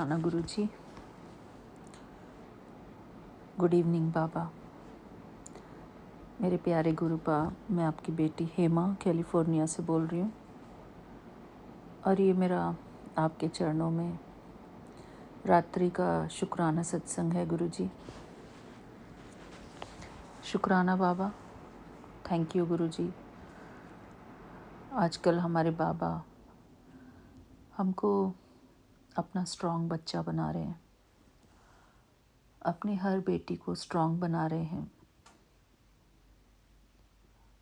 शुक्राना गुरुजी। Good evening बाबा। मेरे प्यारे गुरुपा, मैं आपकी बेटी हेमा कैलिफोर्निया से बोल रही हूँ और ये मेरा आपके चरणों में रात्रि का शुक्राना सत्संग है गुरुजी। शुक्राना बाबा, थैंक यू गुरुजी। आजकल हमारे बाबा हमको अपना स्ट्रॉन्ग बच्चा बना रहे हैं, अपनी हर बेटी को स्ट्रॉन्ग बना रहे हैं,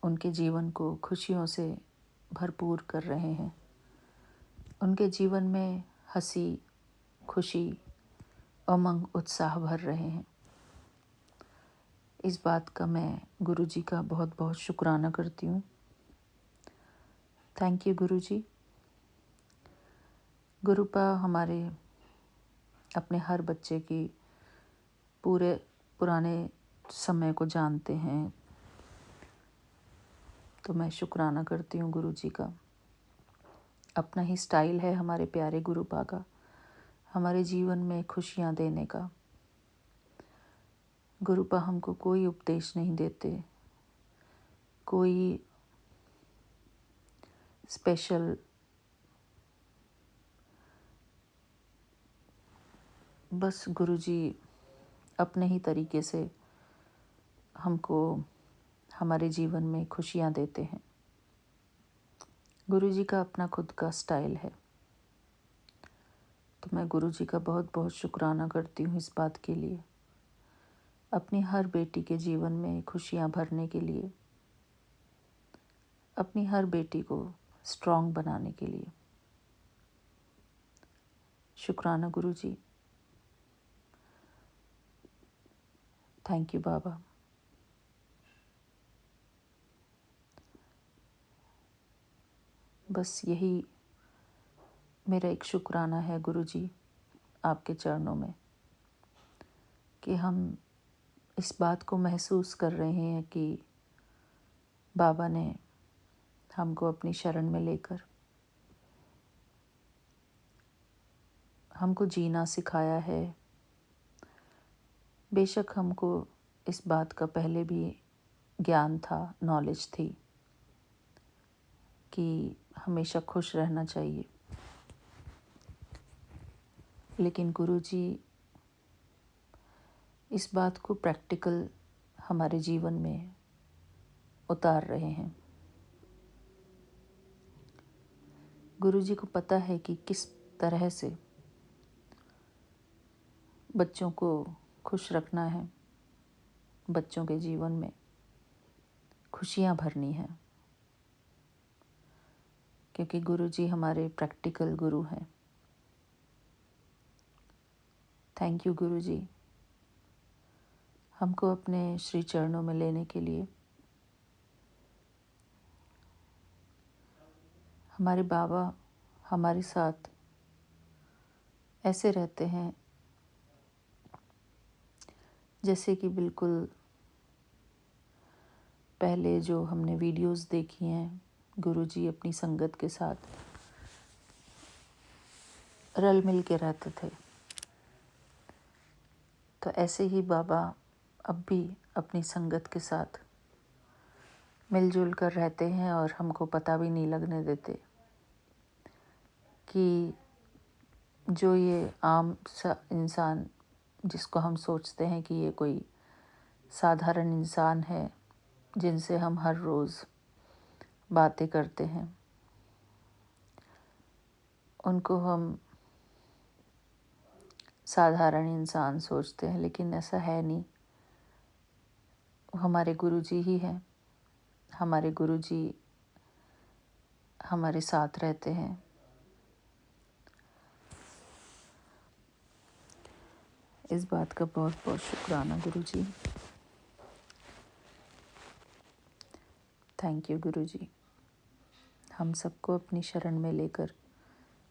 उनके जीवन को खुशियों से भरपूर कर रहे हैं, उनके जीवन में हंसी, खुशी, उमंग, उत्साह भर रहे हैं। इस बात का मैं गुरुजी का बहुत बहुत शुक्राना करती हूँ। थैंक यू गुरुजी। गुरुपा हमारे अपने हर बच्चे की पूरे पुराने समय को जानते हैं, तो मैं शुक्राना करती हूँ गुरुजी का। अपना ही स्टाइल है हमारे प्यारे गुरुपा का, हमारे जीवन में खुशियाँ देने का। गुरुपा हमको कोई उपदेश नहीं देते, कोई स्पेशल बस गुरुजी अपने ही तरीके से हमको हमारे जीवन में खुशियाँ देते हैं। गुरुजी का अपना खुद का स्टाइल है, तो मैं गुरुजी का बहुत बहुत शुक्राना करती हूँ इस बात के लिए, अपनी हर बेटी के जीवन में खुशियाँ भरने के लिए, अपनी हर बेटी को स्ट्रॉन्ग बनाने के लिए। शुक्राना गुरुजी। थैंक यू बाबा। बस यही मेरा एक शुक्राना है गुरुजी आपके चरणों में, कि हम इस बात को महसूस कर रहे हैं कि बाबा ने हमको अपनी शरण में लेकर हमको जीना सिखाया है। बेशक हमको इस बात का पहले भी ज्ञान था, नॉलेज थी कि हमेशा खुश रहना चाहिए, लेकिन गुरुजी इस बात को प्रैक्टिकल हमारे जीवन में उतार रहे हैं। गुरुजी को पता है कि किस तरह से बच्चों को खुश रखना है, बच्चों के जीवन में खुशियाँ भरनी है, क्योंकि गुरुजी हमारे प्रैक्टिकल गुरु हैं। थैंक यू गुरुजी, हमको अपने श्री चरणों में लेने के लिए। हमारे बाबा हमारे साथ ऐसे रहते हैं जैसे कि बिल्कुल पहले जो हमने वीडियोस देखी हैं, गुरुजी अपनी संगत के साथ रल मिल के रहते थे, तो ऐसे ही बाबा अब भी अपनी संगत के साथ मिलजुल कर रहते हैं और हमको पता भी नहीं लगने देते कि जो ये आम सा इंसान, जिसको हम सोचते हैं कि ये कोई साधारण इंसान है जिनसे हम हर रोज़ बातें करते हैं, उनको हम साधारण इंसान सोचते हैं, लेकिन ऐसा है नहीं। हमारे गुरुजी ही हैं। हमारे गुरुजी हमारे साथ रहते हैं। इस बात का बहुत बहुत शुक्राना गुरुजी। थैंक यू गुरुजी। हम सबको अपनी शरण में लेकर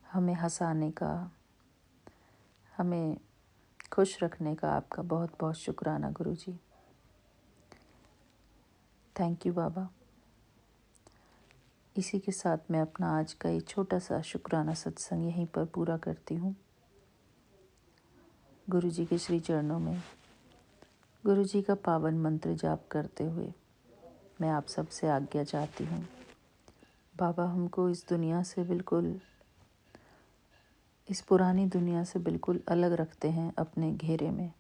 हमें हंसाने का, हमें खुश रखने का आपका बहुत बहुत शुक्राना गुरुजी। थैंक यू बाबा। इसी के साथ मैं अपना आज का एक छोटा सा शुक्राना सत्संग यहीं पर पूरा करती हूँ। गुरु जी के श्री चरणों में गुरु जी का पावन मंत्र जाप करते हुए मैं आप सब से आज्ञा चाहती हूँ। बाबा हमको इस दुनिया से बिल्कुल, इस पुरानी दुनिया से बिल्कुल अलग रखते हैं अपने घेरे में।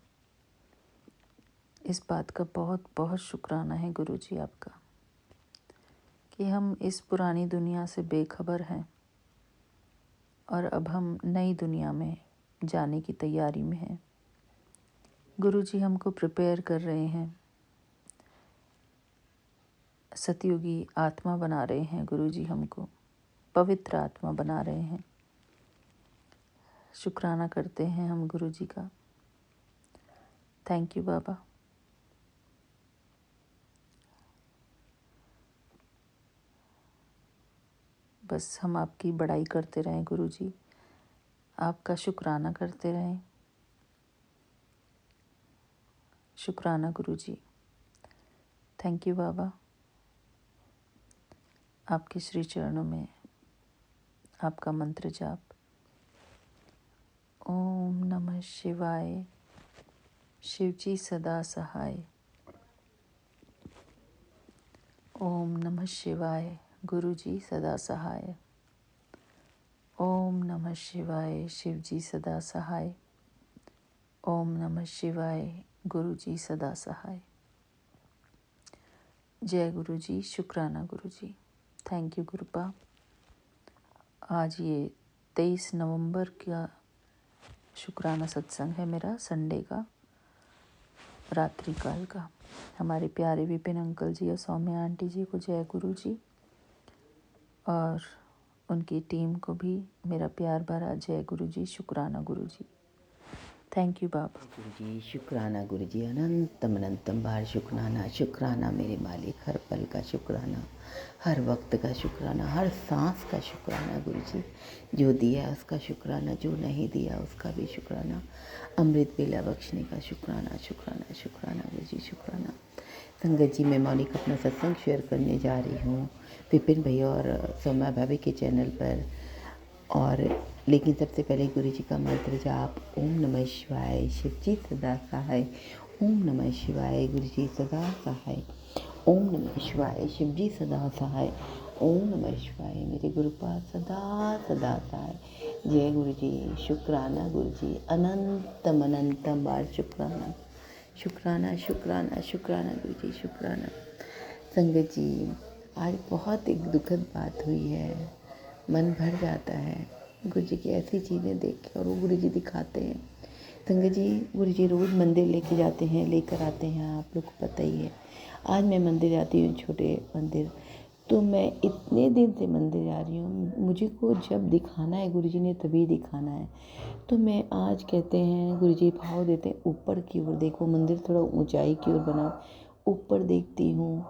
इस बात का बहुत बहुत शुक्राना है गुरु जी आपका कि हम इस पुरानी दुनिया से बेखबर हैं और अब हम नई दुनिया में जाने की तैयारी में हैं। गुरु जी हमको प्रिपेयर कर रहे हैं, सतयुगी आत्मा बना रहे हैं। गुरु जी हमको पवित्र आत्मा बना रहे हैं। शुक्राना करते हैं हम गुरु जी का। थैंक यू बाबा। बस हम आपकी बड़ाई करते रहें गुरु जी, आपका शुक्राना करते रहें। शुक्राना गुरु जी। थैंक यू बाबा। आपके श्री चरणों में आपका मंत्र जाप। ओम नमः शिवाय। शिवजी सदा सहाय। ओम नमः शिवाय। गुरु जी सदा सहाय। ओम नमः शिवाय। शिवजी सदा सहाय। ओम नमः शिवाय। गुरु जी सदा सहाय। जय गुरु जी। शुक्राना गुरु जी। Thank you गुरुपा। आज ये 23 नवंबर का शुक्राना सत्संग है मेरा, संडे का, रात्रि काल का। हमारे प्यारे विपिन अंकल जी और सौम्या आंटी जी को जय गुरु जी, और उनकी टीम को भी मेरा प्यार भरा जय गुरु जी। शुक्राना गुरु जी। थैंक यू बाबा। गुरु जी शुक्राना गुरु जी, अनंतम अनंतम बार शुक्राना। शुक्राना मेरे मालिक, हर पल का शुक्राना, हर वक्त का शुक्राना, हर सांस का शुक्राना गुरु जी। जो दिया उसका शुक्राना, जो नहीं दिया उसका भी शुक्राना। अमृत बेला बख्शने का शुक्राना, शुक्राना शुक्राना गुरु जी, शुक्राना। संगत जी, मैं मौलिक अपना सत्संग शेयर करने जा रही हूँ विपिन भैया और सौम्या भाभी के चैनल पर। और लेकिन सबसे पहले गुरु जी का मंत्र जाप। ओम नमः शिवाय। शिव जी सदा सहाय। ओम नमः शिवाय। गुरु जी सदा सहाय। ओम नमः शिवाय। शिव जी सदा सहाय। ओम नमः शिवाय। मेरे गुरुपाद सदा सदा सहाय। जय गुरु जी। शुक्राना गुरु जी, अनंतम अनंतम बार शुक्राना। शुक्राना शुक्राना शुक्राना गुरु जी, शुक्राना। संगत जी, आज बहुत एक दुखद बात हुई है। मन भर जाता है गुरु जी की ऐसी चीज़ें देख के, और वो गुरु जी दिखाते हैं। संगत जी, गुरु जी रोज़ मंदिर लेके जाते हैं, लेकर आते हैं, आप लोग को पता ही है। आज मैं मंदिर जाती हूँ, छोटे मंदिर, तो मैं इतने दिन से मंदिर जा रही हूँ, मुझे को जब दिखाना है गुरु जी ने तभी दिखाना है। तो मैं आज कहते हैं गुरु जी भाव देते हैं ऊपर की ओर देखो, मंदिर थोड़ा ऊंचाई की ओर बना, ऊपर देखती हूँ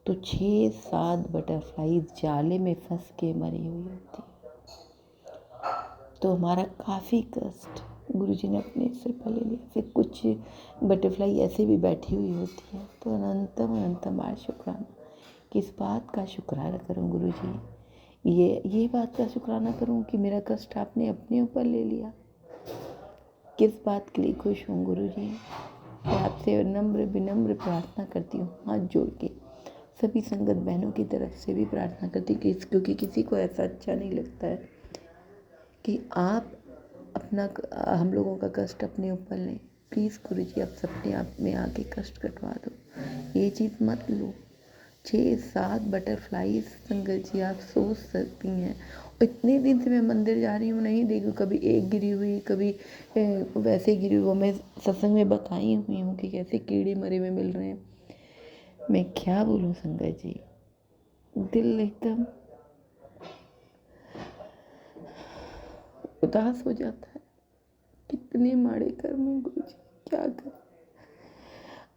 तो 6-7 बटरफ्लाईज जाले में फंस के मरी हुई होती है। तो हमारा काफ़ी कष्ट गुरु जी ने अपने सिर पर ले लिया। फिर कुछ बटरफ्लाई ऐसे भी बैठी हुई होती है। तो अनंतम अनंतम बार शुक्राना। किस बात का शुक्राना करूं गुरु जी? ये बात का शुक्राना करूं कि मेरा कष्ट आपने अपने ऊपर ले लिया। किस बात के लिए खुश हूँ गुरु जी? मैं आपसे नम्र विनम्र प्रार्थना करती हूँ, हाथ जोड़ के सभी संगत बहनों की तरफ से भी प्रार्थना करती हूँ, क्योंकि किसी को ऐसा अच्छा नहीं लगता है कि आप अपना हम लोगों का कष्ट अपने ऊपर लें। प्लीज़ गुरु जी, आप सबने आप में आके कष्ट कटवा दो, ये चीज़ मत लो। 6-7 बटरफ्लाईज संगत जी, आप सोच सकती हैं। और इतने दिन से मैं मंदिर जा रही हूँ, नहीं देखूँ, कभी एक गिरी हुई, कभी वैसे गिरी हुई। मैं सत्संग में बताई हुई हूँ कि कैसे कीड़े मरे हुए मिल रहे हैं। मैं क्या बोलूँ संगत जी, दिल एकदम उदास हो जाता है। कितने माड़े कर्म हैं गुरु जी, क्या करें।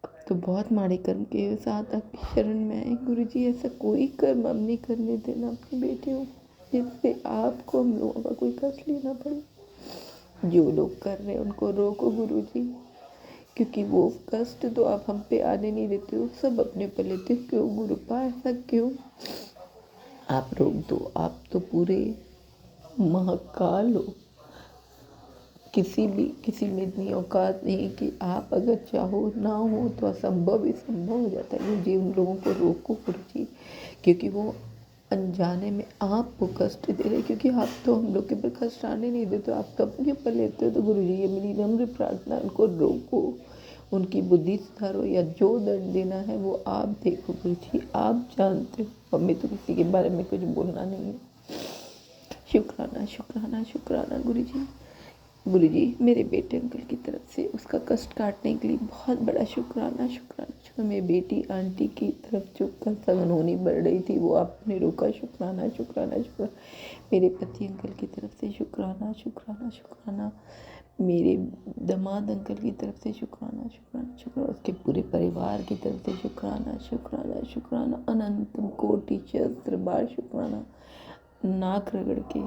अब तो बहुत माड़े कर्म के साथ आपकी शरण में आए गुरु जी। ऐसा कोई कर्म अब नहीं करने देना अपनी बेटियों को, जिससे आपको हम लोगों का कोई कष्ट लेना पड़े। जो लोग कर रहे हैं उनको रोको गुरु जी, क्योंकि वो कष्ट तो आप हम पे आने नहीं देते हो, सब अपने पे लेते हो। क्यों गुरुपा, ऐसा क्यों? आप रोक दो। आप तो पूरे महाकाल हो, किसी में इतनी औकात नहीं है कि आप अगर चाहो ना हो तो असंभव ही संभव हो जाता है। गुरुजी उन लोगों को रोको गुरुजी, क्योंकि वो अनजाने में आपको कष्ट दे रहे, क्योंकि आप तो हम लोग के ऊपर कष्ट आने नहीं देते, आप तो अपने ऊपर लेते हो। तो गुरुजी ये मेरी नम्र प्रार्थना, उनको रोको, उनकी बुद्धि सुधारो, या जो दंड देना है वो आप देखो गुरुजी, आप जानते हो, हमें तो किसी के बारे में कुछ बोलना नहीं है। शुक्राना शुक्राना शुक्राना गुरुजी। गुरुजी मेरे बेटे अंकल की तरफ से उसका कष्ट काटने के लिए बहुत बड़ा शुक्राना शुक्राना शुक्राना। मेरी बेटी आंटी की तरफ जो कष्ट अनहोनी बढ़ रही थी वो आपने रोका, शुक्राना शुक्राना शुक्राना। मेरे पति अंकल की तरफ से शुक्राना शुक्राना शुक्राना। मेरे दामाद अंकल की तरफ से शुक्राना शुक्राना शुक्राना। उसके पूरे परिवार की तरफ से शुक्राना शुक्राना शुक्राना। अनंतम कोटि सहस्त्र बार शुक्राना। नाक रगड़ के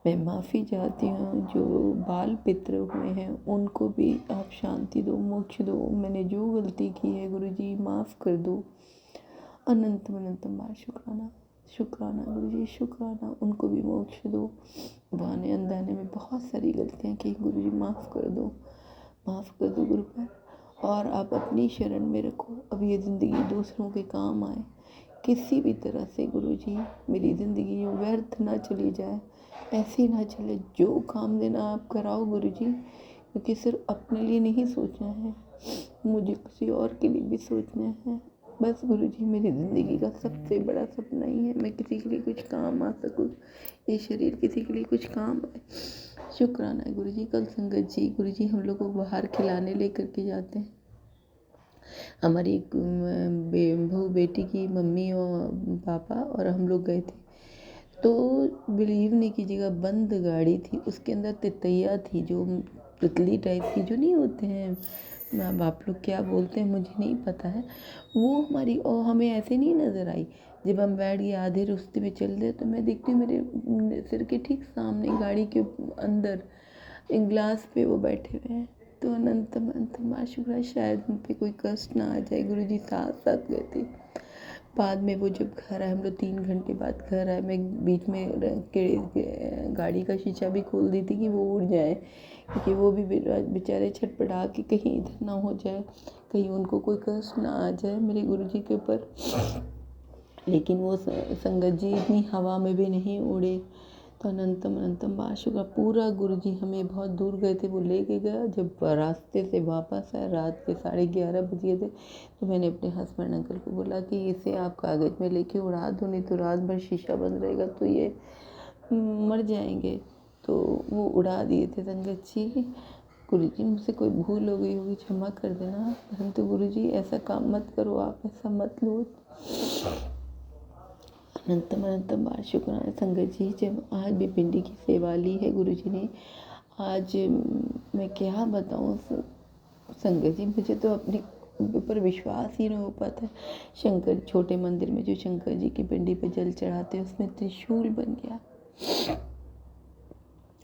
मैं माफ़ी चाहती हूँ, जो बाल पितृ हुए हैं उनको भी आप शांति दो, मोक्ष दो। मैंने जो गलती की है गुरुजी माफ़ कर दो। अनंतम अनंतम बार शुक्राना शुक्राना गुरुजी शुक्राना। उनको भी मोक्ष दो। बहाने अंधाने में बहुत सारी गलतियाँ की गुरुजी, माफ़ कर दो, माफ़ कर दो गुरु पर। और आप अपनी शरण में रखो। अब ये ज़िंदगी दूसरों के काम आए किसी भी तरह से गुरुजी, मेरी ज़िंदगी यूँ व्यर्थ ना चली जाए, ऐसे ना चले। जो काम देना आप कराओ गुरुजी, क्योंकि सिर्फ अपने लिए नहीं सोचना है, मुझे किसी और के लिए भी सोचना है। बस गुरुजी मेरी ज़िंदगी का सबसे बड़ा सपना ही है मैं किसी के लिए कुछ काम आ सकूँ, ये शरीर किसी के लिए कुछ काम आए। शुक्राना है गुरुजी। कल संगत जी गुरुजी हम लोग को बाहर खिलाने लेकर के जाते हैं। हमारी बहू बेटी की मम्मी और पापा और हम लोग गए थे, तो बिलीव नहीं कीजिएगा, बंद गाड़ी थी, उसके अंदर तितैया थी, जो तितली टाइप की जो नहीं होते हैं, अब आप लोग क्या बोलते हैं मुझे नहीं पता है, वो हमारी और हमें ऐसे नहीं नज़र आई। जब हम बैठ गए आधे रास्ते में चल रहे तो मैं देखती हूँ मेरे सिर के ठीक सामने गाड़ी के अंदर ग्लास पे वो बैठे हुए हैं। तो अनंतम अनंतम शुक्र, शायद उन पे कोई कष्ट ना आ जाए। गुरुजी साथ साथ गए थे। बाद में वो जब घर आए, हम लोग 3 घंटे बाद घर आए, मैं बीच में गाड़ी का शीशा भी खोल दी थी कि वो उड़ जाए, क्योंकि वो भी बेचारे छटपटा के कहीं इधर ना हो जाए, कहीं उनको कोई कष्ट ना आ जाए मेरे गुरुजी के ऊपर। लेकिन वो संगत जी इतनी हवा में भी नहीं उड़े। तो अनंतम अनंतम शुक्र। पूरा गुरुजी हमें बहुत दूर गए थे, वो लेके गया। जब रास्ते से वापस आए, रात के 11:30 बज गए थे, तो मैंने अपने हस्बैंड अंकल को बोला कि इसे आप कागज़ में लेके उड़ा दो, नहीं तो रात भर शीशा बंद रहेगा तो ये मर जाएंगे। तो वो उड़ा दिए थे संगत जी। गुरुजी मुझसे कोई भूल हो गई होगी, क्षमा कर देना, परंतु गुरुजी ऐसा काम मत करो, आप ऐसा मत लो। अनंतम अनंतम बार शुक्राना संगत जी। जब आज भी पिंडी की सेवा ली है गुरुजी ने, आज मैं क्या बताऊँ संगत जी, मुझे तो अपने ऊपर विश्वास ही नहीं हो पाता है। शंकर छोटे मंदिर में जो शंकर जी की पिंडी पे जल चढ़ाते हैं, उसमें त्रिशूल बन गया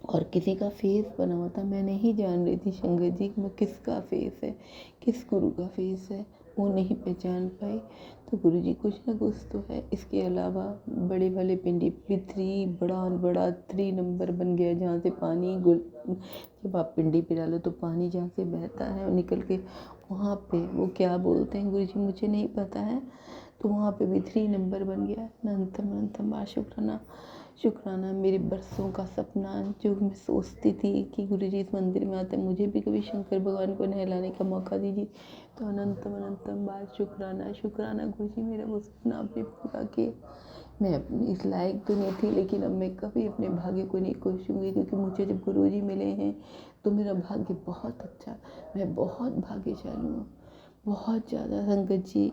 और किसी का फेस बना हुआ था। मैं नहीं जान रही थी शंकर जी में किसका फेस है, किस गुरु का फेस है, वो नहीं पहचान पाई। तो गुरु जी कुछ ना कुछ तो है। इसके अलावा बड़े वाले पिंडी पे 3 नंबर बन गया, जहाँ से पानी जब आप पिंडी पे डालो तो पानी जहाँ से बहता है निकल के वहाँ पे, वो क्या बोलते हैं गुरु जी मुझे नहीं पता है, तो वहाँ पे भी 3 नंबर बन गया। अनंतम अनंतम शुक्राना शुक्राना। मेरे बरसों का सपना, जो मैं सोचती थी कि गुरुजी इस मंदिर में आते, मुझे भी कभी शंकर भगवान को नहलाने का मौका दीजिए। तो अनंतम अनंतम बार शुक्राना शुक्राना गुरुजी, मेरा वो सपना आपने पूरा किया। मैं अपनी इस लायक तो नहीं थी, लेकिन अब मैं कभी अपने भाग्य को नहीं कोसूंगी, क्योंकि मुझे जब गुरुजी मिले हैं तो मेरा भाग्य बहुत अच्छा, मैं बहुत भाग्यशाली हूँ, बहुत ज़्यादा। संगत जी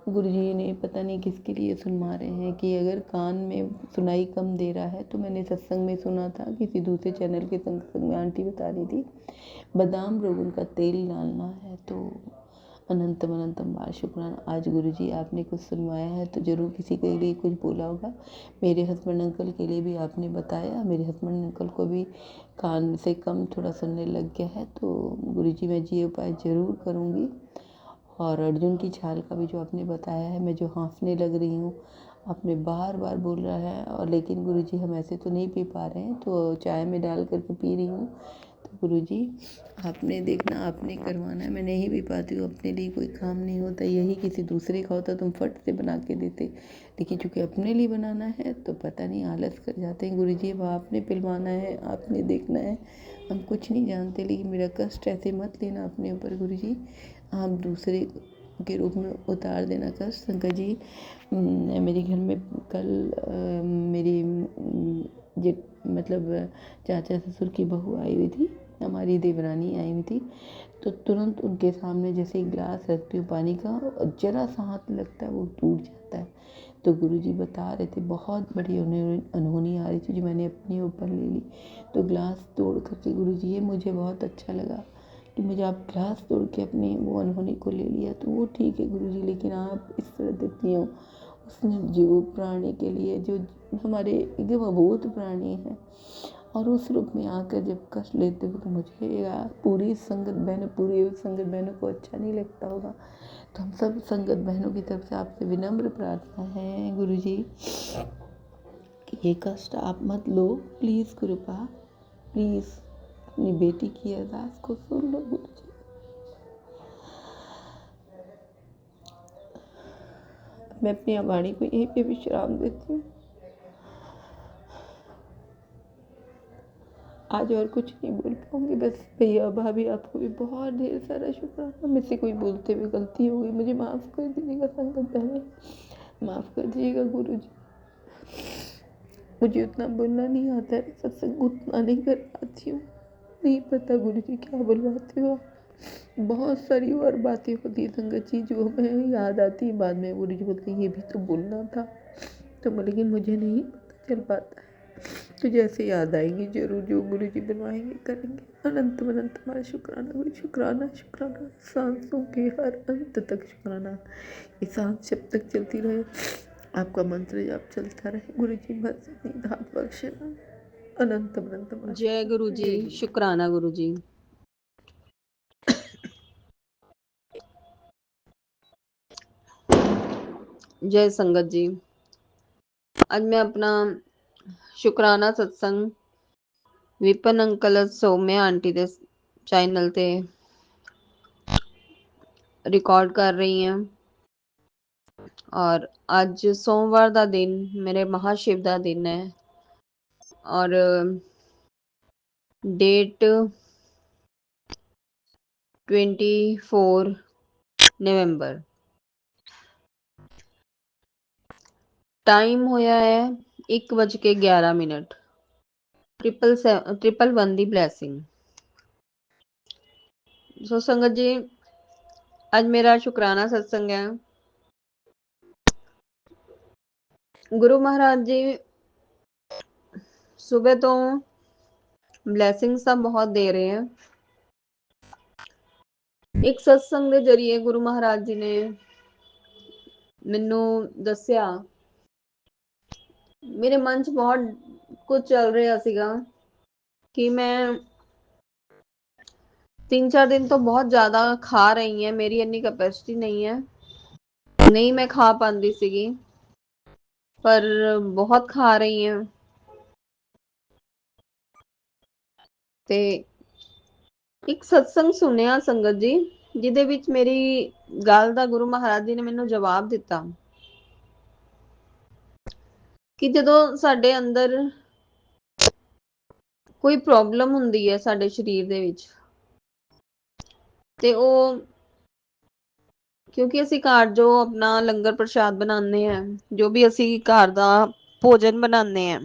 गुरुजी ने पता नहीं किसके लिए सुनवा रहे हैं कि अगर कान में सुनाई कम दे रहा है, तो मैंने सत्संग में सुना था, किसी दूसरे चैनल के सत्संग में आंटी बता रही थी बादाम रोगन का तेल डालना है। तो अनंतम अनंतम बार शुक्राना। आज गुरुजी आपने कुछ सुनवाया है तो ज़रूर किसी के लिए कुछ बोला होगा। मेरे हस्बैंड अंकल के लिए भी आपने बताया, मेरे हस्बैंड अंकल को भी कान से कम थोड़ा सुनने लग गया है। तो गुरुजी मैं ये उपाय ज़रूर करूँगी। और अर्जुन की छाल का भी जो आपने बताया है, मैं जो हाँफने लग रही हूँ, आपने बार बार बोल रहा है, और लेकिन गुरुजी हम ऐसे तो नहीं पी पा रहे हैं, तो चाय में डाल करके पी रही हूँ। तो तो गुरुजी आपने देखना, आपने करवाना है। मैं नहीं भी पाती हूँ, अपने लिए कोई काम नहीं होता, यही किसी दूसरे का होता तुम फट से बना के देते, लेकिन चूँकि अपने लिए बनाना है तो पता नहीं आलस कर जाते हैं। गुरुजी अब आपने पिलवाना है, आपने देखना है, हम कुछ नहीं जानते, लेकिन मेरा कष्ट ऐसे मत लेना अपने ऊपर गुरुजी, आप दूसरे के रूप में उतार देना कष्ट। शंकर जी मेरे घर में कल मेरी मतलब चाचा ससुर की बहू आई हुई थी, हमारी देवरानी आई हुई थी, तो तुरंत उनके सामने जैसे एक गिलास रखती हूँ पानी का, जरा सा हाथ लगता है वो टूट जाता है। तो गुरुजी बता रहे थे बहुत बड़ी अनहोनी आ रही थी जो मैंने अपने ऊपर ले ली, तो गिलास तोड़ करके गुरुजी, ये मुझे बहुत अच्छा लगा कि मुझे आप गिलास तोड़ के अपनी वो अनहोनी को ले लिया, तो वो ठीक है गुरुजी, लेकिन आप इस तरह देती हो उसने जीव प्राणी के लिए जो हमारे एकदम अबोध प्राणी है, और उस रूप में आकर जब कष्ट लेते हो तो मुझे यार पूरी संगत बहनों को अच्छा नहीं लगता होगा। तो हम सब संगत बहनों की तरफ से आपसे विनम्र प्रार्थना है गुरुजी कि ये कष्ट आप मत लो, प्लीज़ कृपा, प्लीज़ अपनी बेटी की अरदास को सुन लो गुरुजी। मैं अपनी वाणी को यहीं पे विश्राम देती हूँ, आज और कुछ नहीं बोल पाऊँगी। बस भैया भाभी आपको भी बहुत ढेर सारा शुक्राना। मुझसे कोई बोलते हुए गलती हो गई, मुझे माफ़ कर दीजिएगा संगत बहनें, माफ़ कर दीजिएगा गुरुजी। मुझे उतना बोलना नहीं आता है, सत्संग उतना नहीं कर पाती हूँ, नहीं पता गुरुजी क्या बुलवाते हो आप। बहुत सारी और बातें होती है संगत जी जो हमें याद आती है बाद में, गुरुजी बोलते हैं ये भी तो बोलना था, तो लेकिन मुझे नहीं पता चल पाता है। तो जैसे याद आएंगी जरूर जो गुरुजी बनवाएंगे करेंगे। अनंत अनंत हमारा शुक्राना गुरु, शुक्राना शुक्राना, सांसों के हर अंत तक शुक्राना। ये सांस जब तक चलती रहे, आपका मंत्र जाप चलता रहे गुरुजी, बस इतनी दात बख्शना। अनंत अनंत हमारा जय गुरु जी, शुक्राना गुरु जी। जय संगत जी। आज मैं अपना शुक्राना सत्संग विपन अंकल सौम्या आंटी दे चैनल ते रिकॉर्ड कर रही हैं, और आज सोमवार दा दिन मेरे महाशिव दा दिन है, और डेट 24 नवंबर। टाइम होया है 1:11। 111 दी ब्लैसिंग। सो संगत जी, आज मेरा शुक्राना सत्संग है। गुरु महाराज जी सुबह तो ब्लैसिंग्स ਤਾਂ बहुत दे रहे हैं। एक सत्संग ਦੇ ਜਰੀਏ ਗੁਰੂ ਮਹਾਰਾਜ ਜੀ ਨੇ ਮੈਨੂੰ ਦੱਸਿਆ, ਮੇਰੇ ਮਨ 'ਚ ਬਹੁਤ ਕੁਝ ਚੱਲ ਰਿਹਾ ਸੀਗਾ ਕਿ ਮੈਂ 3-4 दिन तो बहुत ज़्यादा खा रही हैं, मेरी ਇੰਨੀ कैपेसिटी नहीं है, नहीं मैं खा पाती ਸੀਗੀ, पर बहुत खा रही हैं। ਤੇ ਇੱਕ ਸਤਸੰਗ ਸੁਣਿਆ ਸੰਗਤ ਜੀ, ਜਿਹਦੇ ਵਿੱਚ ਮੇਰੀ ਗੱਲ ਦਾ ਗੁਰੂ ਮਹਾਰਾਜ ਜੀ ਨੇ ਮੈਨੂੰ ਜਵਾਬ ਦਿੱਤਾ ਕਿ ਜਦੋਂ ਸਾਡੇ ਅੰਦਰ ਕੋਈ ਪ੍ਰੋਬਲਮ ਹੁੰਦੀ ਹੈ ਸਾਡੇ ਸਰੀਰ ਦੇ ਵਿੱਚ, ਤੇ ਉਹ ਕਿਉਂਕਿ ਅਸੀਂ ਘਰ ਜੋ ਆਪਣਾ ਲੰਗਰ ਪ੍ਰਸ਼ਾਦ ਬਣਾਉਂਦੇ ਹਾਂ, ਜੋ ਵੀ ਅਸੀਂ ਘਰ ਦਾ ਭੋਜਨ ਬਣਾਉਂਦੇ ਹਾਂ,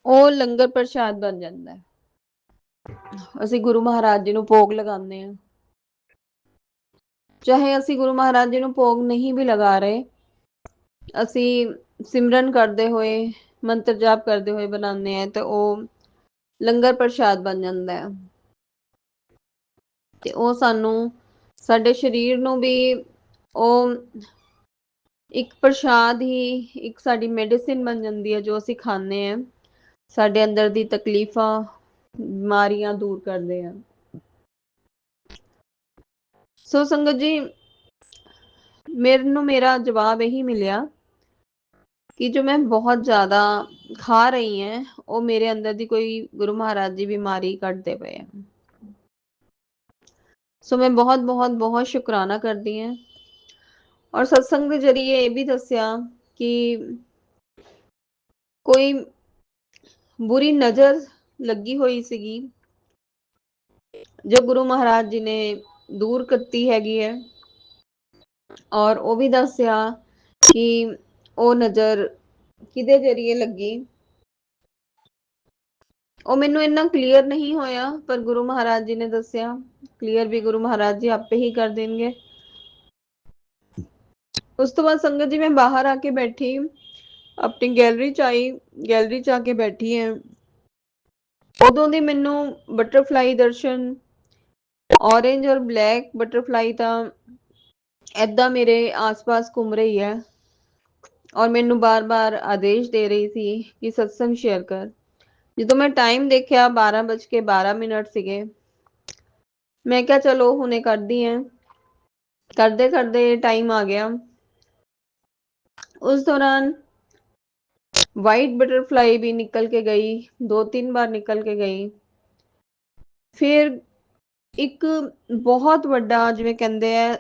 ਉਹ ਲੰਗਰ ਪ੍ਰਸ਼ਾਦ ਬਣ ਜਾਂਦਾ ਹੈ। ਅਸੀਂ ਗੁਰੂ ਮਹਾਰਾਜ ਜੀ ਨੂੰ ਭੋਗ ਲਗਾਉਂਦੇ ਹਾਂ, ਚਾਹੇ ਅਸੀਂ ਗੁਰੂ ਮਹਾਰਾਜ ਜੀ ਨੂੰ ਭੋਗ ਨਹੀਂ ਵੀ ਲਗਾ ਰਹੇ, ਅਸੀਂ ਸਿਮਰਨ ਕਰਦੇ ਹੋਏ, ਮੰਤਰ ਜਾਪ ਕਰਦੇ ਹੋਏ ਬਣਾਉਂਦੇ ਹਾਂ, ਤੇ ਉਹ ਲੰਗਰ ਪ੍ਰਸ਼ਾਦ ਬਣ ਜਾਂਦਾ ਹੈ। ਤੇ ਉਹ ਸਾਨੂੰ, ਸਾਡੇ ਸਰੀਰ ਨੂੰ ਵੀ ਉਹ ਇੱਕ ਪ੍ਰਸ਼ਾਦ ਹੀ, ਇੱਕ ਸਾਡੀ ਮੈਡੀਸਿਨ ਬਣ ਜਾਂਦੀ ਹੈ, ਜੋ ਅਸੀਂ ਖਾਂਦੇ ਹਾਂ, ਸਾਡੇ ਅੰਦਰ ਦੀ ਤਕਲੀਫਾਂ, ਬਿਮਾਰੀਆਂ ਦੂਰ ਕਰਦੇ ਆ। ਸੋ ਸੰਗਤ ਜੀ, ਮੈਨੂੰ ਮੇਰਾ ਜਵਾਬ ਇਹੀ ਮਿਲਿਆ कि जो मैं बहुत ज़्यादा खा रही हैं ਉਹ ਮੇਰੇ ਅੰਦਰ ਦੀ ਕੋਈ ਗੁਰੂ ਮਹਾਰਾਜ ਦੀ ਬਿਮਾਰੀ ਕੱਢਦੇ ਪਏ ਆ। ਸੋ ਮੈਂ ਬਹੁਤ ਬਹੁਤ ਬਹੁਤ ਸ਼ੁਕਰਾਨਾ ਕਰਦੀ ਹਾਂ। ਔਰ ਸਤਸੰਗ ਦੇ ਜਰੀਏ ਇਹ ਵੀ ਦੱਸਿਆ ਕਿ ਕੋਈ ਬੁਰੀ ਨਜ਼ਰ ਲੱਗੀ ਹੋਈ ਸੀਗੀ ਜੋ ਗੁਰੂ ਮਹਾਰਾਜ ਜੀ ਨੇ ਦੂਰ ਕੀਤੀ ਹੈਗੀ ਹੈ। ਔਰ ਉਹ ਵੀ ਦੱਸਿਆ ਕਿ ਉਹ ਨਜ਼ਰ ਕਿਹਦੇ ਜਰੀਏ ਲੱਗੀ। ਉਹ ਮੈਨੂੰ ਇੰਨਾ ਕਲੀਅਰ ਨਹੀਂ ਹੋਇਆ ਪਰ ਗੁਰੂ ਮਹਾਰਾਜ ਜੀ ਨੇ ਦੱਸਿਆ। ਕਲੀਅਰ ਵੀ ਗੁਰੂ ਮਹਾਰਾਜ ਜੀ ਆਪੇ ਹੀ ਕਰ ਦੇਣਗੇ। ਉਸ ਤੋਂ ਬਾਅਦ ਸੰਗਤ ਜੀ ਮੈਂ ਬਾਹਰ ਆ ਕੇ ਬੈਠੀ ਆਪਣੀ ਗੈਲਰੀ ਚ ਆਈ। ਗੈਲਰੀ ਚ ਆ ਕੇ ਬੈਠੀ ਹੈ ਉਦੋਂ ਦੀ ਮੈਨੂੰ ਬਟਰਫਲਾਈ ਦਰਸ਼ਨ ऑरेंज और ब्लैक बटरफ्लाई ਤਾਂ ਏਦਾਂ ਮੇਰੇ ਆਸ-ਪਾਸ ਘੁੰਮ ਰਹੀ ਹੈ ਔਰ ਮੈਨੂੰ ਬਾਰ-ਬਾਰ ਆਦੇਸ਼ ਦੇ ਰਹੀ ਸੀ ਕਿ ਸਤਸੰਗ ਸ਼ੇਅਰ ਕਰ। ਜਦੋਂ ਮੈਂ ਟਾਈਮ ਦੇਖਿਆ 12:12 ਸੀਗੇ। ਮੈਂ ਕਿਹਾ ਚਲੋ ਹੁਣੇ ਕਰਦੀ ਹਾਂ। ਕਰਦੇ ਕਰਦੇ टाइम आ गया। उस दौरान वाइट बटरफ्लाई भी निकल के गई 2-3 बार निकल के गई। फिर एक बहुत ਵੱਡਾ ਜਿਵੇਂ ਕਹਿੰਦੇ ਆ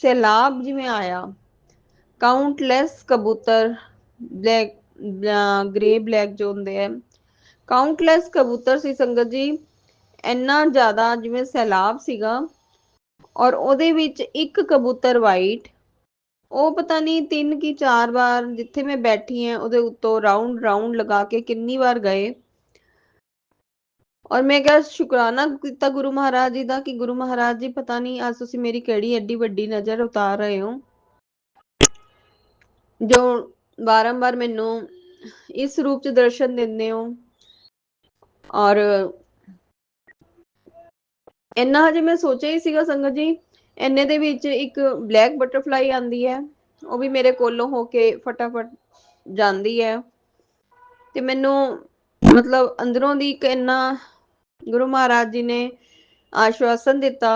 ਸੈਲਾਬ ਜਿਵੇਂ ਆਇਆ। ਕਾਊਂਟਲੈਸ ਕਬੂਤਰ ਬਲੈਕ ਗ੍ਰੇ ਬਲੈਕ ਜੋ ਹੁੰਦੇ ਆ ਕਾਊਂਟਲੈਸ ਕਬੂਤਰ ਸੀ ਸੰਗਤ ਜੀ। ਇੰਨਾ ਜ਼ਿਆਦਾ ਜਿਵੇਂ ਸੈਲਾਬ ਸੀਗਾ ਔਰ ਉਹਦੇ ਵਿੱਚ ਇੱਕ ਕਬੂਤਰ ਵਾਈਟ ਉਹ ਪਤਾ ਨਹੀਂ 3 ਕੀ 4 ਵਾਰ ਜਿੱਥੇ ਮੈਂ ਬੈਠੀ ਹਾਂ ਉਹਦੇ ਉੱਤੋਂ ਰਾਉਂਡ ਰਾਉਂਡ ਲਗਾ ਕੇ ਕਿੰਨੀ ਵਾਰ ਗਏ। ਔਰ ਮੈਂ ਕਿਹਾ ਸ਼ੁਕਰਾਨਾ ਕੀਤਾ ਗੁਰੂ ਮਹਾਰਾਜ ਜੀ ਦਾ ਕਿ ਗੁਰੂ ਮਹਾਰਾਜ ਜੀ ਪਤਾ ਨਹੀਂ ਅੱਜ ਤੁਸੀਂ ਮੇਰੀ ਕਿਹੜੀ ਐਡੀ ਵੱਡੀ ਨਜ਼ਰ ਉਤਾਰ ਰਹੇ ਹੋ ਜੋ ਬਾਰੰਬਾਰ ਮੈਨੂੰ ਇਸ ਰੂਪ ਚ ਦਰਸ਼ਨ ਦਿੰਦੇ ਹੋ। ਔਰ ਇੰਨਾ ਹਜੇ ਮੈਂ ਸੋਚਿਆ ਹੀ ਸੀਗਾ ਸੰਗਤ ਜੀ ਇੰਨੇ ਦੇ ਵਿੱਚ ਇੱਕ ਬਲੈਕ ਬਟਰਫਲਾਈ ਆਂਦੀ ਹੈ। ਉਹ ਵੀ ਮੇਰੇ ਕੋਲੋਂ ਹੋ ਕੇ ਫਟਾਫਟ ਜਾਂਦੀ ਹੈ ਤੇ ਮੈਨੂੰ ਮਤਲਬ ਅੰਦਰੋਂ ਦੀ ਇੱਕ ਇੰਨਾ ਗੁਰੂ ਮਹਾਰਾਜ ਜੀ ਨੇ ਆਸ਼ਵਾਸਨ ਦਿੱਤਾ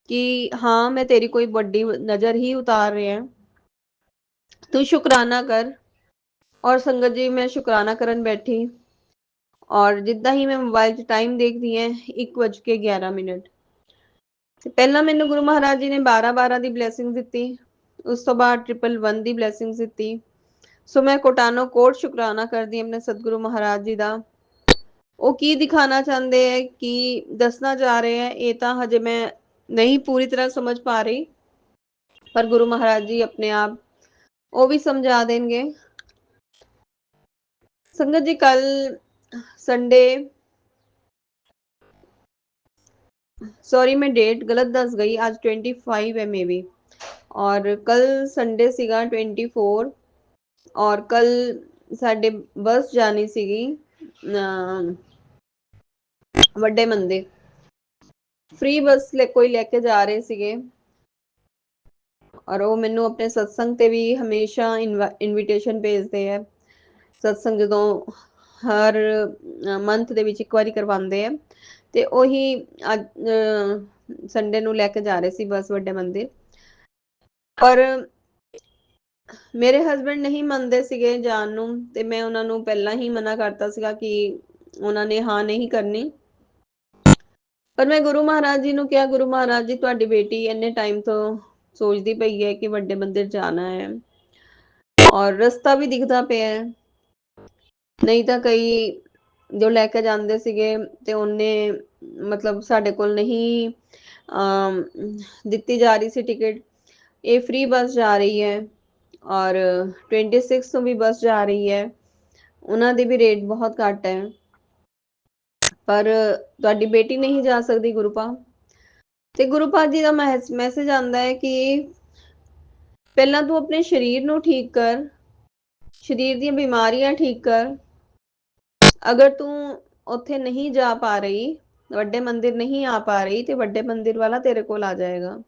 ਕਿ ਹਾਂ ਮੈਂ ਤੇਰੀ ਕੋਈ ਵੱਡੀ ਨਜ਼ਰ ਹੀ ਉਤਾਰ ਰਿਹਾ ਤੂੰ ਸ਼ੁਕਰਾਨਾ ਕਰ। ਔਰ ਸੰਗਤ ਜੀ ਮੈਂ ਸ਼ੁਕਰਾਨਾ ਕਰਨ ਬੈਠੀ ਔਰ ਜਿੱਦਾਂ ਹੀ ਮੈਂ ਮੋਬਾਈਲ 'ਚ ਟਾਈਮ ਦੇਖਦੀ ਹਾਂ 1:11 ਤੇ ਪਹਿਲਾਂ ਮੈਨੂੰ ਗੁਰੂ ਮਹਾਰਾਜ ਜੀ ਨੇ 12-12 ਦੀ ਬਲੇਸਿੰਗ ਦਿੱਤੀ। ਉਸ ਤੋਂ ਬਾਅਦ 111 ਦੀ ਬਲੇਸਿੰਗ ਦਿੱਤੀ। ਸੋ ਮੈਂ ਕੋਟਾਨੋ ਕੋਟ ਸ਼ੁਕਰਾਨਾ ਕਰਦੀ ਆਪਣੇ ਸਤਿਗੁਰੂ ਮਹਾਰਾਜ ਜੀ ਦਾ। ਉਹ ਕੀ ਦਿਖਾਣਾ ਚਾਹੁੰਦੇ ਹੈ ਕੀ ਦੱਸਣਾ ਚਾਹ ਰਹੇ ਹੈ ਇਹ ਤਾਂ ਹਜੇ ਮੈਂ ਨਹੀਂ ਪੂਰੀ ਤਰ੍ਹਾਂ ਸਮਝ ਪਾ ਰਹੀ ਪਰ ਗੁਰੂ ਮਹਾਰਾਜ ਜੀ ਆਪਣੇ ਆਪ ਉਹ ਵੀ ਸਮਝਾ ਦੇਣਗੇ। संगत जी कल संडे सॉरी मैं डेट गलत दस गई आज 25 है मे बी और कल संडे सीगा 24 और कल साडे बस जानी सीगी ਵੱਡੇ ਮੰਦੇ फ्री बस कोई लेके जा रहे सीगे और वो मैनू अपने सत्संग ते भी हमेशा इनविटेशन भेजते हैं। सत्संग ਜਦੋਂ ਹਰ ਮੰਥ ਦੇ ਵਿੱਚ ਇੱਕ ਵਾਰੀ ਕਰਵਾਉਂਦੇ ਆ ਤੇ ਉਹੀ ਅੱਜ ਸੰਡੇ ਨੂੰ ਲੈ ਕੇ ਜਾ ਰਹੇ ਸੀ ਬਸ ਵੱਡੇ ਮੰਦਿਰ। ਪਰ ਮੇਰੇ ਹਸਬੰਡ ਨਹੀਂ ਮੰਨਦੇ ਸੀਗੇ ਜਾਣ ਨੂੰ ਤੇ ਮੈਂ ਉਹਨਾਂ ਨੂੰ ਪਹਿਲਾਂ ਹੀ ਮਨਾ ਕਰਤਾ ਸੀਗਾ ਕਿ ਉਹਨਾਂ ਨੇ ਹਾਂ ਨਹੀਂ ਕਰਨੀ। ਪਰ ਮੈਂ ਗੁਰੂ ਮਹਾਰਾਜ ਜੀ ਨੂੰ ਕਿਹਾ ਗੁਰੂ ਮਹਾਰਾਜ ਜੀ ਤੁਹਾਡੀ ਬੇਟੀ ਇੰਨੇ ਟਾਈਮ ਤੋਂ ਸੋਚਦੀ ਪਈ ਹੈ ਕਿ ਵੱਡੇ ਮੰਦਿਰ ਜਾਣਾ ਹੈ ਔਰ ਰਸਤਾ ਵੀ ਦਿਖਦਾ ਪਿਆ ਹੈ ਨਹੀਂ ਤਾਂ ਕਈ ਜੋ ਲੈ ਕੇ ਜਾਂਦੇ ਸੀਗੇ ਤੇ ਉਹਨੇ ਮਤਲਬ ਸਾਡੇ ਕੋਲ ਨਹੀਂ ਦਿੱਤੀ ਜਾ ਰਹੀ ਸੀ ਟਿਕਟ। ਇਹ फ्री बस जा रही है और 26 ਤੋਂ ਵੀ ਬੱਸ ਜਾ ਰਹੀ ਹੈ ਉਹਨਾਂ ਦੀ ਵੀ ਰੇਟ ਬਹੁਤ ਘੱਟ ਹੈ ਪਰ ਤੁਹਾਡੀ ਬੇਟੀ ਨਹੀਂ ਜਾ ਸਕਦੀ ਗੁਰੂਪਾ। ਤੇ ਗੁਰੂਪਾ ਜੀ ਦਾ ਮੈਸੇਜ ਆਂਦਾ ਹੈ ਕਿ ਪਹਿਲਾਂ ਤੂੰ ਆਪਣੇ ਸਰੀਰ ਨੂੰ ਠੀਕ ਕਰ ਸਰੀਰ ਦੀਆਂ ਬਿਮਾਰੀਆਂ ਠੀਕ ਕਰ। ਅਗਰ ਤੂੰ ਉੱਥੇ ਨਹੀਂ ਜਾ ਪਾ ਰਹੀ ਵੱਡੇ ਮੰਦਿਰ ਨਹੀਂ ਆ ਪਾ ਰਹੀ ਤੇ ਵੱਡੇ ਮੰਦਿਰ ਵਾਲਾ ਤੇਰੇ ਕੋਲ ਆ ਜਾਏਗਾ।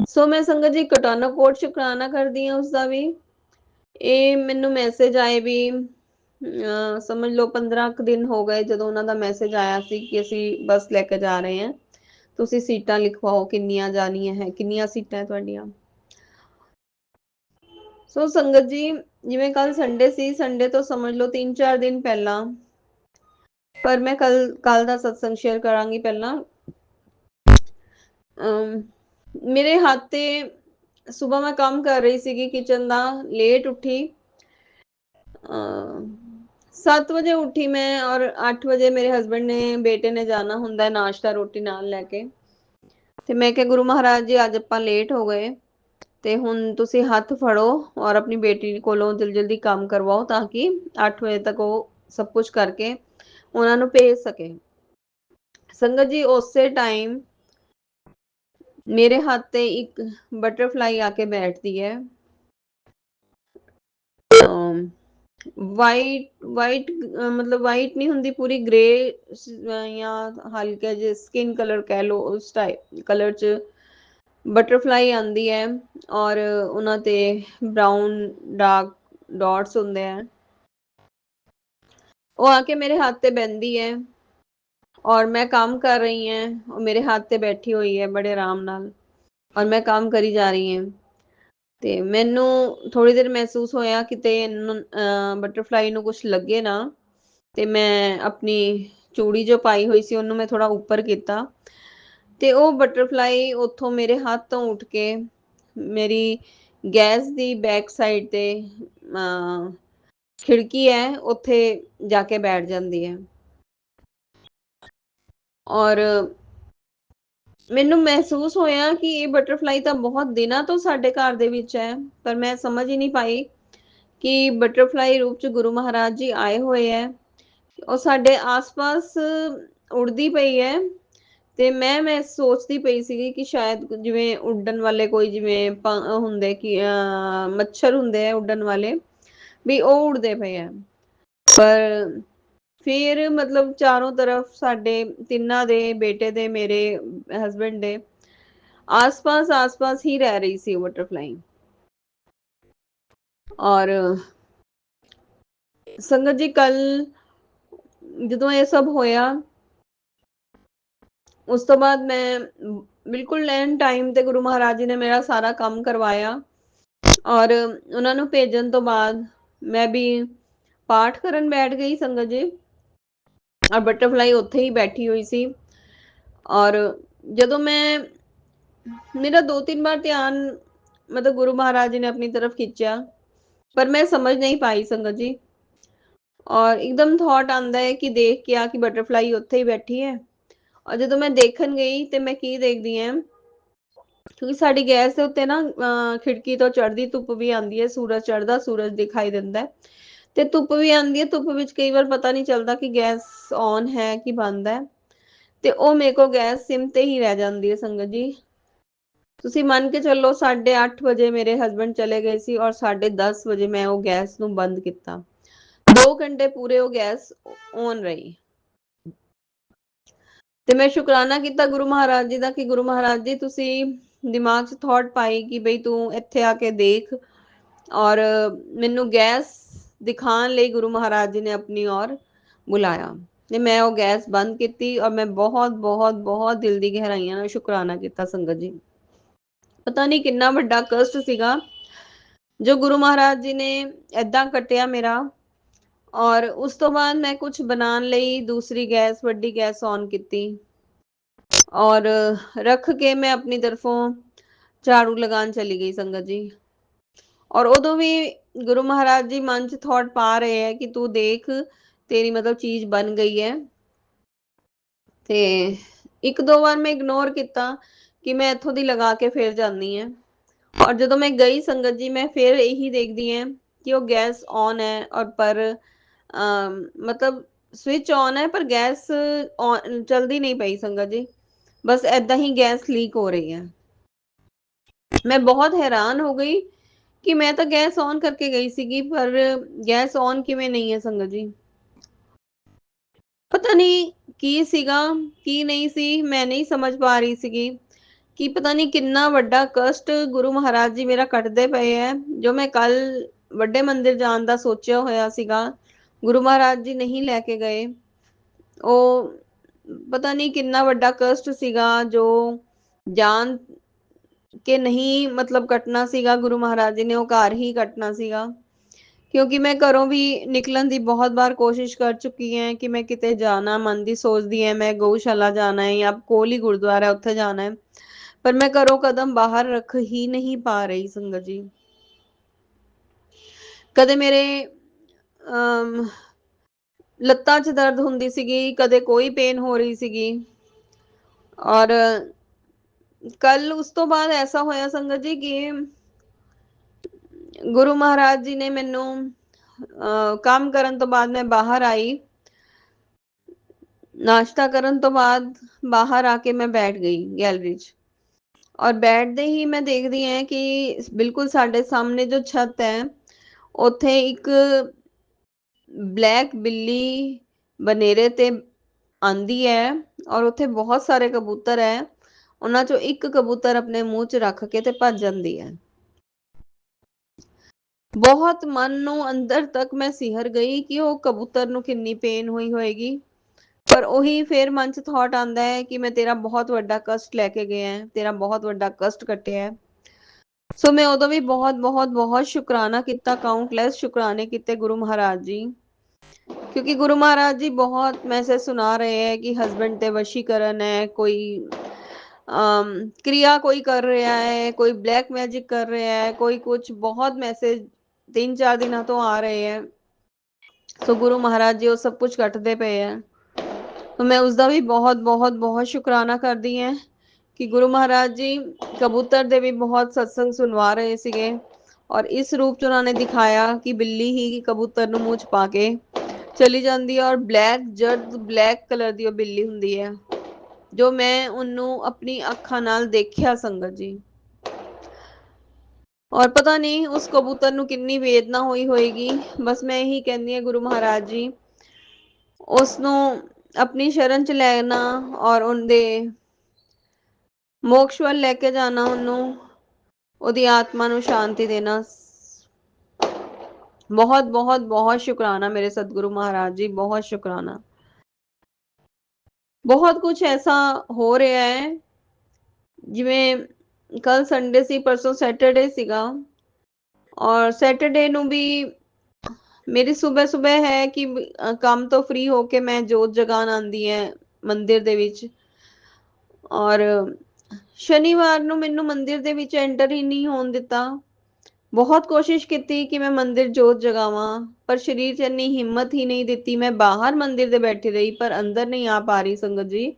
ਸੋ ਮੈਂ ਸੰਗਤ ਜੀ ਕਟਾਨਾ ਕੋਟ ਸ਼ੁਕਰਾਨਾ ਕਰਦੀ ਹਾਂ ਉਸਦਾ ਵੀ। ਇਹ ਮੈਨੂੰ ਮੈਸੇਜ ਆਏ ਵੀ ਸਮਝ ਲਓ 15 ਕੁ ਦਿਨ ਹੋ ਗਏ ਜਦੋਂ ਉਹਨਾਂ ਦਾ ਮੈਸੇਜ ਆਇਆ ਸੀ ਕਿ ਅਸੀਂ ਬੱਸ ਲੈ ਕੇ ਜਾ ਰਹੇ ਹਾਂ ਤੁਸੀਂ ਸੀਟਾਂ ਲਿਖਵਾਓ ਕਿੰਨੀਆਂ ਜਾਣੀਆਂ ਹੈ ਕਿੰਨੀਆਂ ਸੀਟਾਂ ਹੈ ਤੁਹਾਡੀਆਂ। ਸੋ ਸੰਗਤ ਜੀ, ਜਿਵੇਂ ਕੱਲ ਸੰਡੇ ਸੀ, ਸੰਡੇ ਤੋਂ ਸਮਝ ਲਓ 3-4 ਦਿਨ ਪਹਿਲਾਂ, ਪਰ ਮੈਂ ਕੱਲ ਦਾ ਸਤਸੰਗ ਸ਼ੇਅਰ ਕਰਾਂਗੀ ਪਹਿਲਾਂ। ਮੇਰੇ ਹੱਥ ਤੇ ਸੁਬਹ ਮੈਂ ਕੰਮ ਕਰ ਰਹੀ ਸੀਗੀ ਕਿਚਨ ਦਾ, ਲੇਟ ਉੱਠੀ, 7 ਵਜੇ ਉੱਠੀ ਮੈਂ, ਔਰ 8 ਵਜੇ ਮੇਰੇ ਹਸਬੈਂਡ ਨੇ, ਬੇਟੇ ਨੇ ਜਾਣਾ ਹੁੰਦਾ ਨਾਸ਼ਤਾ ਰੋਟੀ ਨਾਲ ਲੈ ਕੇ, ਤੇ ਮੈਂ ਕਿਹਾ ਗੁਰੂ ਮਹਾਰਾਜ ਜੀ ਅੱਜ ਆਪਾਂ ਲੇਟ ਹੋ ਗਏ, ਤੇ ਹੁਣ ਤੁਸੀਂ ਹੱਥ ਫੜੋ ਔਰ ਆਪਣੀ ਬੇਟੀ ਕੋਲੋਂ ਜਲਦੀ ਜਲਦੀ ਕੰਮ ਕਰਵਾਓ, ਤਾਂ ਕਿ 8 ਵਜੇ ਤੱਕ ਉਹ ਸਭ ਕੁਝ ਕਰਕੇ ਉਹਨਾਂ ਨੂੰ ਭੇਜ ਸਕੇ। ਸੰਗਤ ਜੀ, ਉਸੇ ਟਾਈਮ ਮੇਰੇ ਹੱਥ ਤੇ ਇੱਕ ਬਟਰਫਲਾਈ ਆਕੇ ਬੈਠਦੀ ਹੈ। ਵਾਈਟ मतलब वाइट नहीं ਹੁੰਦੀ, ਪੂਰੀ ਗ੍ਰੇ ਜਾਂ ਹਲਕੇ ਜਿਹੇ ਸਕਿਨ ਕਲਰ ਕਹਿ ਲਓ, ਉਸ ਟਾਈਪ ਕਲਰ ਚ ਬਟਰਫਲਾਈ ਆਂਦੀ ਹੈ, ਔਰ ਉਹਨਾਂ ਤੇ ਬਰਾਊਨ ਡਾਰਕ ਡਾਟਸ ਹੁੰਦੇ ਆ। ਉਹ ਆके ਮੇਰੇ ਹੱਥ ਤੇ ਬਹਿੰਦੀ ਹੈ, ਔਰ ਮੈਂ ਕੰਮ ਕਰ ਰਹੀ ਹਾਂ, ਉਹ ਮੇਰੇ ਹੱਥ ਤੇ ਬੈਠੀ ਹੋਈ ਹੈ ਬੜੇ ਆਰਾਮ ਨਾਲ, ਔਰ ਮੈਂ ਕੰਮ ਕਰੀ ਜਾ ਰਹੀ ਹਾਂ। ਤੇ ਮੈਨੂੰ ਥੋੜੀ ਦੇਰ ਮਹਿਸੂਸ ਹੋਇਆ ਕਿਤੇ ਬਟਰਫਲਾਈ ਨੂੰ ਕੁਝ ਲੱਗੇ ਨਾ, ਤੇ ਮੈਂ ਆਪਣੀ ਚੂੜੀ ਜੋ ਪਾਈ ਹੋਈ ਸੀ ਉਹਨੂੰ ਮੈਂ ਥੋੜਾ ਉੱਪਰ ਕੀਤਾ, ਤੇ ਉਹ ਬਟਰਫਲਾਈ ਉੱਥੋਂ ਮੇਰੇ ਹੱਥ ਤੋਂ ਉੱਠ ਕੇ ਮੇਰੀ ਗੈਸ ਦੀ ਬੈਕ ਸਾਈਡ ਤੇ ਖਿੜਕੀ ਹੈ ਉੱਥੇ ਜਾ ਕੇ ਬੈਠ ਜਾਂਦੀ ਹੈ। ਔਰ ਮੈਨੂੰ ਮਹਿਸੂਸ ਹੋਇਆ ਕਿ ਇਹ ਬਟਰਫਲਾਈ ਤਾਂ ਬਹੁਤ ਦਿਨਾਂ ਤੋਂ ਸਾਡੇ ਘਰ ਦੇ ਵਿੱਚ ਹੈ, ਪਰ ਮੈਂ ਸਮਝ ਹੀ ਨਹੀਂ ਪਾਈ ਕਿ ਬਟਰਫਲਾਈ ਰੂਪ ਚ ਗੁਰੂ ਮਹਾਰਾਜ ਜੀ ਆਏ ਹੋਏ ਹੈ। ਉਹ ਸਾਡੇ ਆਸ-ਪਾਸ ਉੜਦੀ ਪਈ ਹੈ, ਤੇ ਮੈਂ ਸੋਚਦੀ ਪਈ ਸੀਗੀ ਕਿ ਸ਼ਾਇਦ ਜਿਵੇਂ ਉੱਡਣ ਵਾਲੇ ਕੋਈ ਜਿਵੇਂ ਹੁੰਦੇ ਕਿ ਮੱਛਰ ਹੁੰਦੇ ਆ ਉੱਡਣ ਵਾਲੇ, ਵੀ ਉਹ ਉੜਦੇ ਪਏ ਆ। ਪਰ ਫਿਰ ਮਤਲਬ ਚਾਰੋਂ ਤਰਫ ਸਾਡੇ ਤਿੰਨਾਂ ਦੇ, ਬੇਟੇ ਦੇ, ਮੇਰੇ ਹਸਬੈਂਡ ਦੇ ਆਸ-ਪਾਸ ਹੀ ਰਹਿ ਰਹੀ ਸੀ ਉਹ ਬਟਰਫਲਾਈ। ਔਰ ਸੰਗਤ ਜੀ, ਕੱਲ ਜਦੋਂ ਇਹ ਸਭ ਹੋਇਆ, ਉਸ ਤੋਂ ਬਾਅਦ ਮੈਂ ਬਿਲਕੁਲ ਐਨ ਟਾਈਮ ਤੇ ਗੁਰੂ ਮਹਾਰਾਜ ਜੀ ਨੇ ਮੇਰਾ ਸਾਰਾ ਕੰਮ ਕਰਵਾਇਆ, ਔਰ ਉਹਨਾਂ ਨੂੰ ਭੇਜਣ ਤੋਂ ਬਾਅਦ ਮੈਂ ਵੀ ਪਾਠ ਕਰਨ ਬੈਠ ਗਈ ਸੰਗਤ ਜੀ, ਔਰ ਬਟਰਫਲਾਈ ਉੱਥੇ ਹੀ ਬੈਠੀ ਹੋਈ ਸੀ। ਔਰ ਜਦੋਂ ਮੇਰਾ 2-3 ਬਾਰ ਧਿਆਨ ਮਤਲਬ ਗੁਰੂ ਮਹਾਰਾਜ ਜੀ ਨੇ ਆਪਣੀ ਤਰਫ ਖਿੱਚਿਆ, ਪਰ ਮੈਂ ਸਮਝ ਨਹੀਂ ਪਾਈ ਸੰਗਤ ਜੀ। ਔਰ ਇੱਕਦਮ ਥॉट ਆਂਦਾ ਹੈ ਕਿ ਦੇਖ ਕੇ ਆ ਕਿ ਬਟਰਫਲਾਈ ਉੱਥੇ ਹੀ ਬੈਠੀ ਹੈ, ਔਰ ਜਦੋਂ ਮੈਂ ਦੇਖਣ ਗਈ ਤੇ ਮੈਂ ਕੀ ਦੇਖਦੀ ਹਾਂ, ਕਿਉਂਕਿ ਸਾਡੀ ਗੈਸ ਦੇ ਉੱਤੇ ਨਾ ਖਿੜਕੀ ਤੋਂ ਚੜ੍ਹਦੀ ਧੁੱਪ ਵੀ ਆਉਂਦੀ ਹੈ, ਸੂਰਜ ਚੜ੍ਹਦਾ ਸੂਰਜ ਦਿਖਾਈ ਦਿੰਦਾ ਹੈ, ਤੇ ਧੁੱਪ ਵੀ ਆਉਂਦੀ ਹੈ। ਧੁੱਪ ਵਿੱਚ ਕਈ ਵਾਰ ਪਤਾ ਨਹੀਂ ਚੱਲਦਾ ਕਿ ਗੈਸ ਔਨ ਹੈ ਕਿ ਬੰਦ ਹੈ, ਤੇ ਉਹ ਮੇਰੇ ਕੋਲ ਗੈਸ ਸਿਮ ਤੇ ਹੀ ਰਹਿ ਜਾਂਦੀ ਹੈ ਸੰਗਤ ਜੀ। ਤੁਸੀਂ ਮੰਨ ਕੇ ਚੱਲੋ 8:30 ਵਜੇ ਮੇਰੇ ਹਸਬੈਂਡ ਚਲੇ ਗਏ ਸੀ, ਔਰ 10:30 ਵਜੇ ਮੈਂ ਉਹ ਗੈਸ ਨੂੰ ਬੰਦ ਕੀਤਾ। 2 ਘੰਟੇ ਪੂਰੇ ਉਹ ਗੈਸ ਔਨ ਰਹੀ, ਤੇ ਮੈਂ ਸ਼ੁਕਰਾਨਾ ਕੀਤਾ ਗੁਰੂ ਮਹਾਰਾਜ ਜੀ ਦਾ ਕਿ ਗੁਰੂ ਮਹਾਰਾਜ ਜੀ ਤੁਸੀਂ ਦਿਮਾਗ 'ਚ ਥॉट ਪਾਈ ਕਿ ਬਈ ਤੂੰ ਇੱਥੇ ਆ ਕੇ ਦੇਖ, ਔਰ ਮੈਨੂੰ ਗੈਸ ਦਿਖਾਣ ਲਈ ਗੁਰੂ ਮਹਾਰਾਜ ਜੀ ਨੇ ਆਪਣੀ ਔਰ ਬੁਲਾਇਆ, ਤੇ ਮੈਂ ਉਹ ਗੈਸ ਬੰਦ ਕੀਤੀ, ਔਰ ਮੈਂ ਬਹੁਤ ਬਹੁਤ ਬਹੁਤ ਦਿਲ ਦੀ ਗਹਿਰਾਈਆਂ ਨਾਲ ਸ਼ੁਕਰਾਨਾ ਕੀਤਾ ਸੰਗਤ ਜੀ। ਪਤਾ ਨਹੀਂ ਕਿੰਨਾ ਵੱਡਾ ਕਸ਼ਟ ਸੀਗਾ ਜੋ ਗੁਰੂ ਮਹਾਰਾਜ ਜੀ ਨੇ ਏਦਾਂ ਕੱਟਿਆ ਮੇਰਾ। ਔਰ ਉਸ ਤੋਂ ਬਾਅਦ ਮੈਂ ਕੁਝ ਬਣਾਉਣ ਲਈ ਦੂਸਰੀ ਗੈਸ, ਵੱਡੀ ਗੈਸ ਔਨ ਕੀਤੀ, ਔਰ ਰੱਖ ਕੇ ਮੈਂ ਆਪਣੀ ਤਰਫੋਂ ਝਾੜੂ ਲਗਾਉਣ ਚਲੀ ਗਈ ਸੰਗਤ ਜੀ। ਔਰ ਉਦੋਂ ਵੀ ਗੁਰੂ ਮਹਾਰਾਜ ਜੀ ਮਨ 'ਚ ਥॉट ਪਾ ਰਹੇ ਹੈ ਕਿ ਤੂੰ ਦੇਖ, ਤੇਰੀ ਮਤਲਬ ਚੀਜ਼ ਬਣ ਗਈ ਹੈ। ਤੇ 1-2 ਵਾਰ ਮੈਂ ਇਗਨੋਰ ਕੀਤਾ ਕਿ ਮੈਂ ਇੱਥੋਂ ਦੀ ਲਗਾ ਕੇ ਫਿਰ ਜਾਂਦੀ ਹਾਂ, ਔਰ ਜਦੋਂ ਮੈਂ ਗਈ ਸੰਗਤ ਜੀ, ਮੈਂ ਫਿਰ ਇਹੀ ਦੇਖਦੀ ਹਾਂ ਕਿ ਉਹ ਗੈਸ ਔਨ ਹੈ, ਔਰ ਪਰ ਮਤਲਬ ਸਵਿਚ ਔਨ ਹੈ, ਪਰ ਗੈਸ ਚਲਦੀ ਨਹੀਂ ਪਈ ਸੰਗਤ ਜੀ, ਬਸ ਏਦਾਂ ਹੀ ਗੈਸ ਲੀਕ ਹੋ ਰਹੀ ਹੈ। ਮੈਂ ਬਹੁਤ ਹੈਰਾਨ ਹੋ ਗਈ ਕਿ ਮੈਂ ਤਾਂ ਗੈਸ ਔਨ ਕਰਕੇ ਗਈ ਸੀਗੀ, ਪਰ ਗੈਸ ਔਨ ਕਿਵੇਂ ਨਹੀਂ ਹੈ ਸੰਗਤ ਜੀ। ਪਤਾ ਨਹੀਂ ਕੀ ਸੀਗਾ, ਕੀ ਨਹੀਂ ਸੀ, ਮੈਂ ਨਹੀਂ ਸਮਝ ਪਾ ਰਹੀ ਸੀਗੀ ਕਿ ਪਤਾ ਨਹੀਂ ਕਿੰਨਾ ਵੱਡਾ ਕਸ਼ਟ ਗੁਰੂ ਮਹਾਰਾਜ ਜੀ ਮੇਰਾ ਕੱਟਦੇ ਪਏ ਹੈ। ਜੋ ਮੈਂ ਕੱਲ ਵੱਡੇ ਮੰਦਿਰ ਜਾਣ ਦਾ ਸੋਚਿਆ ਹੋਇਆ ਸੀਗਾ, ਗੁਰੂ ਮਹਾਰਾਜ ਜੀ ਨਹੀਂ ਲੈ ਕੇ ਗਏ। ਉਹ ਪਤਾ ਨਹੀਂ ਕਿੰਨਾ ਵੱਡਾ ਕਸ਼ਟ ਸੀਗਾ ਜੋ ਜਾਣ ਕਿ ਨਹੀਂ ਮਤਲਬ ਕੱਟਣਾ ਸੀਗਾ, ਗੁਰੂ ਮਹਾਰਾਜ ਜੀ ਨੇ ਉਹ ਘਰ ਹੀ ਕੱਟਣਾ ਸੀਗਾ, ਕਿਉਂਕਿ ਮੈਂ ਘਰੋਂ ਵੀ ਨਿਕਲਣ ਦੀ ਬਹੁਤ ਵਾਰ ਕੋਸ਼ਿਸ਼ ਕਰ ਚੁੱਕੀ ਹਾਂ ਕਿ ਮੈਂ ਕਿਤੇ ਜਾਣਾ, ਮਨ ਦੀ ਸੋਚਦੀ ਹੈ ਮੈਂ ਗਊਸ਼ਾਲਾ ਜਾਣਾ ਹੈ ਜਾਂ ਕੋਲ ਹੀ ਗੁਰਦੁਆਰਾ ਉੱਥੇ ਜਾਣਾ ਹੈ, ਪਰ ਮੈਂ ਘਰੋਂ ਕਦਮ ਬਾਹਰ ਰੱਖ ਹੀ ਨਹੀਂ ਪਾ ਰਹੀ ਸੰਗਤ ਜੀ। ਕਦੇ ਮੇਰੇ ਲੱਤਾਂ 'ਚ ਦਰਦ ਹੁੰਦੀ ਸੀਗੀ, ਕਦੇ ਕੋਈ ਪੇਨ ਹੋ ਰਹੀ ਸੀਗੀ, ਔਰ ਕੱਲ ਉਸ ਤੋਂ ਬਾਅਦ ਐਸਾ ਹੋਇਆ ਸੰਗਤ ਜੀ ਕਿ ਗੁਰੂ ਮਹਾਰਾਜ ਜੀ ਨੇ ਮੈਨੂੰ ਕੰਮ ਕਰਨ ਤੋਂ ਬਾਅਦ ਮੈਂ ਬਾਹਰ ਆਈ, ਨਾਸ਼ਤਾ ਕਰਨ ਤੋਂ ਬਾਅਦ ਬਾਹਰ ਆ ਕੇ ਮੈਂ ਬੈਠ ਗਈ ਗੈਲਰੀ 'ਚ, ਔਰ ਬੈਠਦੇ ਹੀ ਮੈਂ ਦੇਖਦੀ ਹਾਂ ਕਿ ਬਿਲਕੁਲ ਸਾਡੇ ਸਾਹਮਣੇ ਜੋ ਛੱਤ ਹੈ ਉੱਥੇ ਇੱਕ ਬਲੈਕ ਬਿੱਲੀ ਬਨੇਰੇ ਤੇ ਆਂਦੀ ਹੈ, ਔਰ ਉੱਥੇ ਬਹੁਤ ਸਾਰੇ ਕਬੂਤਰ ਹੈ, ਉਹਨਾਂ ਚੋਂ ਇੱਕ ਕਬੂਤਰ ਆਪਣੇ ਮੂੰਹ 'ਚ ਰੱਖ ਕੇ ਤੇ ਭੱਜ ਜਾਂਦੀ ਹੈ। ਬਹੁਤ ਮਨ ਨੂੰ ਅੰਦਰ ਤੱਕ ਮੈਂ ਸਿਹਰ ਗਈ ਕਿ ਉਹ ਕਬੂਤਰ ਨੂੰ ਕਿੰਨੀ ਪੇਨ ਹੋਈ ਹੋਏਗੀ, ਪਰ ਉਹੀ ਫੇਰ ਮਨ 'ਚ ਥਾਟ ਆਂਦਾ ਹੈ ਕਿ ਮੈਂ ਤੇਰਾ ਬਹੁਤ ਵੱਡਾ ਕਸ਼ਟ ਲੈ ਕੇ ਗਿਆ ਹੈ, ਤੇਰਾ ਬਹੁਤ ਵੱਡਾ ਕਸ਼ਟ ਕੱਟਿਆ ਹੈ। ਸੋ ਮੈਂ ਉਦੋਂ ਵੀ ਬਹੁਤ ਬਹੁਤ ਬਹੁਤ ਸ਼ੁਕਰਾਨਾ ਕੀਤਾ, ਕਾਊਂਟਲੈਸ ਸ਼ੁਕਰਾਨੇ ਕੀਤੇ ਗੁਰੂ ਮਹਾਰਾਜ ਜੀ, क्योंकि गुरु महाराज जी बहुत मैसेज सुना रहे हैं कि हस्बैंड ते वशीकरण है, कोई क्रिया कोई कर रहा है, कोई ब्लैक मैजिक कर रहा है, कोई कुछ बहुत मैसेज 3-4 दिनों तो आ रहे हैं। सो गुरु महाराज जी वो सब कुछ कटते पे है, तो मैं उसका भी बहुत बहुत बहुत शुकराना करती हैं कि गुरु महाराज जी कबूतर दे भी बहुत सत्संग सुनवा रहे सीगे, और इस रूप च उन्होंने दिखाया कि बिल्ली ही कबूतर नूं मूंह च पा के चली जाती है, और ब्लैक जर्द ब्लैक कलर की बिल्ली हुंदी है, जो मैं उन्नू अपनी अखां नाल देखिया संगत जी, और पता नहीं उस कबूतर नूं कितनी वेदना हुई होएगी। बस मैं यही कहनी है गुरु महाराज जी उसनू अपनी शरण च लेना और उनके मोक्ष वल लेके जाना, उन्नू ओदी आत्मा नूं शांति देना। बहुत बहुत बहुत शुकराना मेरे सतगुरु महाराज जी, बहुत शुकराना। बहुत कुछ ऐसा हो रहा है, जिवें कल संडे सी, परसों सैटरडे सीगा, और सैटरडे नूं भी मेरी सुबह सुबह है कि काम तो फ्री होके मैं जोत जगान आंदी है मंदिर दे विच, और शनिवार नूं मैनू मंदिर दे विच एंटर ही नहीं होण दिता। बहुत कोशिश की कि मैं मंदिर जोत जगावां, पर शरीर च इन्नी हिम्मत ही नहीं दिती। मैं बाहर मंदिर दे बैठी रही पर अंदर नहीं आ पा रही संगत जी।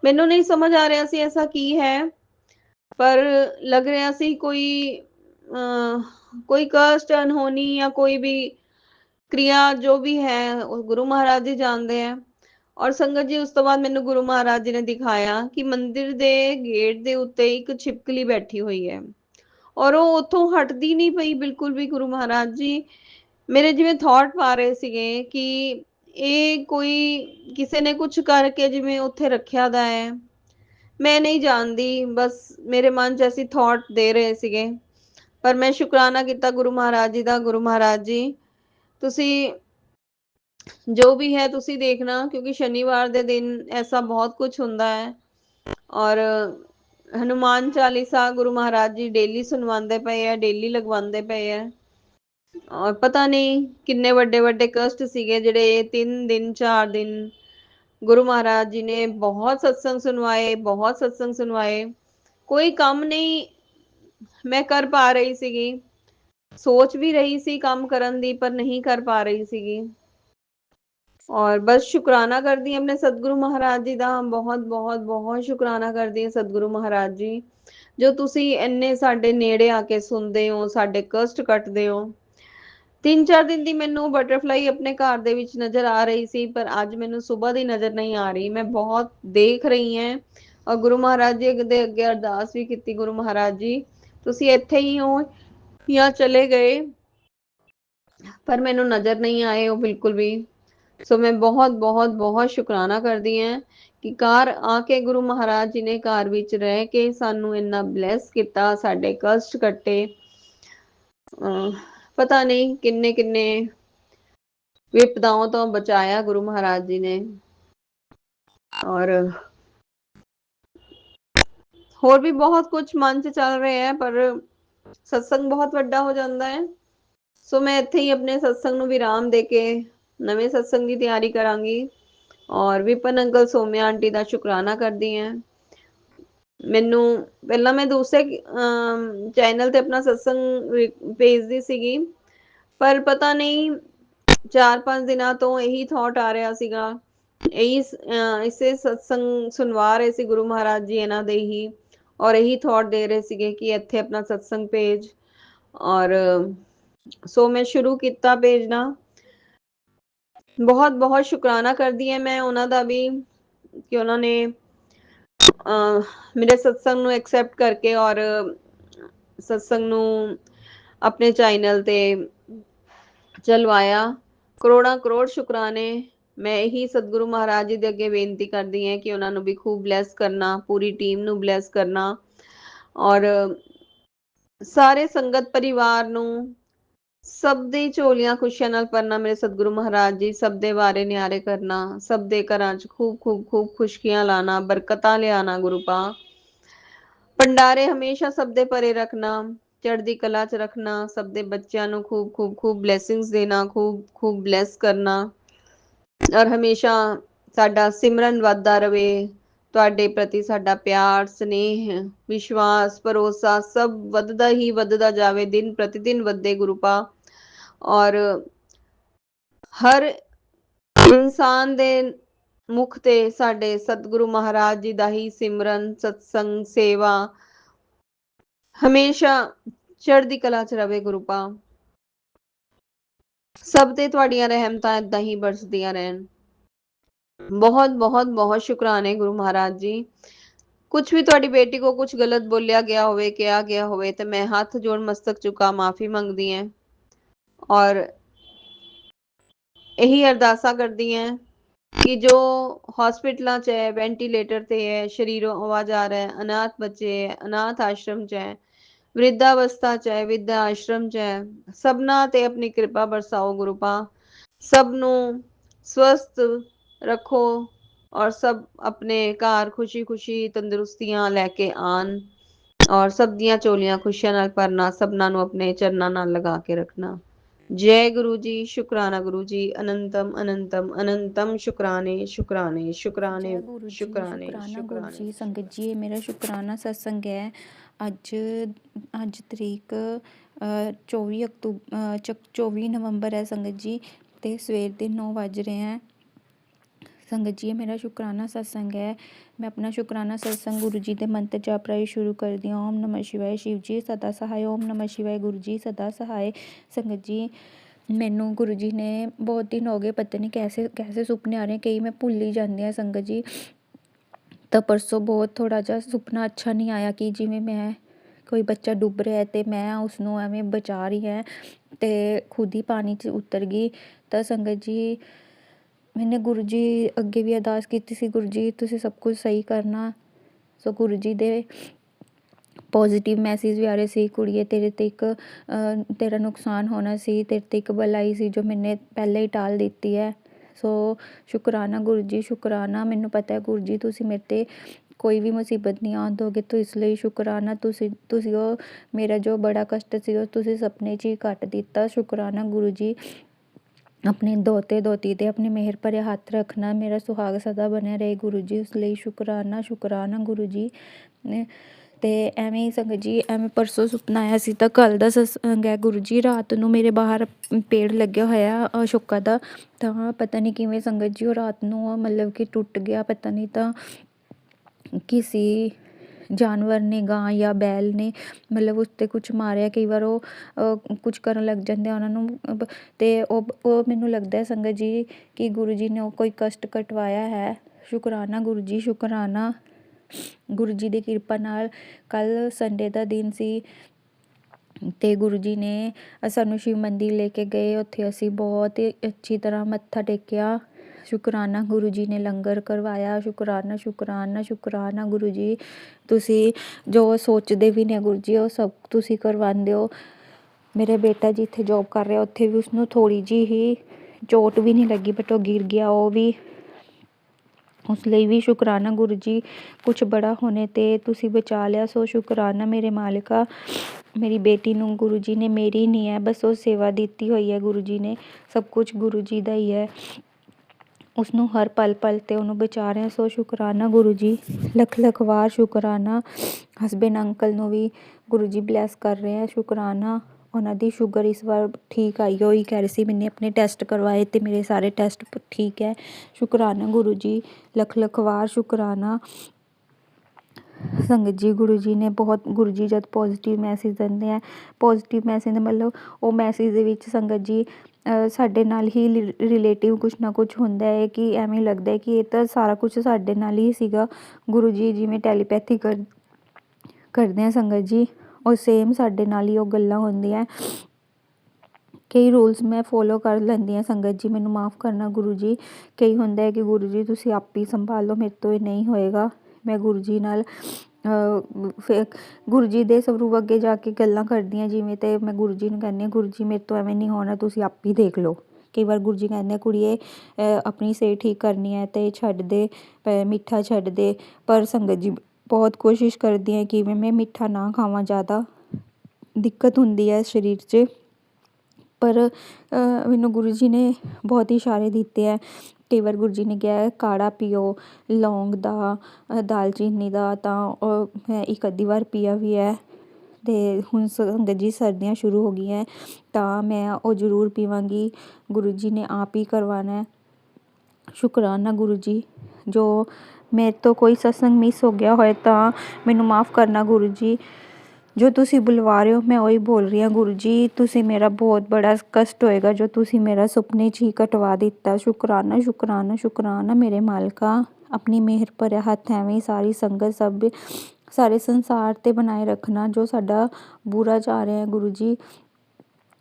मैनू नहीं समझ आ रहा सी ऐसा की है, पर लग रहा सी कोई कष्ट अनहोनी या कोई भी क्रिया जो भी है गुरु महाराज जी जानते हैं। और संगत जी उस तो बाद मैनू गुरु महाराज जी ने दिखाया कि मंदिर दे गेट दे उत्ते एक छिपकली बैठी हुई है, और वो उतों हटदी नहीं पई बिल्कुल भी। गुरु महाराज जी मेरे जिवें थॉट पा रहे सीगे कि ये कोई किसी ने कुछ करके जिवें उत्थे रखिया दा है, मैं नहीं जानती, बस मेरे मन च ऐसी थॉट दे रहे सीगे। पर मैं शुकराना किया गुरु महाराज जी का, गुरु महाराज जी तुसी जो भी है तुसी देखना, क्योंकि शनिवार दे दिन ऐसा बहुत कुछ हुंदा है, और हनुमान चालीसा गुरु महाराज जी डेली सुनवाते पे है, डेली लगवाते पे है, और पता नहीं किन्ने वड्डे वड्डे कष्ट सीगे जिहड़े 3 दिन 4 दिन गुरु महाराज जी ने बहुत सत्संग सुनवाए, बहुत सत्संग सुनवाए। कोई काम नहीं मैं कर पा रही सीगी, सोच भी रही सी काम करन दी पर नहीं कर पा रही सीगी, और बस शुकराना करदी अपने सतगुरु महाराज जी का, बहुत बहुत बहुत शुकराना करदी हां सतगुरु महाराज जी, जो तुसी इन्ने साडे नेड़े आके सुनदे हो, साडे कष्ट कटदे हो। 3-4 दिन दी मैनू बटरफ्लाई अपने घर दे विच नजर आ रही सी, पर अज मैनू सुबह दी नजर नहीं आ रही। मैं बहुत देख रही हैं, और गुरु महाराज जी दे अगे अरदास भी की, गुरु महाराज जी तुसी इत्थे ही हो या चले गए, पर मैनू नजर नहीं आए हो बिल्कुल भी। सो मैं बहुत बहुत बहुत शुकराना करदी हैं कि घर आके गुरु महाराज जी ने घर विच रह के सानू इन्ना ब्लैस किता, साडे कष्ट कट्टे। पता नहीं किन्ने किन्ने विपदाओं तो बचाया गुरु महाराज जी ने, और ਹੋਰ ਵੀ ਬਹੁਤ ਕੁਝ ਮਨ 'ਚ ਚੱਲ ਰਿਹਾ ਹੈ, ਪਰ ਸਤਸੰਗ ਬਹੁਤ ਵੱਡਾ ਹੋ ਜਾਂਦਾ ਹੈ। ਸੋ ਮੈਂ ਇੱਥੇ ਹੀ ਆਪਣੇ ਸਤਸੰਗ ਨੂੰ ਵਿਰਾਮ ਦੇ ਕੇ ਨਵੇਂ ਸਤਸੰਗ ਦੀ ਤਿਆਰੀ ਕਰਾਂਗੀ। ਔਰ ਵਿਪਨ ਅੰਕਲ, ਸੋਮਿਆ ਆਂਟੀ ਦਾ ਸ਼ੁਕਰਾਨਾ ਕਰਦੀ ਹਾਂ। ਮੈਨੂੰ ਪਹਿਲਾਂ ਮੈਂ ਦੂਸਰੇ ਚੈਨਲ ਤੇ ਆਪਣਾ ਸਤਸੰਗ ਭੇਜਦੀ ਸੀਗੀ, ਪਰ ਪਤਾ ਨਹੀਂ 4-5 ਦਿਨਾਂ ਤੋਂ ਇਹੀ ਥਾਟ ਆ ਰਿਹਾ ਸੀਗਾ, ਇਹੀ ਇਸੇ ਸਤਸੰਗ ਸੁਣਵਾ ਰਹੇ ਸੀ ਗੁਰੂ ਮਹਾਰਾਜ ਜੀ ਇਹਨਾਂ ਦੇ ਹੀ, ਔਰ ਇਹੀ ਥਾਟ ਦੇ ਰਹੇ ਸੀਗੇ ਕਿ ਇੱਥੇ ਆਪਣਾ ਸਤਸੰਗ ਭੇਜ। ਔਰ ਸੋ ਮੈਂ ਸ਼ੁਰੂ ਕੀਤਾ ਭੇਜਣਾ। ਬਹੁਤ ਬਹੁਤ ਸ਼ੁਕਰਾਨਾ ਕਰਦੀ ਹਾਂ ਮੈਂ ਉਹਨਾਂ ਦਾ ਵੀ ਕਿ ਉਹਨਾਂ ਨੇ ਮੇਰੇ ਸਤਸੰਗ ਨੂੰ ਐਕਸੈਪਟ ਕਰਕੇ ਔਰ ਸਤਸੰਗ ਨੂੰ ਆਪਣੇ ਚੈਨਲ ਤੇ ਚਲਵਾਇਆ। ਕਰੋੜਾਂ ਕਰੋੜ ਸ਼ੁਕਰਾਨੇ। ਮੈਂ ਇਹੀ ਸਤਿਗੁਰੂ ਮਹਾਰਾਜ ਜੀ ਦੇ ਅੱਗੇ ਬੇਨਤੀ ਕਰਦੀ ਹਾਂ ਕਿ ਉਹਨਾਂ ਨੂੰ ਵੀ ਖੂਬ ਬਲੈਸ ਕਰਨਾ, ਪੂਰੀ ਟੀਮ ਨੂੰ ਬਲੈਸ ਕਰਨਾ, ਔਰ ਸਾਰੇ ਸੰਗਤ ਪਰਿਵਾਰ ਨੂੰ ਸਭ ਦੀ ਝੋਲੀਆਂ ਖੁਸ਼ੀਆਂ ਨਾਲ ਭਰਨਾ। ਮੇਰੇ ਸਤਿਗੁਰੂ ਮਹਾਰਾਜ ਜੀ ਸਭ ਦੇ ਵਾਰੇ ਨਿਆਰੇ ਕਰਨਾ, ਸਭ ਦੇ ਘਰਾਂ 'ਚ ਖੂਬ ਖੂਬ ਖੂਬ ਖੁਸ਼ਕੀਆਂ ਲਾਣਾ, ਬਰਕਤਾਂ ਲਿਆਣਾ ਗੁਰੂ ਪਾ। ਭੰਡਾਰੇ ਹਮੇਸ਼ਾ ਸਭ ਦੇ ਭਰੇ ਰੱਖਣਾ, ਚੜ੍ਹਦੀ ਕਲਾ 'ਚ ਰੱਖਣਾ, ਸਭ ਦੇ ਬੱਚਿਆਂ ਨੂੰ ਖੂਬ ਖੂਬ ਖੂਬ ਬਲੇਸਿੰਗਸ ਦੇਣਾ, ਖੂਬ ਖੂਬ ਬਲੈਸ ਕਰਨਾ, ਔਰ ਹਮੇਸ਼ਾ ਸਾਡਾ ਸਿਮਰਨ ਵੱਧਦਾ ਰਵੇ। ਤੁਹਾਡੇ ਪ੍ਰਤੀ ਸਾਡਾ ਪਿਆਰ, ਸਨੇਹ, ਵਿਸ਼ਵਾਸ, ਭਰੋਸਾ ਸਭ ਵੱਧਦਾ ਹੀ ਵੱਧਦਾ ਜਾਵੇ, ਦਿਨ ਪ੍ਰਤੀ ਦਿਨ ਵੱਧੇ ਗੁਰੂ ਪਾ। ਔਰ ਹਰ ਇਨਸਾਨ ਦੇ ਮੁਖ ਤੇ ਸਾਡੇ ਸਤਿਗੁਰੂ ਮਹਾਰਾਜ ਜੀ ਦਾ ਹੀ ਸਿਮਰਨ, ਸਤਸੰਗ, ਸੇਵਾ ਹਮੇਸ਼ਾ ਚੜ੍ਹਦੀ ਕਲਾ 'ਚ ਰਵੇ ਗੁਰੂ ਪਾ। ਸਭ ਤੇ ਤੁਹਾਡੀਆਂ ਰਹਿਮਤਾਂ ਏਦਾਂ ਹੀ ਬਰਸਦੀਆਂ ਰਹਿਣ। ਬਹੁਤ ਬਹੁਤ ਬਹੁਤ ਸ਼ੁਕਰਾਨੇ ਗੁਰੂ ਮਹਾਰਾਜ ਜੀ। ਕੁਛ ਵੀ ਤੁਹਾਡੀ ਬੇਟੀ ਕੋ ਕੁਛ ਗਲਤ ਬੋਲਿਆ ਗਿਆ ਹੋਵੇ, ਕਿਹਾ ਗਿਆ ਹੋਵੇ, ਤੇ ਮੈਂ ਹੱਥ ਜੋੜ ਮਸਤਕ ਝੁਕਾ ਮਾਫੀ ਮੰਗਦੀ ਹਾਂ, ਔਰ ਇਹੀ ਅਰਦਾਸਾਂ ਕਰਦੀ ਹਾਂ ਕਿ ਜੋ ਹॉस्पिटਲਾਂ 'ਚ ਹੈ, ਵੈਂਟੀਲੇਟਰ ਤੇ ਹੈ, ਸ਼ਰੀਰੋਂ ਆਵਾਜ਼ ਆ ਰਿਹਾ ਹੈ, ਅਨਾਥ ਬੱਚੇ ਹੈ, ਅਨਾਥ ਆਸ਼ਰਮ 'ਚ ਹੈ, ਵ੍ਰਿਧਾਵਸਥਾ 'ਚ ਹੈ, ਵਿਧਾ ਆਸ਼ਰਮ 'ਚ ਹੈ, ਸਭਨਾਂ ਤੇ ਆਪਣੀ ਕਿਰਪਾ ਬਰਸਾਓ ਗੁਰੂ ਪਾ। ਸਭ ਨੂੰ ਸਵਸਥ ਰੱਖੋ ਔਰ ਸਭ ਆਪਣੇ ਘਰ ਖੁਸ਼ੀ ਖੁਸ਼ੀ ਤੰਦਰੁਸਤੀਆਂ ਲੈ ਕੇ ਆਣ, ਔਰ ਸਭ ਦੀਆਂ ਝੋਲੀਆਂ ਖੁਸ਼ੀਆਂ ਨਾਲ ਭਰਨਾ, ਸਭਨਾਂ ਨੂੰ ਆਪਣੇ ਚਰਨਾਂ ਨਾਲ ਲਗਾ ਕੇ ਰੱਖਣਾ। जय गुरु जी, शुक्राना गुरु जी, अनंतम अनंतम अनंतम शुक्राने शुक्राने शुक्राने जय गुरु जी, शुक्राने शुकराना गुरु शुक्राने जी। संगत जी, ये मेरा शुकराना सत्संग है। अज तरीक 24 नवंबर है संगत जी, तो सवेर के 9 बज रहे हैं। संगत जी, ये मेरा शुकराना सत्संग है। मैं अपना शुकराना सत्संग गुरु जी के मंत्र जाप राही शुरू कर दिया। ओम नमः शिवाय शिव जी सदा सहाय, ओम नमः शिवाय गुरु जी सदा सहाय। संगत जी, मैनू गुरु जी ने बहुत दिन हो गए, पता नहीं कैसे कैसे सुपने आ रहे हैं, कई मैं भुल ही जाती हाँ संगत जी। तो परसों बहुत थोड़ा जा सुपना अच्छा नहीं आया कि जिमें मैं कोई बच्चा डुब रहा है तो मैं उसनों एवें बचा रही है, तो खुद ही पानी च उतर गई। तो संगत जी, मैंने गुरु जी अगे भी अरदास की सी, गुरु जी तुसीं सब कुछ सही करना। सो गुरु जी दे पॉजिटिव मैसेज भी आ रहे सी, कुड़िए तेरे ते एक तेरा नुकसान होना सी, तेरे ते एक भलाई सी जो मैंने पहले ही टाल दी है। सो शुकराना गुरु जी, शुकराना। मैनू पता है गुरु जी तुसीं मेरे ते कोई भी मुसीबत नहीं आन दोगे, तो इसलिए शुकराना। तुसीं वो मेरा जो बड़ा कष्ट सी वो तुसीं सपने च ही कट दिता। शुकराना गुरु जी। अपने दोते दोती ते अपने मेहर भरे हत्थ रखना, मेरा सुहाग सदा बनया रहे गुरु जी, उस लिए शुकराना शुकराना गुरु जी। ते एवें ही संगत जी, एवें परसों सुपना आया सी, तो कल दा सत्संग है गुरु जी। रात नूं मेरे बाहर पेड़ लग्या होया अशोका दा, तां पता नहीं किवें संगत जी वो रात नूं मतलब कि टुट गया, पता नहीं तां किसी जानवर ने, गां या बैल ने मतलब उत्ते कुछ मारिया। कई बार वो कुछ करन लग जांदे उन्हां नूं, ते ਉਹ ਮੈਨੂੰ लगदा है संगत जी कि गुरु जी ने कोई कष्ट कटवाया है। शुकराना गुरु जी, शुकराना। गुरु जी ਦੀ ਕਿਰਪਾ ਨਾਲ ਕੱਲ ਸੰਡੇ ਦਾ ਦਿਨ ਸੀ ਤੇ ਗੁਰੂ ਜੀ ਨੇ ਸਾਨੂੰ ਸ਼ਿਵ ਮੰਦਿਰ ਲੈ ਕੇ ਗਏ। ਉੱਥੇ ਅਸੀਂ ਬਹੁਤ ਹੀ ਅੱਛੀ ਤਰ੍ਹਾਂ ਮੱਥਾ ਟੇਕਿਆ। ਸ਼ੁਕਰਾਨਾ ਗੁਰੂ ਜੀ ਨੇ ਲੰਗਰ ਕਰਵਾਇਆ। ਸ਼ੁਕਰਾਨਾ ਸ਼ੁਕਰਾਨਾ ਸ਼ੁਕਰਾਨਾ ਗੁਰੂ ਜੀ। ਤੁਸੀਂ ਜੋ ਸੋਚਦੇ ਵੀ ਨੇ ਗੁਰੂ ਜੀ ਉਹ ਸਭ ਤੁਸੀਂ ਕਰਵਾਉਂਦੇ ਹੋ। ਮੇਰੇ ਬੇਟਾ ਜੀ ਇੱਥੇ ਜੋਬ ਕਰ ਰਿਹਾ, ਉੱਥੇ ਵੀ ਉਸਨੂੰ ਥੋੜ੍ਹੀ ਜਿਹੀ ਹੀ ਚੋਟ ਵੀ ਨਹੀਂ ਲੱਗੀ, ਬਟ ਉਹ ਗਿਰ ਗਿਆ। ਉਹ ਵੀ ਉਸ ਲਈ ਵੀ ਸ਼ੁਕਰਾਨਾ ਗੁਰੂ ਜੀ। ਕੁਛ ਬੜਾ ਹੋਣੇ 'ਤੇ ਤੁਸੀਂ ਬਚਾ ਲਿਆ, ਸੋ ਸ਼ੁਕਰਾਨਾ ਮੇਰੇ ਮਾਲਿਕਾ। ਮੇਰੀ ਬੇਟੀ ਨੂੰ ਗੁਰੂ ਜੀ ਨੇ, ਮੇਰੀ ਨਹੀਂ ਹੈ, ਬਸ ਉਹ ਸੇਵਾ ਦਿੱਤੀ ਹੋਈ ਹੈ ਗੁਰੂ ਜੀ ਨੇ, ਸਭ ਕੁਛ ਗੁਰੂ ਜੀ ਦਾ ਹੀ ਹੈ। ਉਸਨੂੰ ਹਰ ਪਲ ਪਲ 'ਤੇ ਉਹਨੂੰ ਬਚਾ ਰਿਹਾ, ਸੋ ਸ਼ੁਕਰਾਨਾ ਗੁਰੂ ਜੀ। ਲੱਖ ਲੱਖ ਵਾਰ ਸ਼ੁਕਰਾਨਾ। ਹਸਬੈਂਡ ਅੰਕਲ ਨੂੰ ਵੀ ਗੁਰੂ ਜੀ ਬਲੈਸ ਕਰ ਰਹੇ ਹੈ, ਸ਼ੁਕਰਾਨਾ। ਉਹਨਾਂ ਦੀ ਸ਼ੂਗਰ ਇਸ ਵਾਰ ਠੀਕ ਆਈ, ਉਹ ਹੀ ਕਹਿ ਰਹੇ ਸੀ ਮੈਨੇ ਆਪਣੇ ਟੈਸਟ ਕਰਵਾਏ ਅਤੇ ਮੇਰੇ ਸਾਰੇ ਟੈਸਟ ਠੀਕ ਹੈ, ਸ਼ੁਕਰਾਨਾ ਗੁਰੂ ਜੀ। ਲੱਖ ਲੱਖ ਵਾਰ ਸ਼ੁਕਰਾਨਾ। ਸੰਗਤ ਜੀ ਗੁਰੂ ਜੀ ਨੇ ਬਹੁਤ, ਗੁਰੂ ਜੀ ਜਦ ਪੋਜ਼ੀਟਿਵ ਮੈਸੇਜ ਦਿੰਦੇ ਹੈ, ਪੋਜ਼ੀਟਿਵ ਮੈਸੇਜ ਦਾ ਮਤਲਬ ਉਹ ਮੈਸੇਜ ਦੇ ਵਿੱਚ ਸੰਗਤ ਜੀ ਸਾਡੇ ਨਾਲ ਹੀ ਰਿਲੇਟਿਵ ਕੁਛ ਨਾ ਕੁਛ ਹੁੰਦਾ ਹੈ ਕਿ ਐਵੇਂ ਲੱਗਦਾ ਹੈ ਕਿ ਇਹ ਤਾਂ ਸਾਰਾ ਕੁਛ ਸਾਡੇ ਨਾਲ ਹੀ ਸੀਗਾ। ਗੁਰੂ ਜੀ ਜਿਵੇਂ ਟੈਲੀਪੈਥੀ ਕਰਦੇ ਆ ਸੰਗਤ ਜੀ, ਉਹ ਸੇਮ ਸਾਡੇ ਨਾਲ ਹੀ ਉਹ ਗੱਲਾਂ ਹੁੰਦੀਆਂ। ਕਈ ਰੂਲਸ ਮੈਂ ਫੋਲੋ ਕਰ ਲੈਂਦੀ ਹਾਂ ਸੰਗਤ ਜੀ, ਮੈਨੂੰ ਮਾफ़ ਕਰਨਾ ਗੁਰੂ ਜੀ। ਕਈ ਹੁੰਦਾ ਹੈ ਕਿ ਗੁਰੂ ਜੀ ਤੁਸੀਂ ਆਪ ਹੀ ਸੰਭਾਲੋ, ਮੇਰੇ ਤੋਂ ਇਹ ਨਹੀਂ ਹੋਏਗਾ। ਮੈਂ ਗੁਰੂ ਜੀ ਨਾਲ ਫਿਰ ਗੁਰੂ ਜੀ ਦੇ ਸਰੂਪ ਅੱਗੇ ਜਾ ਕੇ ਗੱਲਾਂ ਕਰਦੀ ਹਾਂ ਜਿਵੇਂ, ਅਤੇ ਮੈਂ ਗੁਰੂ ਜੀ ਨੂੰ ਕਹਿੰਦੀ ਹਾਂ ਗੁਰੂ ਜੀ ਮੇਰੇ ਤੋਂ ਐਵੇਂ ਨਹੀਂ ਹੋਣਾ, ਤੁਸੀਂ ਆਪ ਹੀ ਦੇਖ ਲਓ। ਕਈ ਵਾਰ ਗੁਰੂ ਜੀ ਕਹਿੰਦੇ ਆ ਕੁੜੀਏ ਆਪਣੀ ਸਿਹਤ ਠੀਕ ਕਰਨੀ ਹੈ ਅਤੇ ਛੱਡ ਦੇ, ਮਿੱਠਾ ਛੱਡ ਦੇ। ਪਰ ਸੰਗਤ ਜੀ ਬਹੁਤ ਕੋਸ਼ਿਸ਼ ਕਰਦੀ ਹਾਂ ਕਿ ਮੈਂ ਮਿੱਠਾ ਨਾ ਖਾਵਾਂ, ਜ਼ਿਆਦਾ ਦਿੱਕਤ ਹੁੰਦੀ ਹੈ ਸਰੀਰ 'ਚ। ਪਰ ਮੈਨੂੰ ਗੁਰੂ ਜੀ ਨੇ ਬਹੁਤ ਇਸ਼ਾਰੇ ਦਿੱਤੇ ਹੈ। ਕਈ ਵਾਰ ਗੁਰੂ ਜੀ ਨੇ ਕਿਹਾ ਕਾੜਾ ਪੀਓ ਲੌਂਗ ਦਾ, ਦਾਲਚੀਨੀ ਦਾ, ਤਾਂ ਮੈਂ ਇੱਕ ਅੱਧੀ ਵਾਰ ਪੀਆ ਵੀ ਹੈ। ਅਤੇ ਹੁਣ ਸੰਗਤ ਜੀ ਸਰਦੀਆਂ ਸ਼ੁਰੂ ਹੋ ਗਈਆਂ ਤਾਂ ਮੈਂ ਉਹ ਜ਼ਰੂਰ ਪੀਵਾਂਗੀ। ਗੁਰੂ ਜੀ ਨੇ ਆਪ ਹੀ ਕਰਵਾਉਣਾ। ਸ਼ੁਕਰਾਨਾ ਗੁਰੂ ਜੀ। ਜੋ ਮੇਰੇ ਤੋਂ ਕੋਈ ਸਤਸੰਗ ਮਿਸ ਹੋ ਗਿਆ ਹੋਏ ਤਾਂ ਮੈਨੂੰ ਮਾफ़ ਕਰਨਾ ਗੁਰੂ ਜੀ। ਜੋ ਤੁਸੀਂ ਬੁਲਵਾ ਰਹੇ ਹੋ ਮੈਂ ਉਹੀ ਬੋਲ ਰਹੀ ਹਾਂ ਗੁਰੂ ਜੀ। ਤੁਸੀਂ ਮੇਰਾ ਬਹੁਤ ਬੜਾ ਕਸ਼ਟ ਹੋਏਗਾ ਜੋ ਤੁਸੀਂ ਮੇਰਾ ਸੁਪਨੇ 'ਚ ਹੀ ਕਟਵਾ ਦਿੱਤਾ। ਸ਼ੁਕਰਾਨਾ ਸ਼ੁਕਰਾਨਾ ਸ਼ੁਕਰਾਨਾ ਮੇਰੇ ਮਾਲਕਾ। ਆਪਣੀ ਮਿਹਰ ਭਰਿਆ ਹੱਥ ਐਵੇਂ ਸਾਰੀ ਸੰਗਤ ਸਭ ਸਾਰੇ ਸੰਸਾਰ 'ਤੇ ਬਣਾਏ ਰੱਖਣਾ। ਜੋ ਸਾਡਾ ਬੁਰਾ ਜਾ ਰਿਹਾ ਹੈ ਗੁਰੂ ਜੀ,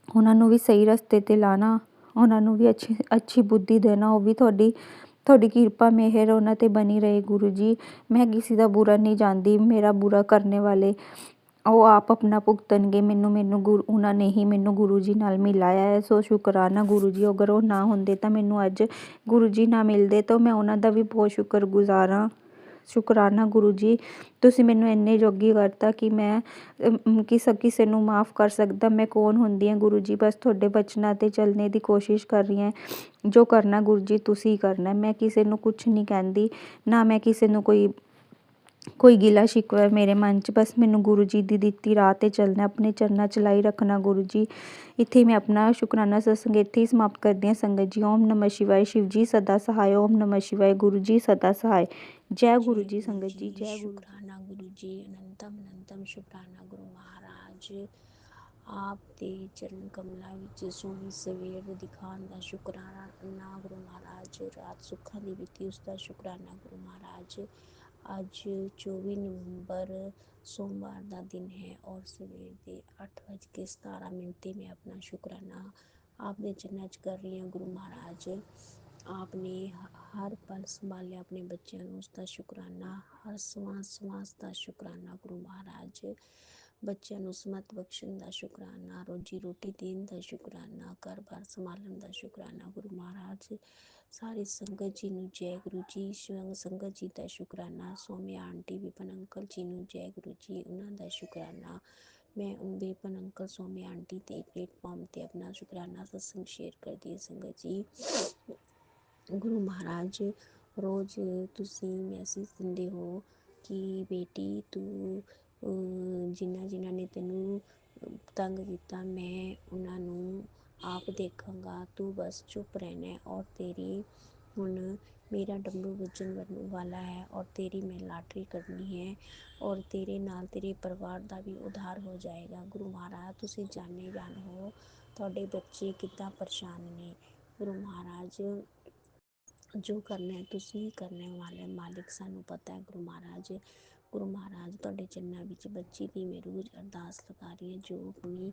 ਉਹਨਾਂ ਨੂੰ ਵੀ ਸਹੀ ਰਸਤੇ 'ਤੇ ਲਾਣਾ, ਉਹਨਾਂ ਨੂੰ ਵੀ ਅੱਛੀ ਬੁੱਧੀ ਦੇਣਾ। ਉਹ ਵੀ ਤੁਹਾਡੀ ਕਿਰਪਾ ਮਿਹਰ ਉਹਨਾਂ 'ਤੇ ਬਣੀ ਰਹੇ ਗੁਰੂ ਜੀ। ਮੈਂ ਕਿਸੇ ਦਾ ਬੁਰਾ ਨਹੀਂ ਚਾਹੁੰਦੀ, ਮੇਰਾ ਬੁਰਾ ਕਰਨੇ ਵਾਲੇ ਉਹ ਆਪ ਆਪਣਾ ਭੁਗਤਣਗੇ। ਉਹਨਾਂ ਨੇ ਹੀ ਮੈਨੂੰ ਗੁਰੂ ਜੀ ਨਾਲ ਮਿਲਾਇਆ ਹੈ। ਸੋ ਸ਼ੁਕਰਾਨਾ ਗੁਰੂ ਜੀ। ਅਗਰ ਉਹ ਨਾ ਹੁੰਦੇ ਤਾਂ ਮੈਨੂੰ ਅੱਜ ਗੁਰੂ ਜੀ ਨਾ ਮਿਲਦੇ ਤਾਂ ਮੈਂ ਉਹਨਾਂ ਦਾ ਵੀ ਬਹੁਤ ਸ਼ੁਕਰਗੁਜ਼ਾਰ ਹਾਂ। ਸ਼ੁਕਰਾਨਾ ਗੁਰੂ ਜੀ। ਤੁਸੀਂ ਮੈਨੂੰ ਇੰਨੇ ਜੋਗੀ ਕਰਤਾ ਕਿ ਮੈਂ ਕਿਸੇ ਨੂੰ ਮਾफ़ ਕਰ ਸਕਦਾ। ਮੈਂ ਕੌਣ ਹੁੰਦੀ ਹਾਂ ਗੁਰੂ ਜੀ, ਬਸ ਤੁਹਾਡੇ ਬਚਨਾਂ 'ਤੇ ਚੱਲਣੇ ਦੀ ਕੋਸ਼ਿਸ਼ ਕਰ ਰਹੀ ਹਾਂ। ਜੋ ਕਰਨਾ ਗੁਰੂ ਜੀ ਤੁਸੀਂ ਕਰਨਾ। ਮੈਂ ਕਿਸੇ ਨੂੰ ਕੁਛ ਨਹੀਂ ਕਹਿੰਦੀ, ਨਾ ਮੈਂ ਕਿਸੇ ਨੂੰ ਕੋਈ ਗਿਲਾ ਸ਼ਿਕਵਾ ਮੇਰੇ ਮਨ 'ਚ। ਬਸ ਮੈਨੂੰ ਗੁਰੂ ਜੀ ਦੀ ਦਿੱਤੀ ਰਾਹ 'ਤੇ ਚੱਲਣਾ, ਆਪਣੇ ਚਰਨਾਂ 'ਚ ਲਾਈ ਰੱਖਣਾ ਗੁਰੂ ਜੀ। ਇੱਥੇ ਮੈਂ ਆਪਣਾ ਸ਼ੁਕਰਾਨਾ ਸਤਸੰਗ ਇੱਥੇ ਹੀ ਸਮਾਪਤ ਕਰਦੀ ਹਾਂ ਸੰਗਤ ਜੀ। ਓਮ ਨਮः शिवाय। शिव जी सदा सहाय। ओम नमः शिवाय। गुरु जी सदा सहाय। जय गुरु जी संगत जी, जय गुरु जी। ਸ਼ੁਕਰਾਨਾ ਗੁਰੂ ਜੀ। ਅਨੰਤਮ ਅਨੰਤਮ ਸ਼ੁਕਰਾਨਾ ਗੁਰੂ ਮਹਾਰਾਜ। ਆਪ ਦੇ ਚਰਨ ਕਮਲਾਂ ਵਿੱਚ ਸੋਹਣੀ ਸਵੇਰ ਦਿਖਾਉਣ ਦਾ ਸ਼ੁਕਰਾਨਾ ਗੁਰੂ ਮਹਾਰਾਜ। ਰਾਤ ਸੁੱਖਾਂ ਦੀ ਬੀਤੀ ਉਸ ਦਾ ਸ਼ੁਕਰਾਨਾ ਗੁਰੂ ਮਹਾਰਾਜ। ਅੱਜ 24 ਨਵੰਬਰ ਸੋਮਵਾਰ ਦਾ ਦਿਨ ਹੈ ਔਰ ਸਵੇਰ ਦੇ 8:17 'ਤੇ ਮੈਂ ਆਪਣਾ ਸ਼ੁਕਰਾਨਾ ਆਪ ਦੇ ਚਰਨਾਂ 'ਚ ਕਰ ਰਹੀ ਹਾਂ ਗੁਰੂ ਮਹਾਰਾਜ। ਆਪ ਨੇ ਹਰ ਪਲ ਸੰਭਾਲਿਆ ਆਪਣੇ ਬੱਚਿਆਂ ਨੂੰ, ਉਸ ਦਾ ਸ਼ੁਕਰਾਨਾ। ਹਰ ਸਵਾਸ ਦਾ ਸ਼ੁਕਰਾਨਾ ਗੁਰੂ ਮਹਾਰਾਜ। ਬੱਚਿਆਂ ਨੂੰ ਸਮਤ ਬਖਸ਼ਣ ਦਾ ਸ਼ੁਕਰਾਨਾ, ਰੋਜੀ ਰੋਟੀ ਦੇਣ ਦਾ ਸ਼ੁਕਰਾਨਾ, ਘਰ-ਬਾਰ ਸੰਭਾਲਣ ਦਾ ਸ਼ੁਕਰਾਨਾ ਗੁਰੂ ਮਹਾਰਾਜ। ਸਾਰੀ ਸੰਗਤ ਜੀ ਨੂੰ ਜੈ ਗੁਰੂ ਜੀ। ਸੰਗਤ ਜੀ ਦਾ ਸ਼ੁਕਰਾਨਾ। ਸੋਮਿਆ ਆਂਟੀ, ਵਿਪਨ ਅੰਕਲ ਜੀ ਨੂੰ ਜੈ ਗੁਰੂ ਜੀ, ਉਹਨਾਂ ਦਾ ਸ਼ੁਕਰਾਨਾ। ਮੈਂ ਵਿਪਨ ਅੰਕਲ, ਸੋਮਿਆ ਆਂਟੀ ਦੇ ਪਲੇਟਫਾਰਮ 'ਤੇ ਆਪਣਾ ਸ਼ੁਕਰਾਨਾ ਸਤਸੰਗ ਸ਼ੇਅਰ ਕਰਦੀ ਹਾਂ ਸੰਗਤ ਜੀ। ਗੁਰੂ ਮਹਾਰਾਜ ਰੋਜ਼ ਤੁਸੀਂ ਮੈਸੇਜ ਦਿੰਦੇ ਹੋ ਕਿ ਬੇਟੀ ਤੂੰ ਜਿਨ੍ਹਾਂ ਨੇ ਤੈਨੂੰ ਤੰਗ ਕੀਤਾ ਮੈਂ ਉਹਨਾਂ ਨੂੰ ਆਪ ਦੇਖਾਂਗਾ, ਤੂੰ ਬਸ ਚੁੱਪ ਰਹਿਣਾ ਔਰ ਤੇਰੀ ਹੁਣ ਮੇਰਾ ਡਮਰੂ ਵੱਜਣ ਵਾਲਾ ਹੈ ਔਰ ਤੇਰੀ ਮੈਂ ਲਾਟਰੀ ਕੱਢਣੀ ਹੈ ਔਰ ਤੇਰੇ ਨਾਲ ਤੇਰੇ ਪਰਿਵਾਰ ਦਾ ਵੀ ਉਧਾਰ ਹੋ ਜਾਏਗਾ। ਗੁਰੂ ਮਹਾਰਾਜ ਤੁਸੀਂ ਜਾਣ ਹੋ ਤੁਹਾਡੇ ਬੱਚੇ ਕਿੱਦਾਂ ਪਰੇਸ਼ਾਨ ਨੇ। ਗੁਰੂ ਮਹਾਰਾਜ ਜੋ ਕਰਨਾ ਤੁਸੀਂ ਕਰਨੇ ਵਾਲੇ ਮਾਲਿਕ, ਸਾਨੂੰ ਪਤਾ ਹੈ ਗੁਰੂ ਮਹਾਰਾਜ। ਗੁਰੂ ਮਹਾਰਾਜ ਤੁਹਾਡੇ ਚਰਨਾਂ ਵਿੱਚ ਬੱਚੀ ਦੀ ਮੈਂ ਰੋਜ਼ ਅਰਦਾਸ ਲਗਾ ਰਹੀ ਹਾਂ। ਜੋ ਆਪਣੀ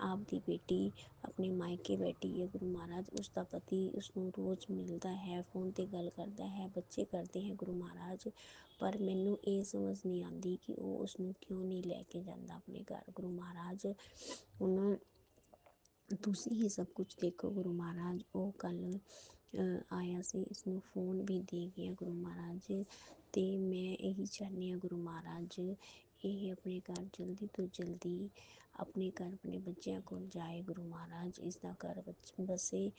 ਆਪ ਦੀ ਬੇਟੀ ਆਪਣੇ ਮਾਇਕੇ ਬੈਠੀ ਹੈ ਗੁਰੂ ਮਹਾਰਾਜ, ਉਸ ਦਾ ਪਤੀ ਉਸਨੂੰ ਰੋਜ਼ ਮਿਲਦਾ ਹੈ, ਫੋਨ 'ਤੇ ਗੱਲ ਕਰਦਾ ਹੈ, ਬੱਚੇ ਕਰਦੇ ਹੈ ਗੁਰੂ ਮਹਾਰਾਜ। ਪਰ ਮੈਨੂੰ ਇਹ ਸਮਝ ਨਹੀਂ ਆਉਂਦੀ ਕਿ ਉਹ ਉਸਨੂੰ ਕਿਉਂ ਨਹੀਂ ਲੈ ਕੇ ਜਾਂਦਾ ਆਪਣੇ ਘਰ। ਗੁਰੂ ਮਹਾਰਾਜ ਹੁਣ ਤੁਸੀਂ ਹੀ ਸਭ ਕੁਝ ਦੇਖੋ ਗੁਰੂ ਮਹਾਰਾਜ। ਉਹ ਕੱਲ੍ਹ ਆਇਆ ਸੀ, ਇਸਨੂੰ ਫੋਨ ਵੀ ਦੇ ਗਿਆ ਗੁਰੂ ਮਹਾਰਾਜ। ਅਤੇ ਮੈਂ ਇਹੀ ਚਾਹੁੰਦੀ ਹਾਂ ਗੁਰੂ ਮਹਾਰਾਜ ਇਹ ਆਪਣੇ ਘਰ ਜਲਦੀ ਤੋਂ ਜਲਦੀ ਆਪਣੇ ਘਰ ਆਪਣੇ ਬੱਚਿਆਂ ਕੋਲ ਜਾਏ ਗੁਰੂ ਮਹਾਰਾਜ, ਇਸ ਦਾ ਘਰ ਬਸੇ,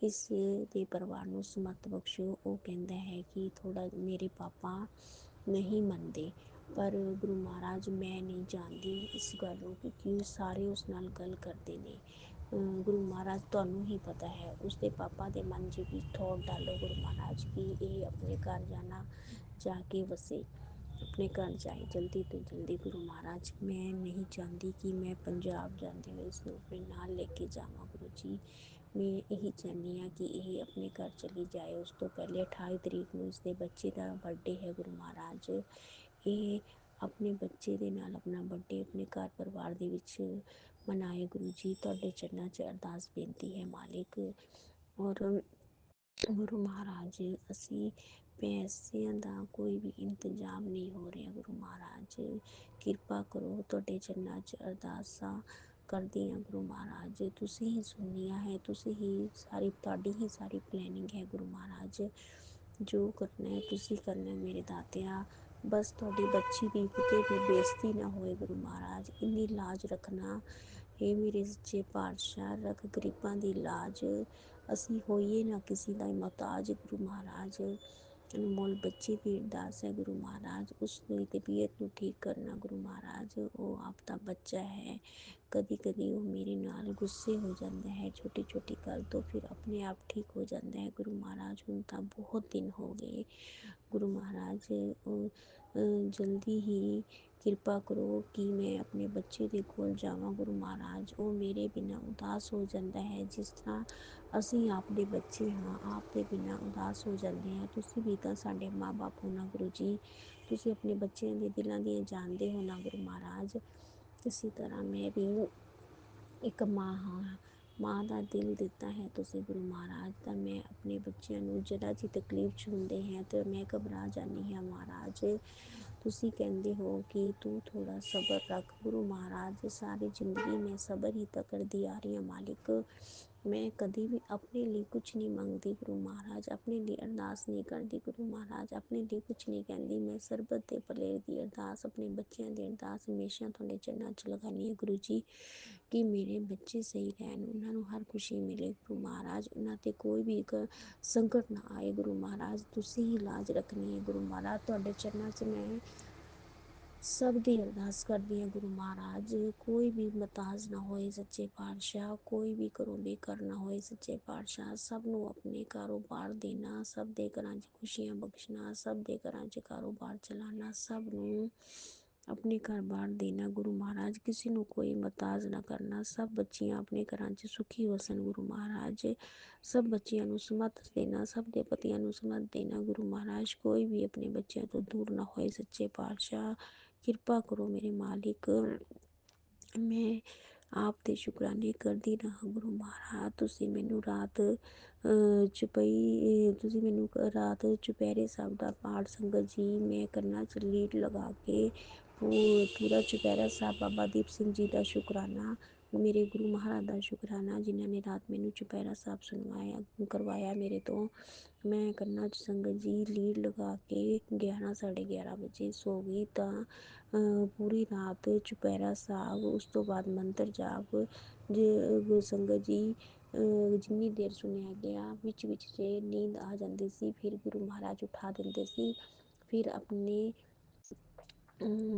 ਇਸ ਦੇ ਪਰਿਵਾਰ ਨੂੰ ਸਮੱਤ ਬਖਸ਼ੋ। ਉਹ ਕਹਿੰਦਾ ਹੈ ਕਿ ਥੋੜ੍ਹਾ ਮੇਰੇ ਪਾਪਾ ਨਹੀਂ ਮੰਨਦੇ, ਪਰ ਗੁਰੂ ਮਹਾਰਾਜ ਮੈਂ ਨਹੀਂ ਜਾਣਦੀ ਇਸ ਗੱਲ ਨੂੰ, ਕਿਉਂਕਿ ਸਾਰੇ ਉਸ ਨਾਲ ਗੱਲ ਕਰਦੇ ਨੇ। ਗੁਰੂ ਮਹਾਰਾਜ ਤੁਹਾਨੂੰ ਹੀ ਪਤਾ ਹੈ, ਉਸਦੇ ਪਾਪਾ ਦੇ ਮਨ 'ਚ ਵੀ ਥੋੜ ਡਾਲੋ ਗੁਰੂ ਮਹਾਰਾਜ ਕਿ ਇਹ ਆਪਣੇ ਘਰ ਜਾ ਕੇ ਵਸੇ, ਆਪਣੇ ਘਰ ਜਾਏ ਜਲਦੀ ਤੋਂ ਜਲਦੀ ਗੁਰੂ ਮਹਾਰਾਜ। ਮੈਂ ਨਹੀਂ ਚਾਹੁੰਦੀ ਕਿ ਮੈਂ ਪੰਜਾਬ ਜਾਂਦੀ ਹੋਈ ਇਸਨੂੰ ਆਪਣੇ ਨਾਲ ਲੈ ਕੇ ਜਾਵਾਂ ਗੁਰੂ ਜੀ। ਮੈਂ ਇਹੀ ਚਾਹੁੰਦੀ ਹਾਂ ਕਿ ਇਹ ਆਪਣੇ ਘਰ ਚਲੀ ਜਾਏ। ਉਸ ਤੋਂ ਪਹਿਲੇ 28 ਤਰੀਕ ਨੂੰ ਇਸਦੇ ਬੱਚੇ ਦਾ ਬਰਥਡੇ ਹੈ ਗੁਰੂ ਮਹਾਰਾਜ। ਇਹ ਆਪਣੇ ਬੱਚੇ ਦੇ ਨਾਲ ਆਪਣਾ ਬਰਥਡੇ ਆਪਣੇ ਘਰ ਪਰਿਵਾਰ ਦੇ ਵਿੱਚ ਮਨਾਏ ਗੁਰੂ ਜੀ। ਤੁਹਾਡੇ ਚਰਨਾਂ 'ਚ ਅਰਦਾਸ ਬੇਨਤੀ ਹੈ ਮਾਲਿਕ। ਔਰ ਗੁਰੂ ਮਹਾਰਾਜ ਅਸੀਂ ਪੈਸਿਆਂ ਦਾ ਕੋਈ ਵੀ ਇੰਤਜ਼ਾਮ ਨਹੀਂ ਹੋ ਰਿਹਾ ਗੁਰੂ ਮਹਾਰਾਜ, ਕਿਰਪਾ ਕਰੋ। ਤੁਹਾਡੇ ਚਰਨਾਂ 'ਚ ਅਰਦਾਸਾਂ ਕਰਦੀ ਹਾਂ ਗੁਰੂ ਮਹਾਰਾਜ, ਤੁਸੀਂ ਹੀ ਸੁਣਨੀਆਂ ਹੈ, ਤੁਸੀਂ ਹੀ ਤੁਹਾਡੀ ਹੀ ਸਾਰੀ ਪਲੈਨਿੰਗ ਹੈ ਗੁਰੂ ਮਹਾਰਾਜ। ਜੋ ਕਰਨਾ ਹੈ ਤੁਸੀਂ ਕਰਨਾ ਮੇਰੇ ਦਾਤਿਆ, ਬਸ ਤੁਹਾਡੀ ਬੱਚੀ ਦੀ ਕਿਤੇ ਵੀ ਬੇਇੱਜ਼ਤੀ ਨਾ ਹੋਏ ਗੁਰੂ ਮਹਾਰਾਜ, ਇੰਨੀ ਲਾਜ ਰੱਖਣਾ। ਇਹ ਮੇਰੇ ਸੱਚੇ ਪਾਤਸ਼ਾਹ, ਰੱਖ ਗਰੀਬਾਂ ਦੀ ਲਾਜ, ਅਸੀਂ ਹੋਈਏ ਨਾ ਕਿਸੇ ਦਾ ਮੁਹਤਾਜ ਗੁਰੂ ਮਹਾਰਾਜ। ਅਨਮੋਲ ਬੱਚੇ ਦੀ ਅਰਦਾਸ ਹੈ ਗੁਰੂ ਮਹਾਰਾਜ, ਉਸ ਦੀ ਤਬੀਅਤ ਨੂੰ ਠੀਕ ਕਰਨਾ ਗੁਰੂ ਮਹਾਰਾਜ। ਉਹ ਆਪ ਦਾ ਬੱਚਾ ਹੈ, ਕਦੀ ਕਦੀ ਉਹ ਮੇਰੇ ਨਾਲ ਗੁੱਸੇ ਹੋ ਜਾਂਦਾ ਹੈ ਛੋਟੀ ਛੋਟੀ ਗੱਲ ਤੋਂ, ਫਿਰ ਆਪਣੇ ਆਪ ਠੀਕ ਹੋ ਜਾਂਦਾ ਹੈ ਗੁਰੂ ਮਹਾਰਾਜ। ਹੁਣ ਤਾਂ ਬਹੁਤ ਦਿਨ ਹੋ ਗਏ ਗੁਰੂ ਮਹਾਰਾਜ, ਜਲਦੀ ਹੀ ਕਿਰਪਾ ਕਰੋ ਕਿ ਮੈਂ ਆਪਣੇ ਬੱਚੇ ਦੇ ਕੋਲ ਜਾਵਾਂ ਗੁਰੂ ਮਹਾਰਾਜ। ਉਹ ਮੇਰੇ ਬਿਨਾਂ ਉਦਾਸ ਹੋ ਜਾਂਦਾ ਹੈ, ਜਿਸ ਤਰ੍ਹਾਂ ਅਸੀਂ ਆਪ ਦੇ ਬੱਚੇ ਹਾਂ, ਆਪ ਦੇ ਬਿਨਾਂ ਉਦਾਸ ਹੋ ਜਾਂਦੇ ਹਾਂ। ਤੁਸੀਂ ਵੀ ਤਾਂ ਸਾਡੇ ਮਾਂ ਬਾਪ ਹੋ ਨਾ ਗੁਰੂ ਜੀ, ਤੁਸੀਂ ਆਪਣੇ ਬੱਚਿਆਂ ਦੇ ਦਿਲਾਂ ਦੀਆਂ ਜਾਣਦੇ ਹੋ ਨਾ ਗੁਰੂ ਮਹਾਰਾਜ। ਇਸੇ ਤਰ੍ਹਾਂ ਮੈਂ ਵੀ ਇੱਕ ਮਾਂ ਹਾਂ, ਮਾਂ ਦਾ ਦਿਲ ਦਿੱਤਾ ਹੈ ਤੁਸੀਂ ਗੁਰੂ ਮਹਾਰਾਜ। ਤਾਂ ਮੈਂ ਆਪਣੇ ਬੱਚਿਆਂ ਨੂੰ ਜਰਾ ਜਿਹੀ ਤਕਲੀਫ 'ਚ ਹੁੰਦੇ ਹੈ ਤਾਂ ਮੈਂ ਘਬਰਾ ਜਾਂਦੀ ਹਾਂ ਮਹਾਰਾਜ। ਤੁਸੀਂ ਕਹਿੰਦੇ ਹੋ ਕਿ ਤੂੰ ਥੋੜ੍ਹਾ ਸਬਰ ਰੱਖ ਗੁਰੂ ਮਹਾਰਾਜ। ਸਾਰੀ ਜ਼ਿੰਦਗੀ ਮੈਂ ਸਬਰ ਹੀ ਤਾਂ ਕਰਦੀ ਆ ਰਹੀ ਹਾਂ ਮਾਲਿਕ। ਮੈਂ ਕਦੀ ਵੀ ਆਪਣੇ ਲਈ ਕੁਛ ਨਹੀਂ ਮੰਗਦੀ ਗੁਰੂ ਮਹਾਰਾਜ, ਆਪਣੇ ਲਈ ਅਰਦਾਸ ਨਹੀਂ ਕਰਦੀ ਗੁਰੂ ਮਹਾਰਾਜ, ਆਪਣੇ ਲਈ ਕੁਛ ਨਹੀਂ ਕਹਿੰਦੀ। ਮੈਂ ਸਰਬਤ ਦੇ ਭਲੇ ਦੀ ਅਰਦਾਸ, ਆਪਣੇ ਬੱਚਿਆਂ ਦੀ ਅਰਦਾਸ ਹਮੇਸ਼ਾ ਤੁਹਾਡੇ ਚਰਨਾਂ 'ਚ ਲਗਾਉਂਦੀ ਹਾਂ ਗੁਰੂ ਜੀ, ਕਿ ਮੇਰੇ ਬੱਚੇ ਸਹੀ ਰਹਿਣ, ਉਹਨਾਂ ਨੂੰ ਹਰ ਖੁਸ਼ੀ ਮਿਲੇ ਗੁਰੂ ਮਹਾਰਾਜ, ਉਹਨਾਂ 'ਤੇ ਕੋਈ ਵੀ ਇੱਕ ਸੰਕਟ ਨਾ ਆਏ ਗੁਰੂ ਮਹਾਰਾਜ। ਤੁਸੀਂ ਹੀ ਲਾਜ ਰੱਖਣੀ ਹੈ ਗੁਰੂ ਮਹਾਰਾਜ। ਤੁਹਾਡੇ ਚਰਨਾਂ 'ਚ ਮੈਂ ਸਭ ਦੀ ਅਰਦਾਸ ਕਰਦੀ ਹਾਂ ਗੁਰੂ ਮਹਾਰਾਜ, ਕੋਈ ਵੀ ਮੁਹਤਾਜ ਨਾ ਹੋਏ ਸੱਚੇ ਪਾਤਸ਼ਾਹ, ਕੋਈ ਵੀ ਘਰੋਂ ਬੇਘਰ ਨਾ ਹੋਏ ਸੱਚੇ ਪਾਤਸ਼ਾਹ। ਸਭ ਨੂੰ ਆਪਣੇ ਕਾਰੋਬਾਰ ਦੇਣਾ, ਸਭ ਦੇ ਘਰਾਂ 'ਚ ਖੁਸ਼ੀਆਂ ਬਖਸ਼ਣਾ, ਸਭ ਦੇ ਘਰਾਂ 'ਚ ਕਾਰੋਬਾਰ ਚਲਾਉਣਾ, ਸਭ ਨੂੰ ਆਪਣੇ ਘਰ ਬਾਰ ਦੇਣਾ ਗੁਰੂ ਮਹਾਰਾਜ। ਕਿਸੇ ਨੂੰ ਕੋਈ ਮੁਹਤਾਜ ਨਾ ਕਰਨਾ, ਸਭ ਬੱਚੀਆਂ ਆਪਣੇ ਘਰਾਂ 'ਚ ਸੁਖੀ ਵਸਣ ਗੁਰੂ ਮਹਾਰਾਜ। ਸਭ ਬੱਚਿਆਂ ਨੂੰ ਸਮੱਤ ਦੇਣਾ, ਸਭ ਦੇ ਪਤੀਆਂ ਨੂੰ ਸਮੱਤ ਦੇਣਾ ਗੁਰੂ ਮਹਾਰਾਜ। ਕੋਈ ਵੀ ਆਪਣੇ ਬੱਚਿਆਂ ਤੋਂ ਦੂਰ ਨਾ ਹੋਏ ਸੱਚੇ ਪਾਤਸ਼ਾਹ, ਕਿਰਪਾ ਕਰੋ ਮੇਰੇ ਮਾਲਿਕ। ਮੈਂ ਆਪ ਦੇ ਸ਼ੁਕਰਾਨੇ ਕਰਦੀ ਰਹਾਂ ਗੁਰੂ ਮਹਾਰਾਜ। ਤੁਸੀਂ ਮੈਨੂੰ ਰਾਤ ਚੁਪਹਿਰੇ ਸਾਹਿਬ ਦਾ ਪਾਠ ਸੰਗਤ ਜੀ ਮੈਂ ਕਰਨਾ 'ਚ ਲੀਡ ਲਗਾ ਕੇ ਪੂਰਾ ਚੁਪਹਿਰਾ ਸਾਹਿਬ, ਬਾਬਾ ਦੀਪ ਸਿੰਘ ਜੀ ਦਾ ਸ਼ੁਕਰਾਨਾ, ਮੇਰੇ ਗੁਰੂ ਮਹਾਰਾਜ ਦਾ ਸ਼ੁਕਰਾਨਾ, ਜਿਨ੍ਹਾਂ ਨੇ ਰਾਤ ਮੈਨੂੰ ਚੁਪਹਿਰਾ ਸਾਹਿਬ ਕਰਵਾਇਆ ਮੇਰੇ ਤੋਂ। ਮੈਂ ਕੰਨਾਂ 'ਚ ਸੰਗਤ ਜੀ ਲੀਡ ਲਗਾ ਕੇ 11 ਸਾਢੇ 11 ਵਜੇ ਸੋ ਗਈ। ਤਾਂ ਪੂਰੀ ਰਾਤ ਚੁਪਹਿਰਾ ਸਾਹਿਬ, ਉਸ ਤੋਂ ਬਾਅਦ ਮੰਤਰ ਜਾਪ ਜੇ ਸੰਗਤ ਜੀ ਜਿੰਨੀ ਦੇਰ ਸੁਣਿਆ ਗਿਆ, ਵਿੱਚ ਜੇ ਨੀਂਦ ਆ ਜਾਂਦੀ ਸੀ ਫਿਰ ਗੁਰੂ ਮਹਾਰਾਜ ਉਠਾ ਦਿੰਦੇ ਸੀ, ਫਿਰ ਆਪਣੇ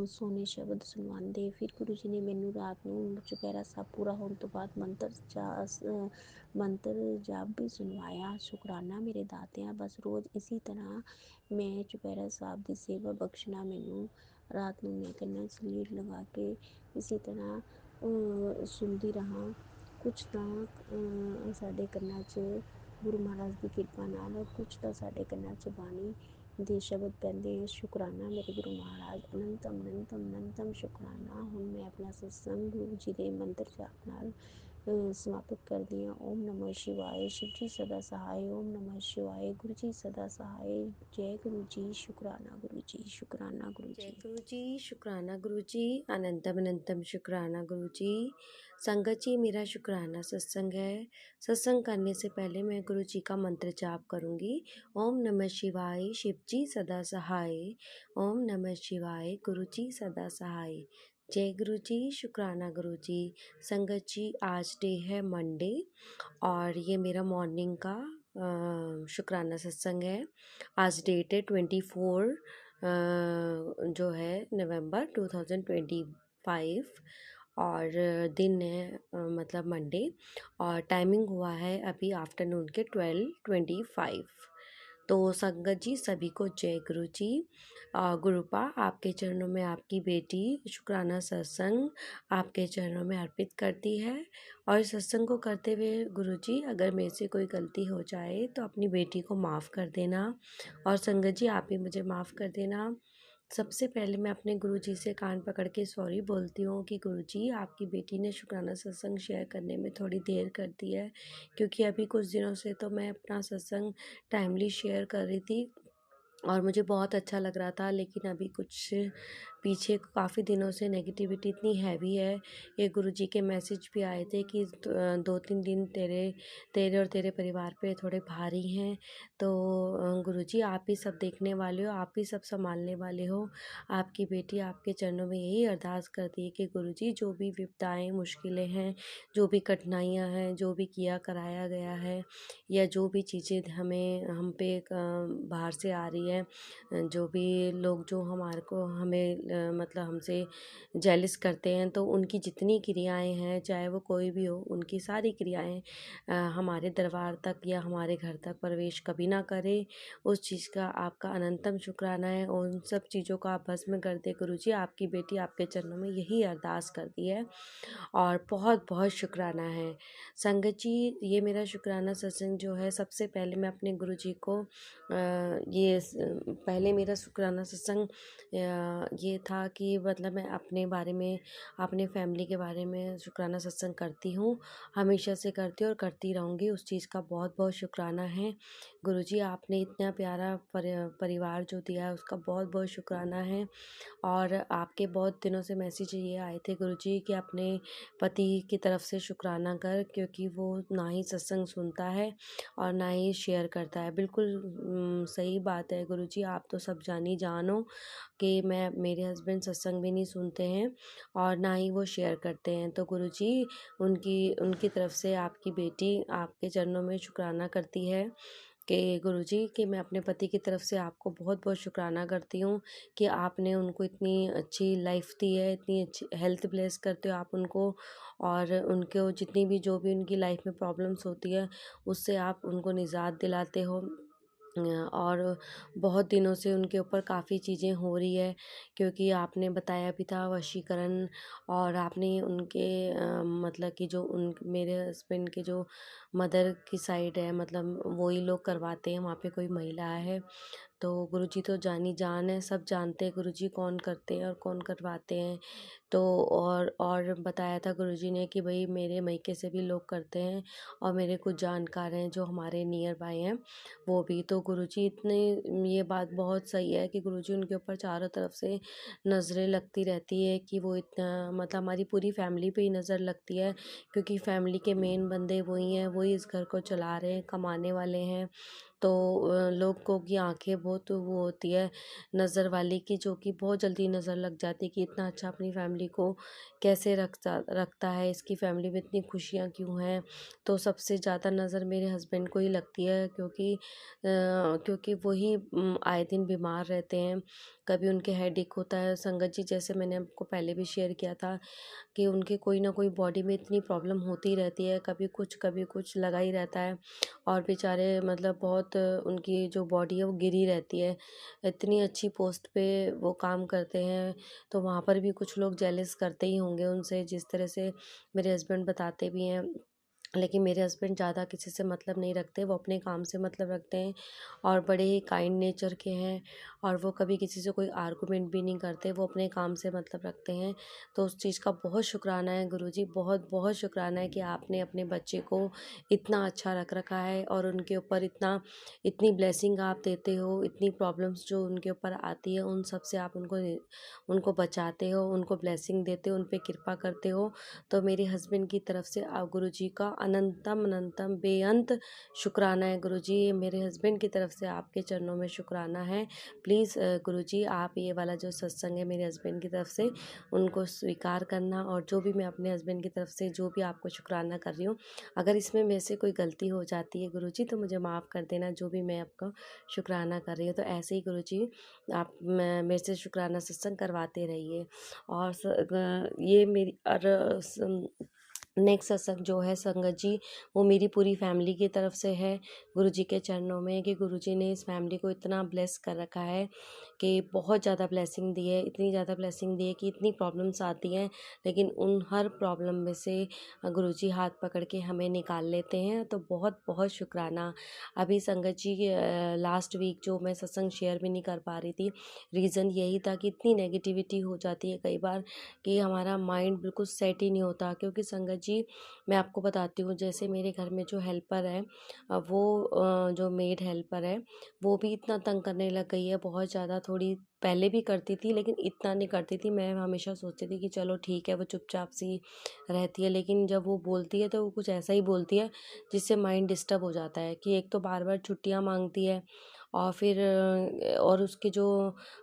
ਸੋਹਣੇ ਸ਼ਬਦ ਸੁਣਵਾਉਂਦੇ। ਫਿਰ ਗੁਰੂ ਜੀ ਨੇ ਮੈਨੂੰ ਰਾਤ ਨੂੰ ਚੁਪਹਿਰਾ ਸਾਹਿਬ ਪੂਰਾ ਹੋਣ ਤੋਂ ਬਾਅਦ ਮੰਤਰ ਜਾਪ ਵੀ ਸੁਣਵਾਇਆ। ਸ਼ੁਕਰਾਨਾ ਮੇਰੇ ਦਾਤਿਆਂ। ਬਸ ਰੋਜ਼ ਇਸੀ ਤਰ੍ਹਾਂ ਮੈਂ ਚੁਪਹਿਰਾ ਸਾਹਿਬ ਦੀ ਸੇਵਾ ਬਖਸ਼ਣਾ ਮੈਨੂੰ। ਰਾਤ ਨੂੰ ਮੈਂ ਕੰਨਾਂ 'ਚ ਲੀਡ ਲਗਾ ਕੇ ਇਸੀ ਤਰ੍ਹਾਂ ਸੁਣਦੀ ਰਹਾਂ। ਕੁਛ ਤਾਂ ਸਾਡੇ ਕੰਨਾਂ 'ਚ ਗੁਰੂ ਮਹਾਰਾਜ ਦੀ ਕਿਰਪਾ ਨਾਲ ਕੁਛ ਤਾਂ ਸਾਡੇ ਕੰਨਾਂ 'ਚ ਬਾਣੀ ਦੇ ਸ਼ਬਦ ਪੈਂਦੇ ਆ। ਸ਼ੁਕਰਾਨਾ ਮੇਰੇ ਗੁਰੂ ਮਹਾਰਾਜ, ਅਨੰਤਮ ਅਨੰਤਮ ਅਨੰਤਮ ਸ਼ੁਕਰਾਨਾ। ਹੁਣ ਮੈਂ ਆਪਣਾ ਸਤਸੰਗ ਗੁਰੂ ਜੀ ਦੇ ਮੰਤਰ ਜਾਪ ਨਾਲ समापित कर दिया। ओम नमः शिवाय। शिव जी सदा सहाय। ओम नमः शिवाय। गुरु जी सदा सहाय। जय गुरु जी। शुक्राना गुरु जी। शुक्राना गुरु जय जी। गुरु जी, शुक्राना गुरु जी, अनंतम अनंतम शुक्राना गुरु जी। संगत जी, मेरा शुक्राना सत्संग है। सत्संग करने से पहले मैं गुरु जी का मंत्र जाप करूंगी। ओम नमः शिवाय, शिव जी सदा सहाय। ओम नमः शिवाय, गुरु जी सदा सहाय। जय गुरु जी, शुक्राना गुरु जी। संगत जी, आज डे है मंडे और ये मेरा मॉर्निंग का शुक्राना सत्संग है। आज डेट है 24 जो है नवंबर 2025 और दिन है मतलब मंडे और टाइमिंग हुआ है अभी आफ्टरनून के 12:25। तो संगत जी सभी को जय गुरु जी। गुरुपा आपके चरणों में आपकी बेटी शुक्राना सत्संग आपके चरणों में अर्पित करती है और इस सत्संग को करते हुए गुरु जी अगर मेरे से कोई गलती हो जाए तो अपनी बेटी को माफ़ कर देना और संगत जी आप भी मुझे माफ़ कर देना। सबसे पहले मैं अपने गुरुजी से कान पकड़ के सॉरी बोलती हूँ कि गुरुजी आपकी बेटी ने शुक्राना सत्संग शेयर करने में थोड़ी देर कर दी है, क्योंकि अभी कुछ दिनों से तो मैं अपना सत्संग टाइमली शेयर कर रही थी और मुझे बहुत अच्छा लग रहा था, लेकिन अभी कुछ पीछे काफ़ी दिनों से नेगेटिविटी इतनी हैवी है। ये गुरुजी के मैसेज भी आए थे कि 2-3 दिन तेरे और तेरे परिवार पे थोड़े भारी हैं। तो गुरुजी आप ही सब देखने वाले हो, आप ही सब संभालने वाले हो। आपकी बेटी आपके चरणों में यही अरदास करती है कि गुरुजी जो भी विपदाएं मुश्किलें हैं, जो भी कठिनाइयाँ हैं, जो भी किया कराया गया है या जो भी चीज़ें हम पे बाहर से आ रही है, जो भी लोग जो हमारे को हमें मतलब हमसे जेलिस करते हैं, तो उनकी जितनी क्रियाएं हैं चाहे वो कोई भी हो, उनकी सारी क्रियाएं हमारे दरबार तक या हमारे घर तक प्रवेश कभी ना करे। उस चीज़ का आपका अनंतम शुक्राना है और उन सब चीज़ों को आप भस्म कर दे गुरुजी। आपकी बेटी आपके चरणों में यही अरदास करती है और बहुत बहुत शुक्राना है। संगत जी ये मेरा शुक्राना सत्संग जो है, सबसे पहले मैं अपने गुरुजी को पहले मेरा शुक्राना सत्संग ये था कि मतलब मैं अपने बारे में अपने फैमिली के बारे में शुक्राना सत्संग करती हूँ, हमेशा से करती हूँ और करती रहूँगी। उस चीज़ का बहुत बहुत शुक्राना है गुरुजी। आपने इतना प्यारा परिवार जो दिया है उसका बहुत बहुत शुक्राना है। और आपके बहुत दिनों से मैसेज ये आए थे गुरुजी कि अपने पति की तरफ से शुक्राना कर, क्योंकि वो ना ही सत्संग सुनता है और ना ही शेयर करता है। बिल्कुल सही बात है गुरुजी, आप तो सब जानी जानो कि मेरे हस्बैंड सत्संग भी नहीं सुनते हैं और ना ही वो शेयर करते हैं। तो गुरुजी उनकी उनकी तरफ से आपकी बेटी आपके चरणों में शुक्राना करती है कि गुरुजी कि मैं अपने पति की तरफ से आपको बहुत बहुत शुक्राना करती हूँ कि आपने उनको इतनी अच्छी लाइफ दी है, इतनी अच्छी हेल्थ ब्लेस करते हो आप उनको और उनको जितनी भी जो भी उनकी लाइफ में प्रॉब्लम्स होती है उससे आप उनको निजात दिलाते हो। और बहुत दिनों से उनके ऊपर काफ़ी चीज़ें हो रही है, क्योंकि आपने बताया भी था वशीकरण और आपने उनके मतलब कि जो उन मेरे हस्बैंड के जो मदर की साइड है, मतलब वही लोग करवाते हैं, वहाँ पे कोई महिला है। तो गुरुजी तो जानी जान है, सब जानते हैं गुरुजी कौन करते हैं और कौन करवाते हैं। तो और बताया था गुरुजी ने कि भाई मेरे मायके से भी लोग करते हैं और मेरे कुछ जानकार हैं जो हमारे नियर बाय हैं वो भी। तो गुरुजी इतने ये बात बहुत सही है कि गुरुजी उनके ऊपर चारों तरफ से नज़रें लगती रहती है कि वो इतना मतलब हमारी पूरी फैमिली पे ही नज़र लगती है, क्योंकि फैमिली के मेन बंदे वही हैं, वही इस घर को चला रहे हैं, कमाने वाले हैं। तो लोगों की आंखें बहुत वो होती है नज़र वाली की, जो कि बहुत जल्दी नज़र लग जाती है कि इतना अच्छा अपनी फैमिली को कैसे रखता है, इसकी फैमिली में इतनी खुशियाँ क्यों हैं। तो सबसे ज़्यादा नज़र मेरे हस्बैंड को ही लगती है, क्योंकि वही आए दिन बीमार रहते हैं, कभी उनके हेडेक होता है। संगत जी जैसे मैंने आपको पहले भी शेयर किया था कि उनके कोई ना कोई बॉडी में इतनी प्रॉब्लम होती रहती है, कभी कुछ लगा ही रहता है और बेचारे मतलब बहुत उनकी जो बॉडी है वो गिरी रहती है। इतनी अच्छी पोस्ट पे वो काम करते हैं, तो वहाँ पर भी कुछ लोग जेलस करते ही होंगे उनसे, जिस तरह से मेरे हस्बैंड बताते भी हैं। लेकिन मेरे हस्बैंड ज़्यादा किसी से मतलब नहीं रखते, वो अपने काम से मतलब रखते हैं और बड़े ही काइंड नेचर के हैं और वो कभी किसी से कोई आर्गुमेंट भी नहीं करते, वो अपने काम से मतलब रखते हैं। तो उस चीज़ का बहुत शुक्राना है गुरुजी, बहुत बहुत शुक्राना है कि आपने अपने बच्चे को इतना अच्छा रख रखा है और उनके ऊपर इतनी ब्लेसिंग आप देते हो, इतनी प्रॉब्लम्स जो उनके ऊपर आती है उन सब से आप उनको बचाते हो, उनको ब्लेसिंग देते हो, उन पे कृपा करते हो। तो मेरे हस्बैंड की तरफ से आप गुरुजी का अनंतम अनंतम बेअंत शुक्राना है गुरुजी। मेरे हस्बैंड की तरफ से आपके चरणों में शुक्राना है। प्लीज़ गुरुजी आप ये वाला जो सत्संग है मेरे हस्बैंड की तरफ से उनको स्वीकार करना, और जो भी मैं अपने हस्बैंड की तरफ से जो भी आपको शुक्राना कर रही हूँ, अगर इसमें मेरे से कोई गलती हो जाती है गुरुजी तो मुझे माफ़ कर देना, जो भी मैं आपका शुक्राना कर रही हूँ। तो ऐसे ही गुरुजी आप मेरे से शुक्राना सत्संग करवाते रहिए। और ये मेरी और नेक्स्ट सत्संग जो है संगत जी, वो मेरी पूरी फैमिली की तरफ से है गुरुजी के चरणों में, कि गुरुजी ने इस फैमिली को इतना ब्लेस कर रखा है कि बहुत ज़्यादा ब्लेसिंग दी है, इतनी ज़्यादा ब्लेसिंग दी है कि इतनी प्रॉब्लम्स आती हैं लेकिन उन हर प्रॉब्लम में से गुरुजी हाथ पकड़ के हमें निकाल लेते हैं। तो बहुत बहुत शुक्राना। अभी संगत जी लास्ट वीक जो मैं सत्संग शेयर भी नहीं कर पा रही थी, रीज़न यही था कि इतनी नेगेटिविटी हो जाती है कई बार कि हमारा माइंड बिल्कुल सेट ही नहीं होता। क्योंकि संगत जी मैं आपको बताती हूँ, जैसे मेरे घर में जो हेल्पर है जो मेड हेल्पर है वो भी इतना तंग करने लग गई है बहुत ज़्यादा। थोड़ी पहले भी करती थी लेकिन इतना नहीं करती थी। मैं हमेशा सोचती थी कि चलो ठीक है वो चुपचाप सी रहती है, लेकिन जब वो बोलती है तो वो कुछ ऐसा ही बोलती है जिससे माइंड डिस्टर्ब हो जाता है। कि एक तो बार बार छुट्टियाँ मांगती है, और फिर और उसके जो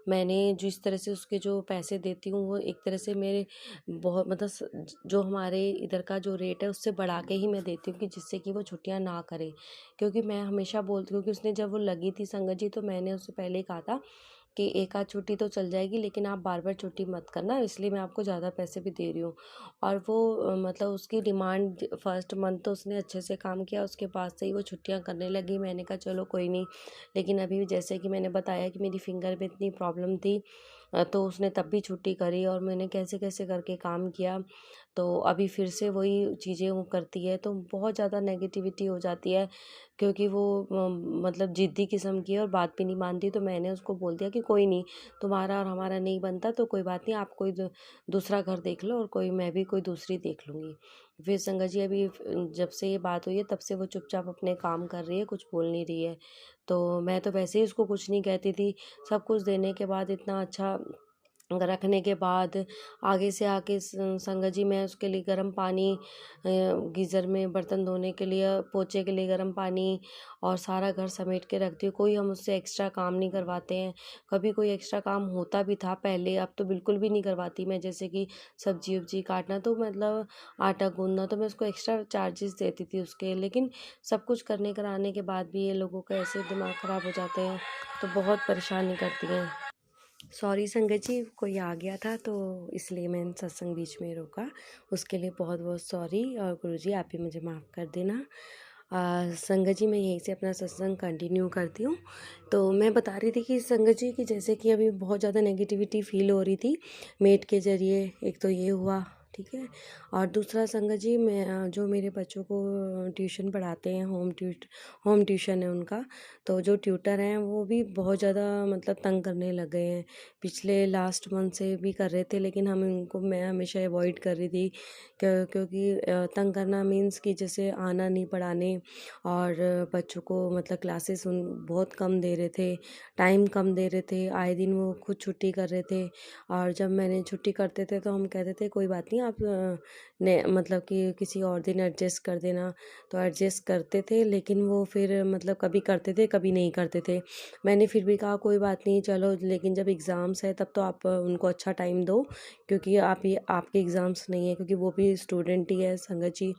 मैंने जिस तरह से उसके जो पैसे देती हूँ वो एक तरह से मेरे बहुत मतलब जो हमारे इधर का जो रेट है उससे बढ़ा के ही मैं देती हूँ, कि जिससे कि वो छुट्टियाँ ना करे। क्योंकि मैं हमेशा बोलती हूँ कि उसने जब वो लगी थी संगत जी तो मैंने उससे पहले ही कहा था कि एक आध छुट्टी तो चल जाएगी लेकिन आप बार बार छुट्टी मत करना, इसलिए मैं आपको ज़्यादा पैसे भी दे रही हूँ। और वो मतलब उसकी डिमांड फर्स्ट मंथ तो उसने अच्छे से काम किया, उसके बाद से ही वो छुट्टियाँ करने लगी। मैंने कहा चलो कोई नहीं, लेकिन अभी जैसे कि मैंने बताया कि मेरी फिंगर में इतनी प्रॉब्लम थी तो उसने तब भी छुट्टी करी और मैंने कैसे कैसे करके काम किया। तो अभी फिर से वही चीज़ें वो करती है तो बहुत ज़्यादा नेगेटिविटी हो जाती है। क्योंकि वो मतलब ज़िद्दी किस्म की है और बात भी नहीं मानती। तो मैंने उसको बोल दिया कि कोई नहीं, तुम्हारा और हमारा नहीं बनता तो कोई बात नहीं, आप कोई दूसरा घर देख लो और कोई मैं भी कोई दूसरी देख लूँगी। फिर संगत जी अभी जब से ये बात हुई है तब से वो चुपचाप अपने काम कर रही है, कुछ बोल नहीं रही है। तो मैं तो वैसे ही उसको कुछ नहीं कहती थी, सब कुछ देने के बाद इतना अच्छा रखने के बाद आगे से आके संगत जी मैं उसके लिए गर्म पानी गीज़र में बर्तन धोने के लिए पोछे के लिए गर्म पानी और सारा घर समेट के रखती हूँ। कोई हम उससे एक्स्ट्रा काम नहीं करवाते हैं। कभी कोई एक्स्ट्रा काम होता भी था पहले, अब तो बिल्कुल भी नहीं करवाती मैं। जैसे कि सब्जी वब्जी काटना तो मतलब आटा गूंदना तो मैं उसको एक्स्ट्रा चार्जेस देती थी उसके, लेकिन सब कुछ करने कराने के बाद भी ये लोगों का ऐसे दिमाग ख़राब हो जाते हैं तो बहुत परेशानी करती हैं। सॉरी संगत जी, कोई आ गया था तो इसलिए मैंने सत्संग बीच में रोका, उसके लिए बहुत बहुत सॉरी। और गुरुजी आप भी मुझे माफ़ कर देना। संगत जी मैं यहीं से अपना सत्संग कंटिन्यू करती हूँ। तो मैं बता रही थी कि संगत जी कि जैसे कि अभी बहुत ज़्यादा नेगेटिविटी फील हो रही थी मेट के ज़रिए, एक तो ये हुआ ठीक है। और दूसरा संगत जी मैं जो मेरे बच्चों को ट्यूशन पढ़ाते हैं, होम ट्यूशन है उनका, तो जो ट्यूटर हैं वो भी बहुत ज़्यादा मतलब तंग करने लग गए हैं। पिछले लास्ट मंथ से भी कर रहे थे लेकिन मैं हमेशा अवॉइड कर रही थी क्योंकि तंग करना मीन्स कि जैसे आना नहीं पढ़ाने, और बच्चों को मतलब क्लासेस उन बहुत कम दे रहे थे, टाइम कम दे रहे थे, आए दिन वो खुद छुट्टी कर रहे थे। और जब मैंने छुट्टी करते थे तो हम कहते थे कोई बात नहीं आप ने मतलब कि किसी और दिन एडजस्ट कर देना, तो एडजस्ट करते थे। लेकिन वो फिर मतलब कभी करते थे कभी नहीं करते थे। मैंने फिर भी कहा कोई बात नहीं चलो, लेकिन जब एग्ज़ाम्स है तब तो आप उनको अच्छा टाइम दो, क्योंकि आपके एग्ज़ाम्स नहीं है, क्योंकि वो भी स्टूडेंट ही है संगत जी।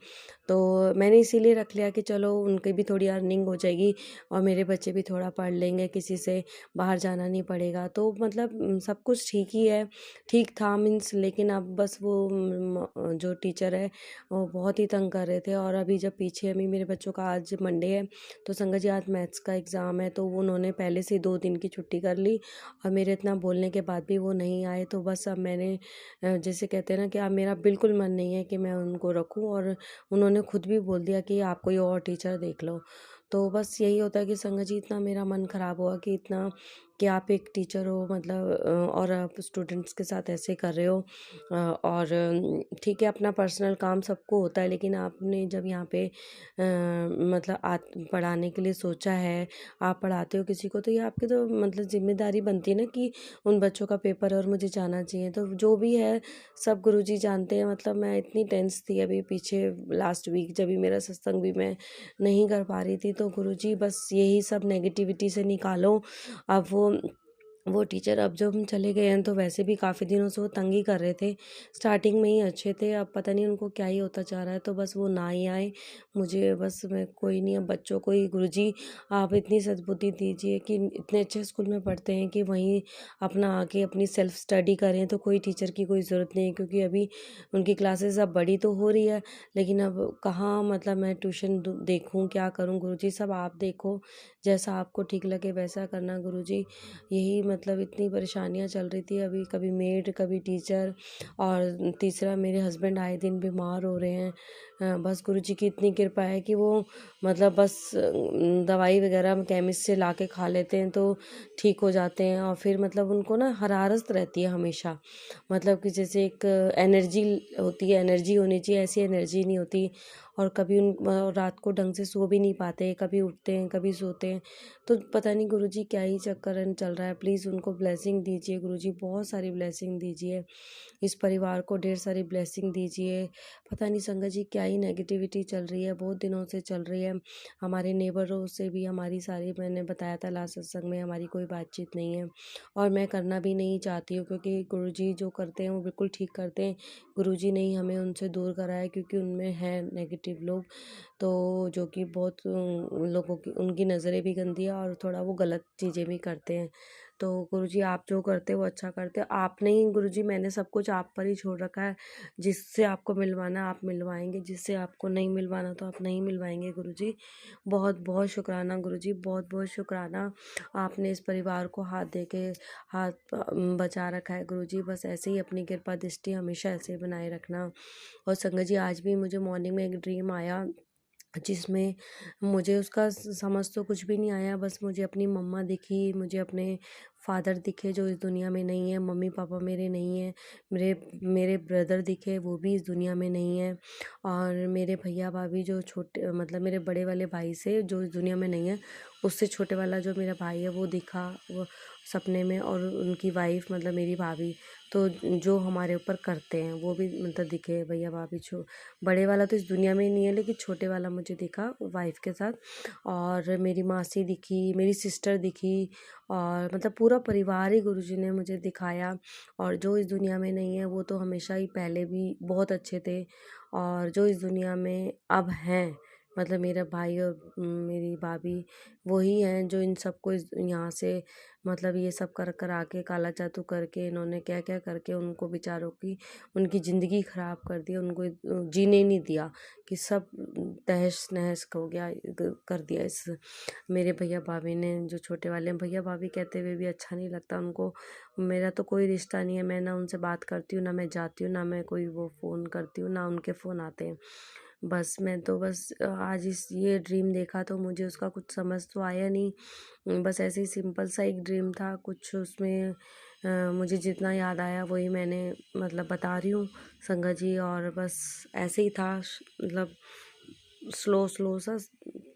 तो मैंने इसीलिए रख लिया कि चलो उनकी भी थोड़ी अर्निंग हो जाएगी और मेरे बच्चे भी थोड़ा पढ़ लेंगे, किसी से बाहर जाना नहीं पड़ेगा। तो मतलब सब कुछ ठीक ही है, ठीक था मीन्स। लेकिन अब बस वो जो टीचर है वो बहुत ही तंग कर रहे थे। और अभी जब पीछे अभी मेरे बच्चों का आज मंडे है तो संगत जी आज मैथ्स का एग्ज़ाम है, तो उन्होंने पहले से 2 दिन की छुट्टी कर ली और मेरे इतना बोलने के बाद भी वो नहीं आए। तो बस अब मैंने जैसे कहते हैं ना कि अब मेरा बिल्कुल मन नहीं है कि मैं उनको रखूं, और उन्होंने खुद भी बोल दिया कि आप कोई और टीचर देख लो। तो बस यही होता है कि संगत जी इतना मेरा मन ख़राब हुआ कि इतना कि आप एक टीचर हो मतलब और आप स्टूडेंट्स के साथ ऐसे कर रहे हो। और ठीक है अपना पर्सनल काम सबको होता है, लेकिन आपने जब यहाँ पे मतलब पढ़ाने के लिए सोचा है, आप पढ़ाते हो किसी को, तो ये आपकी तो मतलब जिम्मेदारी बनती है ना कि उन बच्चों का पेपर है और मुझे जाना चाहिए। तो जो भी है सब गुरुजी जानते हैं। मतलब मैं इतनी टेंस थी अभी पीछे लास्ट वीक, जब भी मेरा सत्संग भी मैं नहीं कर पा रही थी, तो गुरुजी बस यही सब नेगेटिविटी से निकालो। अब वो टीचर अब जब हम चले गए हैं तो वैसे भी काफ़ी दिनों से वो तंग ही कर रहे थे। स्टार्टिंग में ही अच्छे थे, अब पता नहीं उनको क्या ही होता जा रहा है। तो बस वो ना ही आए मुझे, बस मैं कोई नहीं, अब बच्चों को ही गुरुजी आप इतनी सद्बुद्धि दीजिए कि इतने अच्छे स्कूल में पढ़ते हैं कि वहीं अपना आके अपनी सेल्फ स्टडी करें, तो कोई टीचर की कोई ज़रूरत नहीं है। क्योंकि अभी उनकी क्लासेस अब बड़ी तो हो रही है, लेकिन अब कहाँ मतलब मैं ट्यूशन देखूँ, क्या करूँ गुरुजी, सब आप देखो, जैसा आपको ठीक लगे वैसा करना गुरुजी। यही मतलब इतनी परेशानियाँ चल रही थी अभी, कभी मेड कभी टीचर, और तीसरा मेरे हस्बैंड आए दिन बीमार हो रहे हैं। बस गुरुजी की इतनी कृपा है कि वो मतलब बस दवाई वगैरह हम केमिस्ट से ला के खा लेते हैं तो ठीक हो जाते हैं। और फिर मतलब उनको ना हरारत रहती है हमेशा, मतलब कि जैसे एक एनर्जी होती है, एनर्जी होनी चाहिए, ऐसी एनर्जी नहीं होती। और कभी रात को ढंग से सो भी नहीं पाते, कभी उठते हैं कभी सोते हैं। तो पता नहीं गुरुजी क्या ही चक्कर चल रहा है। प्लीज़ उनको ब्लेसिंग दीजिए गुरुजी, बहुत सारी ब्लेसिंग दीजिए, इस परिवार को ढेर सारी ब्लेसिंग दीजिए। पता नहीं संगत जी क्या ही नेगेटिविटी चल रही है, बहुत दिनों से चल रही है। हमारे नेबरों से भी हमारी सारी, मैंने बताया था लास्ट सत्संग में, हमारी कोई बातचीत नहीं है और मैं करना भी नहीं चाहती हूँ, क्योंकि गुरुजी जो करते हैं वो बिल्कुल ठीक करते हैं। गुरुजी ने ही हमें उनसे दूर करा है, क्योंकि उनमें हैं नेगेटिव लोग, तो जो कि बहुत लोगों की उनकी नज़रें भी गंदी है और थोड़ा वो गलत चीज़ें भी करते हैं। तो गुरुजी आप जो करते हो वो अच्छा करते हो। आपने ही गुरुजी, मैंने सब कुछ आप पर ही छोड़ रखा है। जिससे आपको मिलवाना आप मिलवाएंगे, जिससे आपको नहीं मिलवाना तो आप नहीं मिलवाएंगे गुरुजी। बहुत बहुत शुक्राना गुरुजी, बहुत बहुत शुक्राना। आपने इस परिवार को हाथ दे के हाथ बचा रखा है गुरुजी। बस ऐसे ही अपनी कृपा दृष्टि हमेशा ऐसे ही बनाए रखना। और संगत जी आज भी मुझे मॉर्निंग में एक ड्रीम आया, जिसमें मुझे उसका समझ तो कुछ भी नहीं आया। बस मुझे अपनी मम्मा दिखी, मुझे अपने फादर दिखे जो इस दुनिया में नहीं है, मम्मी पापा मेरे नहीं हैं, मेरे मेरे ब्रदर दिखे वो भी इस दुनिया में नहीं है, और मेरे भैया भाभी जो छोटे मतलब मेरे बड़े वाले भाई से जो इस दुनिया में नहीं है, उससे छोटे वाला जो मेरा भाई है वो दिखा वो सपने में, और उनकी वाइफ मतलब मेरी भाभी, तो जो हमारे ऊपर करते हैं वो भी मतलब दिखे भैया भाभी। बड़े वाला तो इस दुनिया में ही नहीं है, लेकिन छोटे वाला मुझे दिखा वाइफ के साथ। और मेरी मासी दिखी, मेरी सिस्टर दिखी, और मतलब पूरा परिवार ही गुरुजी ने मुझे दिखाया। और जो इस दुनिया में नहीं है वो तो हमेशा ही पहले भी बहुत अच्छे थे, और जो इस दुनिया में अब हैं मतलब मेरा भाई और मेरी भाभी, वही हैं जो इन सबको यहाँ से मतलब ये सब कर कर आके काला जादू करके इन्होंने क्या क्या करके उनको बेचारों की उनकी ज़िंदगी ख़राब कर दी, उनको जीने ही नहीं दिया, कि सब तहस नहस हो गया कर दिया इस मेरे भैया भाभी ने। जो छोटे वाले भैया भाभी कहते हुए भी अच्छा नहीं लगता उनको। मेरा तो कोई रिश्ता नहीं है, मैं ना उनसे बात करती हूँ, ना मैं जाती हूँ, ना मैं कोई वो फ़ोन करती हूँ, ना उनके फ़ोन आते हैं। बस मैं तो बस आज इस ये ड्रीम देखा तो मुझे उसका कुछ समझ तो आया नहीं। बस ऐसे ही सिंपल सा एक ड्रीम था, कुछ उसमें मुझे जितना याद आया वही मैंने मतलब बता रही हूँ संगत जी। और बस ऐसे ही था मतलब स्लो स्लो सा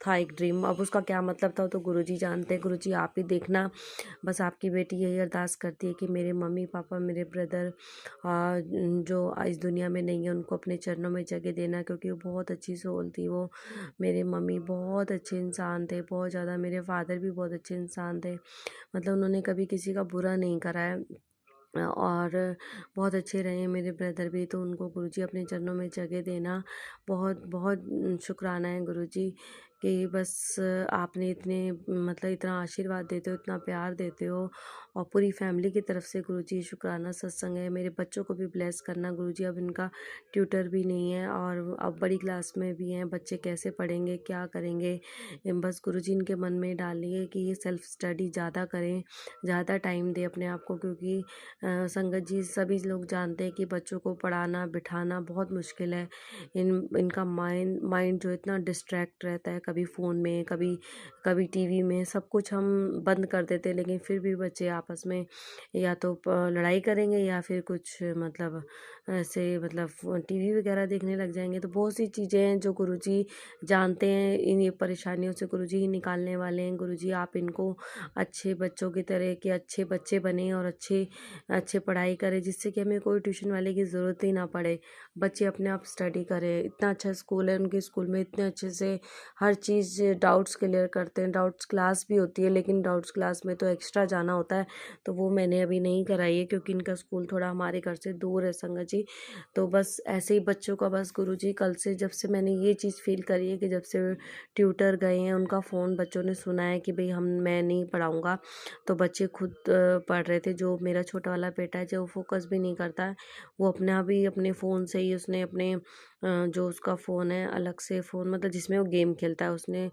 था एक ड्रीम। अब उसका क्या मतलब था तो गुरुजी जानते हैं, गुरुजी आप ही देखना। बस आपकी बेटी यही अरदास करती है कि मेरे मम्मी पापा मेरे ब्रदर जो इस दुनिया में नहीं है उनको अपने चरणों में जगह देना, क्योंकि वो बहुत अच्छी सोल थी। वो मेरे मम्मी बहुत अच्छे इंसान थे, बहुत ज़्यादा। मेरे फादर भी बहुत अच्छे इंसान थे, मतलब उन्होंने कभी किसी का बुरा नहीं करा है, और बहुत अच्छे रहे हैं मेरे ब्रदर भी। तो उनको गुरुजी अपने चरणों में जगह देना। बहुत बहुत शुक्राना है गुरुजी कि बस आपने इतने मतलब इतना आशीर्वाद देते हो, इतना प्यार देते हो, और पूरी फैमिली की तरफ से गुरुजी शुक्राना सत्संग है। मेरे बच्चों को भी ब्लेस करना गुरुजी। अब इनका ट्यूटर भी नहीं है और अब बड़ी क्लास में भी हैं, बच्चे कैसे पढ़ेंगे क्या करेंगे। बस गुरुजी इनके मन में डालिए कि ये सेल्फ स्टडी ज़्यादा करें, ज़्यादा टाइम दें अपने आप को, क्योंकि संगत जी सभी लोग जानते हैं कि बच्चों को पढ़ाना बिठाना बहुत मुश्किल है। इनका माइंड जो इतना डिस्ट्रैक्ट रहता है, कभी कभी फ़ोन में, कभी कभी टीवी में, सब कुछ हम बंद कर देते हैं, लेकिन फिर भी बच्चे आपस में या तो लड़ाई करेंगे या फिर कुछ मतलब ऐसे मतलब टीवी वगैरह देखने लग जाएंगे। तो बहुत सी चीज़ें हैं जो गुरुजी जानते हैं, इन ये परेशानियों से गुरुजी ही निकालने वाले हैं। गुरुजी आप इनको अच्छे बच्चों की तरह के अच्छे बच्चे बने और अच्छे अच्छे पढ़ाई करें, जिससे कि हमें कोई ट्यूशन वाले की ज़रूरत ही ना पड़े। बच्चे अपने आप स्टडी करें। इतना अच्छा स्कूल है, उनके स्कूल में इतने अच्छे से हर चीज़ डाउट्स क्लियर करते हैं। डाउट्स क्लास भी होती है, लेकिन डाउट्स क्लास में तो एक्स्ट्रा जाना होता है, तो वो मैंने अभी नहीं कराई है क्योंकि इनका स्कूल थोड़ा हमारे घर से दूर है संगत जी। तो बस ऐसे ही बच्चों का बस गुरुजी कल से जब से मैंने ये चीज़ फील करी है कि जब से ट्यूटर गए हैं, उनका फ़ोन बच्चों ने सुना है कि भाई मैं नहीं पढ़ाऊँगा, तो बच्चे खुद पढ़ रहे थे। जो मेरा छोटा वाला बेटा है, जो वो फोकस भी नहीं करता है, वो अपने आप ही अपने फ़ोन से ही उसने अपने जो उसका फ़ोन है अलग से फ़ोन मतलब जिसमें वो गेम खेलता है, उसने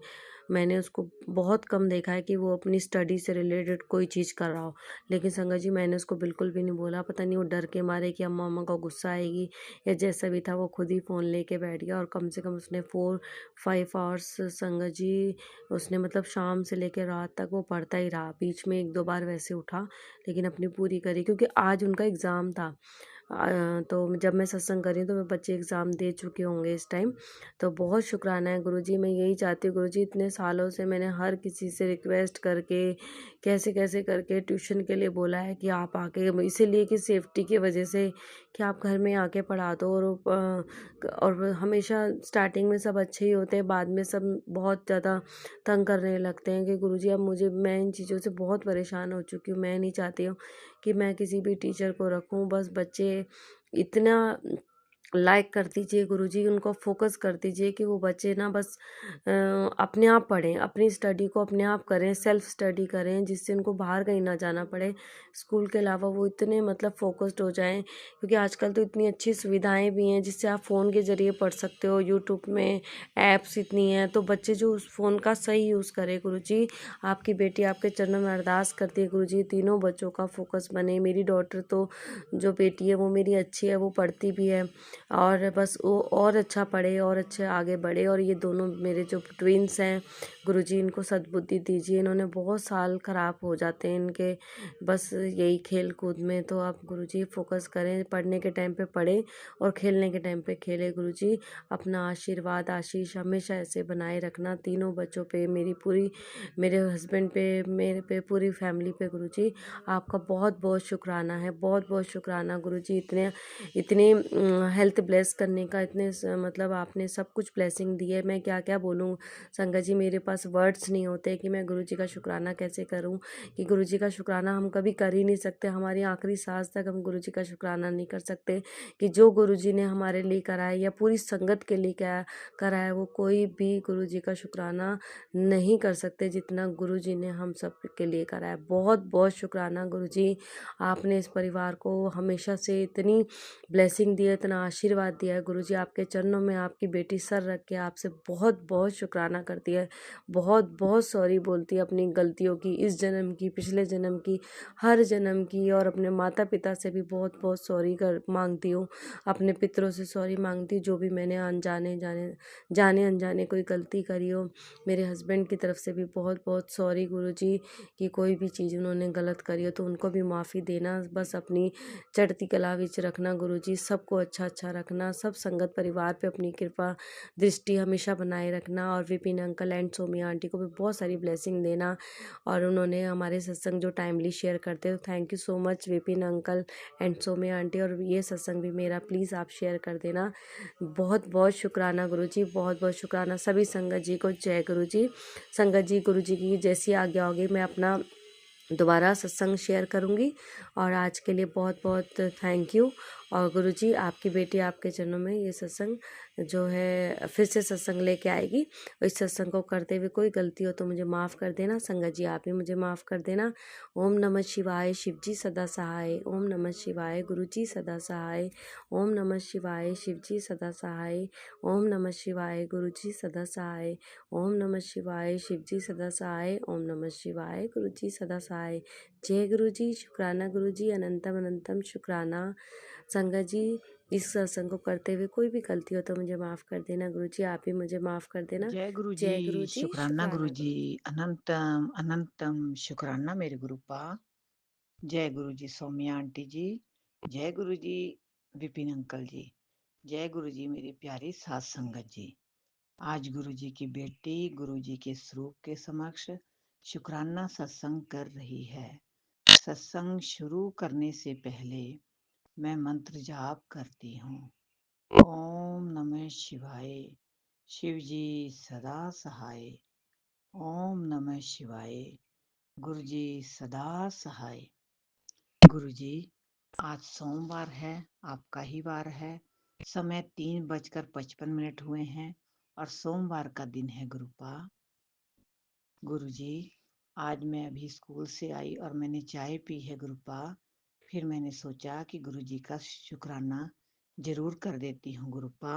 मैंने उसको बहुत कम देखा है कि वो अपनी स्टडी से रिलेटेड कोई चीज़ कर रहा हो। लेकिन संगत जी मैंने उसको बिल्कुल भी नहीं बोला, पता नहीं वो डर के मारे कि अम्मा अम्मा को गुस्सा आएगी या जैसा भी था, वो खुद ही फ़ोन लेके बैठ गया और कम से कम उसने 4-5 आवर्स संगत जी उसने मतलब शाम से लेकर रात तक वो पढ़ता ही रहा। बीच में 1-2 बार वैसे उठा, लेकिन अपनी पूरी करी क्योंकि आज उनका एग्ज़ाम था। तो जब मैं सत्संग कर रही हूँ तो मेरे बच्चे एग्ज़ाम दे चुके होंगे इस टाइम। तो बहुत शुक्राना है गुरुजी, मैं यही चाहती हूँ गुरुजी, इतने सालों से मैंने हर किसी से रिक्वेस्ट करके कैसे कैसे करके ट्यूशन के लिए बोला है कि आप आके, इसीलिए कि सेफ्टी की वजह से कि आप घर में आके पढ़ा दो। और हमेशा स्टार्टिंग में सब अच्छे ही होते हैं, बाद में सब बहुत ज़्यादा तंग करने लगते हैं कि गुरुजी अब मैं इन चीज़ों से बहुत परेशान हो चुकी हूँ। मैं नहीं चाहती हूँ कि मैं किसी भी टीचर को रखूँ, बस बच्चे इतना लाइक कर दीजिए गुरुजी, उनको फोकस कर दीजिए कि वो बच्चे ना बस अपने आप पढ़ें, अपनी स्टडी को अपने आप करें, सेल्फ स्टडी करें, जिससे उनको बाहर कहीं ना जाना पड़े। स्कूल के अलावा वो इतने मतलब फोकस्ड हो जाएं, क्योंकि आजकल तो इतनी अच्छी सुविधाएं भी हैं जिससे आप फ़ोन के ज़रिए पढ़ सकते हो। यूट्यूब में ऐप्स इतनी हैं, तो बच्चे जो उस फ़ोन का सही यूज़ करें। गुरुजी आपकी बेटी आपके चरणों में अरदास करती है गुरुजी, तीनों बच्चों का फोकस बने। मेरी डॉटर तो जो बेटी है वो मेरी अच्छी है, वो पढ़ती भी है और बस वो और अच्छा पढ़े और अच्छे आगे बढ़े। और ये दोनों मेरे जो ट्विन्स हैं गुरुजी, इनको सद्बुद्धि दीजिए। इन्होंने बहुत साल ख़राब हो जाते हैं इनके बस यही खेल कूद में। तो आप गुरुजी फोकस करें, पढ़ने के टाइम पे पढ़ें और खेलने के टाइम पे खेलें। गुरुजी अपना आशीर्वाद आशीष हमेशा ऐसे बनाए रखना तीनों बच्चों पे, मेरे हस्बैंड पे, मेरे पे, पूरी फैमिली पे। गुरुजी आपका बहुत बहुत शुक्राना है, बहुत बहुत शुक्राना गुरुजी, इतने इतने हेल्थ ब्लेस करने का, इतने मतलब आपने सब कुछ ब्लेसिंग दी है। मैं क्या क्या बोलूँ संगत जी, मेरे पास वर्ड्स नहीं होते कि मैं गुरुजी का शुक्राना कैसे करूँ। कि गुरुजी का शुक्राना हम कभी कर ही नहीं सकते, हमारी आखिरी सांस तक हम गुरुजी का शुक्राना नहीं कर सकते। कि जो गुरुजी ने हमारे लिए करा है या पूरी संगत के लिए क्या करा है, वो कोई भी गुरुजी का शुक्राना नहीं कर सकते जितना गुरुजी ने हम सब के लिए करा है। बहुत बहुत शुक्राना गुरुजी, आपने इस परिवार को हमेशा से इतनी ब्लेसिंग दी है, इतना आशीर्वाद दिया है। गुरुजी आपके चरणों में आपकी बेटी सर रख के आपसे बहुत बहुत शुक्राना करती है, बहुत बहुत सॉरी बोलती है अपनी गलतियों की, इस जन्म की, पिछले जन्म की, हर जन्म की। और अपने माता पिता से भी बहुत बहुत सॉरी कर मांगती हूँ, अपने पितरों से सॉरी मांगती हूँ, जो भी मैंने जाने अनजाने कोई गलती करी हो। मेरे हस्बैंड की तरफ से भी बहुत बहुत सॉरी गुरुजी, कि कोई भी चीज़ उन्होंने गलत करी हो तो उनको भी माफ़ी देना। बस अपनी चढ़ती कला विच रखना गुरुजी, सबको अच्छा अच्छा रखना, सब संगत परिवार पे अपनी कृपा दृष्टि हमेशा बनाए रखना। और Vipin uncle and Somi aunty को भी बहुत सारी ब्लेसिंग देना। और उन्होंने हमारे सत्संग जो टाइमली शेयर करते हो, thank you so much Vipin uncle and Somi aunty. और ये सत्संग भी मेरा प्लीज़ आप शेयर कर देना। बहुत बहुत शुक्राना गुरुजी, बहुत बहुत शुक्राना सभी संगत जी को। जय गुरुजी। संगत जी गुरुजी की जैसी आज्ञा होगी मैं अपना दोबारा सत्संग शेयर करूँगी। और आज के लिए बहुत बहुत थैंक यू। और गुरुजी आपकी बेटी आपके चरणों में ये सत्संग जो है फिर से सत्संग लेके आएगी। और इस सत्संग को करते हुए कोई गलती हो तो मुझे माफ़ कर देना। संगत जी आप भी मुझे माफ़ कर देना। ओम नमः शिवाय, शिव जी सदा सहाय। ओम नमः शिवाय, गुरु जी सदा सहाय। ओम नमः शिवाय, शिव जी सदा सहाय। ओम नमः शिवाय, गुरु जी सदा सहाय। ओम नमः शिवाय, शिव जी सदा सहाय। ओम नमः शिवाय, गुरु जी सदा सहाय। जय गुरु जी, शुक्राना गुरु जी, अनंतम अनंतम शुक्राना। संगत जी, इस सत्संग को करते हुए कोई भी गलती हो तो मुझे माफ़ कर देना गुरु जी, आप ही मुझे माफ़ कर देना। जय गुरु जी, जय गुरु जी, शुक्राना गुरु शुक्राना जी, गुरु जी। अनंतम अनंतम शुक्राना मेरे गुरु पा। जय गुरु जी सौम्या आंटी जी, जय गुरु जी विपिन अंकल जी, जय गुरु जी मेरी प्यारी सात संगत जी। आज गुरु जी की बेटी गुरु जी के स्वरूप के समक्ष शुक्राना सत्संग कर रही है। सत्संग शुरू करने से पहले मैं मंत्र जाप करती हूँ। ओम नमः शिवाय, शिव जी सदा सहाय। ओम नमः शिवाय, गुरु जी सदा सहाय। गुरु जी, आज सोमवार है, आपका ही वार है। समय 3:55 हुए हैं और सोमवार का दिन है गुरुपा। गुरु जी, आज मैं अभी स्कूल से आई और मैंने चाय पी है गुरुपा। फिर मैंने सोचा कि गुरु जी का शुक्राना जरूर कर देती हूँ गुरुपा।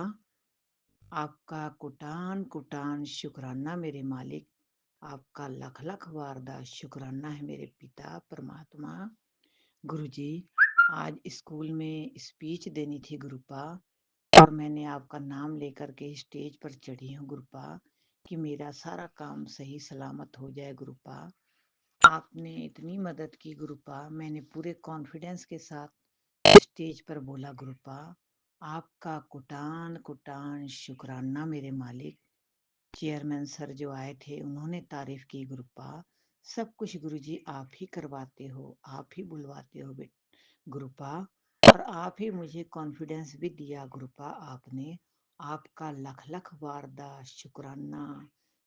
आपका कुटान कुटान शुक्राना मेरे मालिक, आपका लख लख वारदा शुक्राना है मेरे पिता परमात्मा। गुरुजी, आज स्कूल में स्पीच देनी थी गुरुपा, और मैंने आपका नाम लेकर के स्टेज पर चढ़ी हूँ गुरुपा कि मेरा सारा काम सही सलामत हो जाए गुरुपा। आपने इतनी मदद की गुरुपा, मैंने पूरे कॉन्फिडेंस के साथ स्टेज पर बोला गुरुपा। आपका कुटान कुटान शुक्राना मेरे मालिक। चेयरमैन सर जो आए थे उन्होंने तारीफ की गुरुपा। सब कुछ गुरुजी आप ही करवाते हो, आप ही बुलवाते हो गुरुपा, और आप ही मुझे कॉन्फिडेंस भी दिया गुरुपा आपने। आपका लख लख वारदा शुक्राना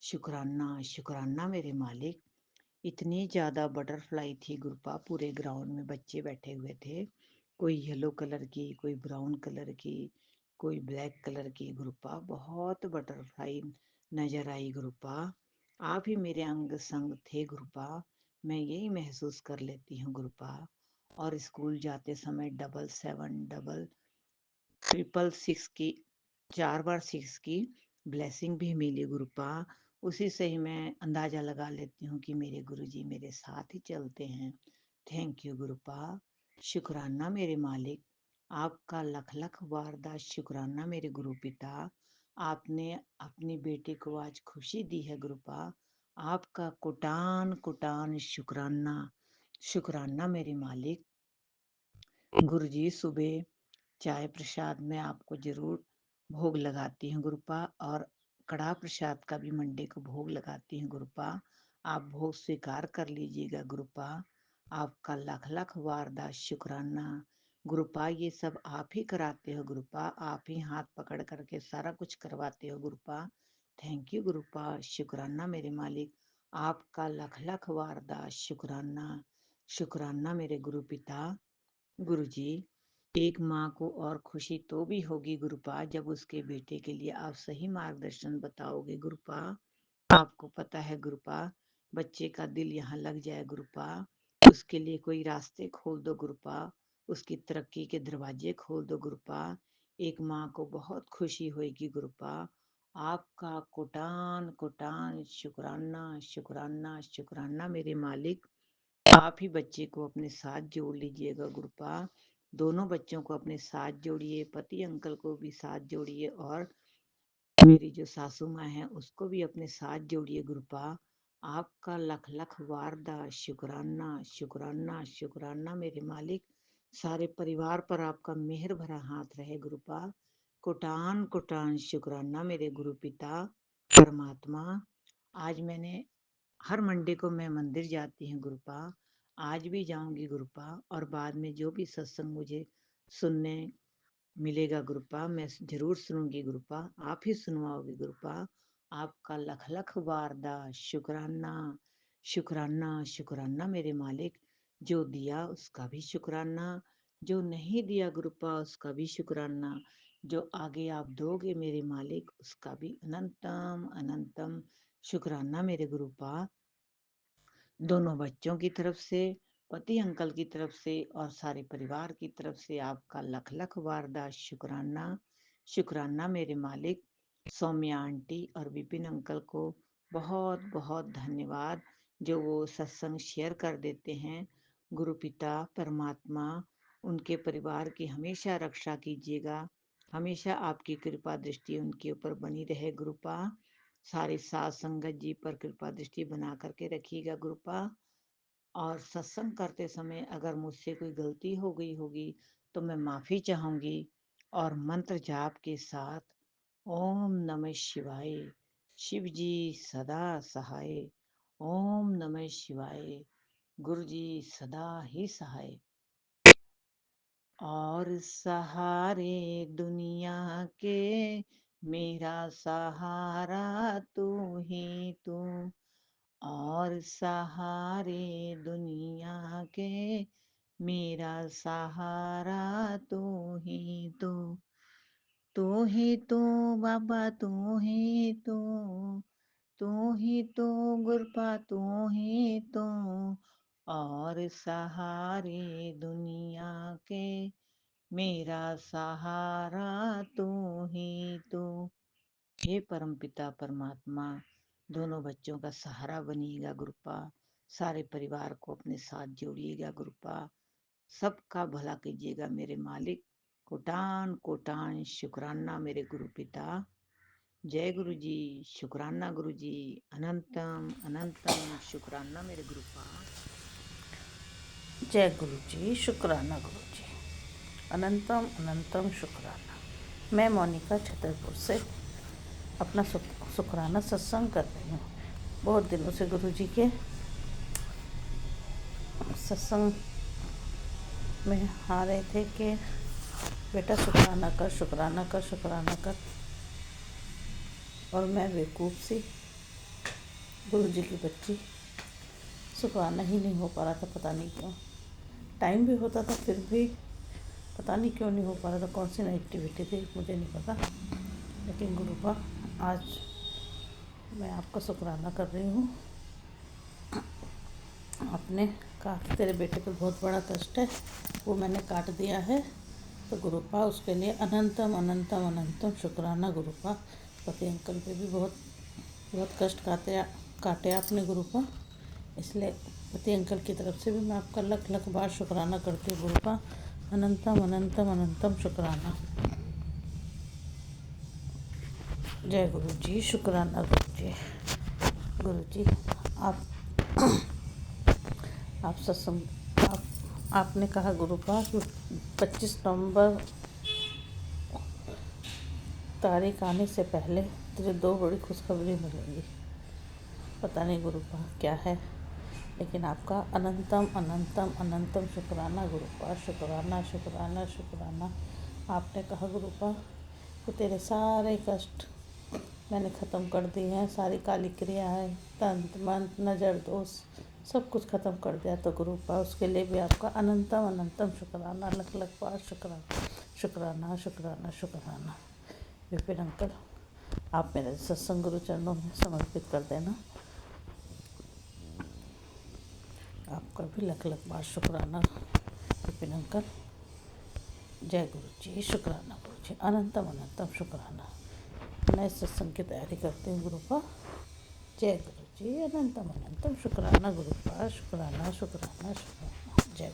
शुक्राना शुक्राना मेरे मालिक। इतनी ज्यादा बटरफ्लाई थी गुरुपा, पूरे ग्राउंड में बच्चे बैठे हुए थे। कोई येलो कलर की, कोई ब्राउन कलर की, कोई ब्लैक कलर की गुरुपा। बहुत बटरफ्लाई नजर आई गुरुपा। आप ही मेरे अंग संग थे गुरुपा, मैं यही महसूस कर लेती हूँ गुरुपा। और स्कूल जाते समय 777 666 की 4 बार 6 की ब्लेसिंग भी मिली गुरुपा। उसी से ही मैं अंदाजा लगा लेती हूँ कि मेरे गुरुजी मेरे साथ ही चलते हैं। Thank you गुरुपा। शुक्राना मेरे मालिक, आपका लख लख वारदा शुक्राना मेरे गुरु पिता। आपने अपनी बेटी को आज खुशी दी है गुरुपा। आपका कुटान कुटान शुक्राना शुक्राना मेरे मालिक। गुरुजी, सुबह चाय प्रसाद में आपको जरूर भोग लगाती हूँ गुरुपा, और कड़ा प्रसाद का भी मंडे को भोग लगाती हूँ गुरुपा। आप भोग स्वीकार कर लीजिएगा गुरुपा। आपका लख लख वारदा शुक्राना गुरुपा। ये सब आप ही कराते हो गुरुपा, आप ही हाथ पकड़ करके सारा कुछ करवाते हो गुरुपा। Thank you गुरुपा। शुक्राना मेरे मालिक, आपका लख लख वारदा शुक्राना शुक्राना मेरे गुरु पिता। गुरुजी, एक माँ को और खुशी तो भी होगी गुरुपा जब उसके बेटे के लिए आप सही मार्गदर्शन बताओगे गुरुपा। आपको पता है गुरुपा, बच्चे का दिल यहाँ लग जाए गुरुपा, उसके लिए कोई रास्ते खोल दो गुरुपा, उसकी तरक्की के दरवाजे खोल दो गुरुपा। एक माँ को बहुत खुशी होगी गुरुपा। आपका कोटान कोटान शुक्राना शुक्राना शुक्राना मेरे मालिक। आप ही बच्चे को अपने साथ जोड़ लीजिएगा गुरुपा। दोनों बच्चों को अपने साथ जोड़िए, पति अंकल को भी साथ जोड़िए, और मेरी जो सासू माँ है उसको भी अपने साथ जोड़िए गुरुपा। आपका लख लख वारदा शुक्राना शुक्राना शुक्राना मेरे मालिक। सारे परिवार पर आपका मेहर भरा हाथ रहे गुरुपा। कोटान कोटान शुक्राना मेरे गुरु पिता परमात्मा। आज मैंने हर मंडे को मैं मंदिर जाती हूँ गुरुपा, आज भी जाऊंगी गुरुपा, और बाद में जो भी सत्संग मुझे सुनने मिलेगा गुरुपा मैं जरूर सुनूंगी गुरुपा। आप ही सुनवाओगे गुरुपा। आपका लख लख वारदा शुक्राना शुक्राना शुक्राना मेरे मालिक। जो दिया उसका भी शुक्राना, जो नहीं दिया गुरुपा उसका भी शुक्राना, जो आगे आप दोगे मेरे मालिक उसका भी अनंतम अनंतम शुक्राना मेरे गुरुपा। दोनों बच्चों की तरफ से, पति अंकल की तरफ से, और सारे परिवार की तरफ से आपका लख लख वारदा शुक्राना शुक्राना मेरे मालिक। सौम्या आंटी और विपिन अंकल को बहुत बहुत धन्यवाद, जो वो सत्संग शेयर कर देते हैं गुरु पिता परमात्मा उनके परिवार की हमेशा रक्षा कीजिएगा। हमेशा आपकी कृपा दृष्टि उनके ऊपर बनी रहे गुरुपा। सारी साध संगत जी पर कृपा दृष्टि बना करके रखिएगा गुरुपा। और सत्संग करते समय अगर मुझसे कोई गलती हो गई होगी तो मैं माफ़ी चाहूँगी। और मंत्र जाप के साथ ओम नमः शिवाय, शिव जी सदा सहाय। ओम नमः शिवाय, गुरु जी सदा ही सहाय। और सहारे दुनिया के मेरा सहारा तू ही तू। और सहारे दुनिया के मेरा सहारा तू ही तू। तू ही तू बाबा तू ही तू ही तू गुरपा तू ही तू। और सहारे दुनिया के मेरा सहारा तू ही तू। हे परमपिता परमात्मा दोनों बच्चों का सहारा बनिएगा गुरुपा। सारे परिवार को अपने साथ जोड़िएगा गुरुपा। सबका भला कीजिएगा मेरे मालिक। कोटान कोटान शुक्राना मेरे गुरु पिता। जय गुरु जी, शुक्राना गुरु जी, अनंतम अनंतम शुक्राना मेरे गुरुपा। जय गुरु जी, शुक्राना गुरु जी, अनंतम अनंतम शुक्राना। मैं मोनिका छतरपुर से अपना शुक्राना सत्संग कर रही हूँ। बहुत दिनों से गुरु जी के सत्संग में आ रहे थे कि बेटा शुक्राना कर शुक्राना कर शुक्राना कर। और मैं बेवकूफ़ सी गुरु जी की बच्ची शुक्राना ही नहीं हो पा रहा था, पता नहीं क्यों। टाइम भी होता था फिर भी पता नहीं क्यों नहीं हो पा रहा था। कौन सी नेगेटिविटी थी मुझे नहीं पता। लेकिन गुरुपा आज मैं आपका शुक्राना कर रही हूँ। आपने कहा कि तेरे बेटे पे बहुत बड़ा कष्ट है, वो मैंने काट दिया है। तो गुरुपा उसके लिए अनंतम अनंतम अनंतम शुक्राना गुरुपा। पति अंकल पे भी बहुत कष्ट काटे आपने गुरुपा। इसलिए पति अंकल की तरफ से भी मैं आपका लख लख बार शुक्राना करती हूँ गुरुपा। अनंतम अनंतम अनंतम शुक्राना। जय गुरु जी, शुक्राना गुरु जी। गुरु जी आप सत्संग आपने कहा गुरुपा कि 25 नवंबर तारीख आने से पहले तुझे 2 बड़ी खुशखबरी मिलेंगी। पता नहीं गुरुपा क्या है, लेकिन आपका अनंतम अनंतम अनंतम शुक्राना गुरुपा। शुक्राना शुक्राना शुक्राना। आपने कहा गुरुपा कि तेरे सारे कष्ट मैंने ख़त्म कर दिए हैं। सारी काली क्रियाएँ, तंत्र मंत्र नज़र दोष सब कुछ ख़त्म कर दिया। तो गुरुपा उसके लिए भी आपका अनंतम अनंतम शुक्राना, लख लख बार शुक्राना शुक्राना शुक्राना शुक्राना। विपिन अंकल आप मेरे सत्संग गुरु चरणों में समर्पित कर देना। आपका भी लख लख बार शुक्राना विपिन अंकल। जय गुरु जी, शुक्राना गुरु जी, अनंतम अनंतम शुक्राना। नए सत्संग की तैयारी करते हैं गुरुपा। जय गुरु जी, अनंतम अनंतम शुक्राना गुरुपा। शुक्राना शुक्राना शुक्राना। जय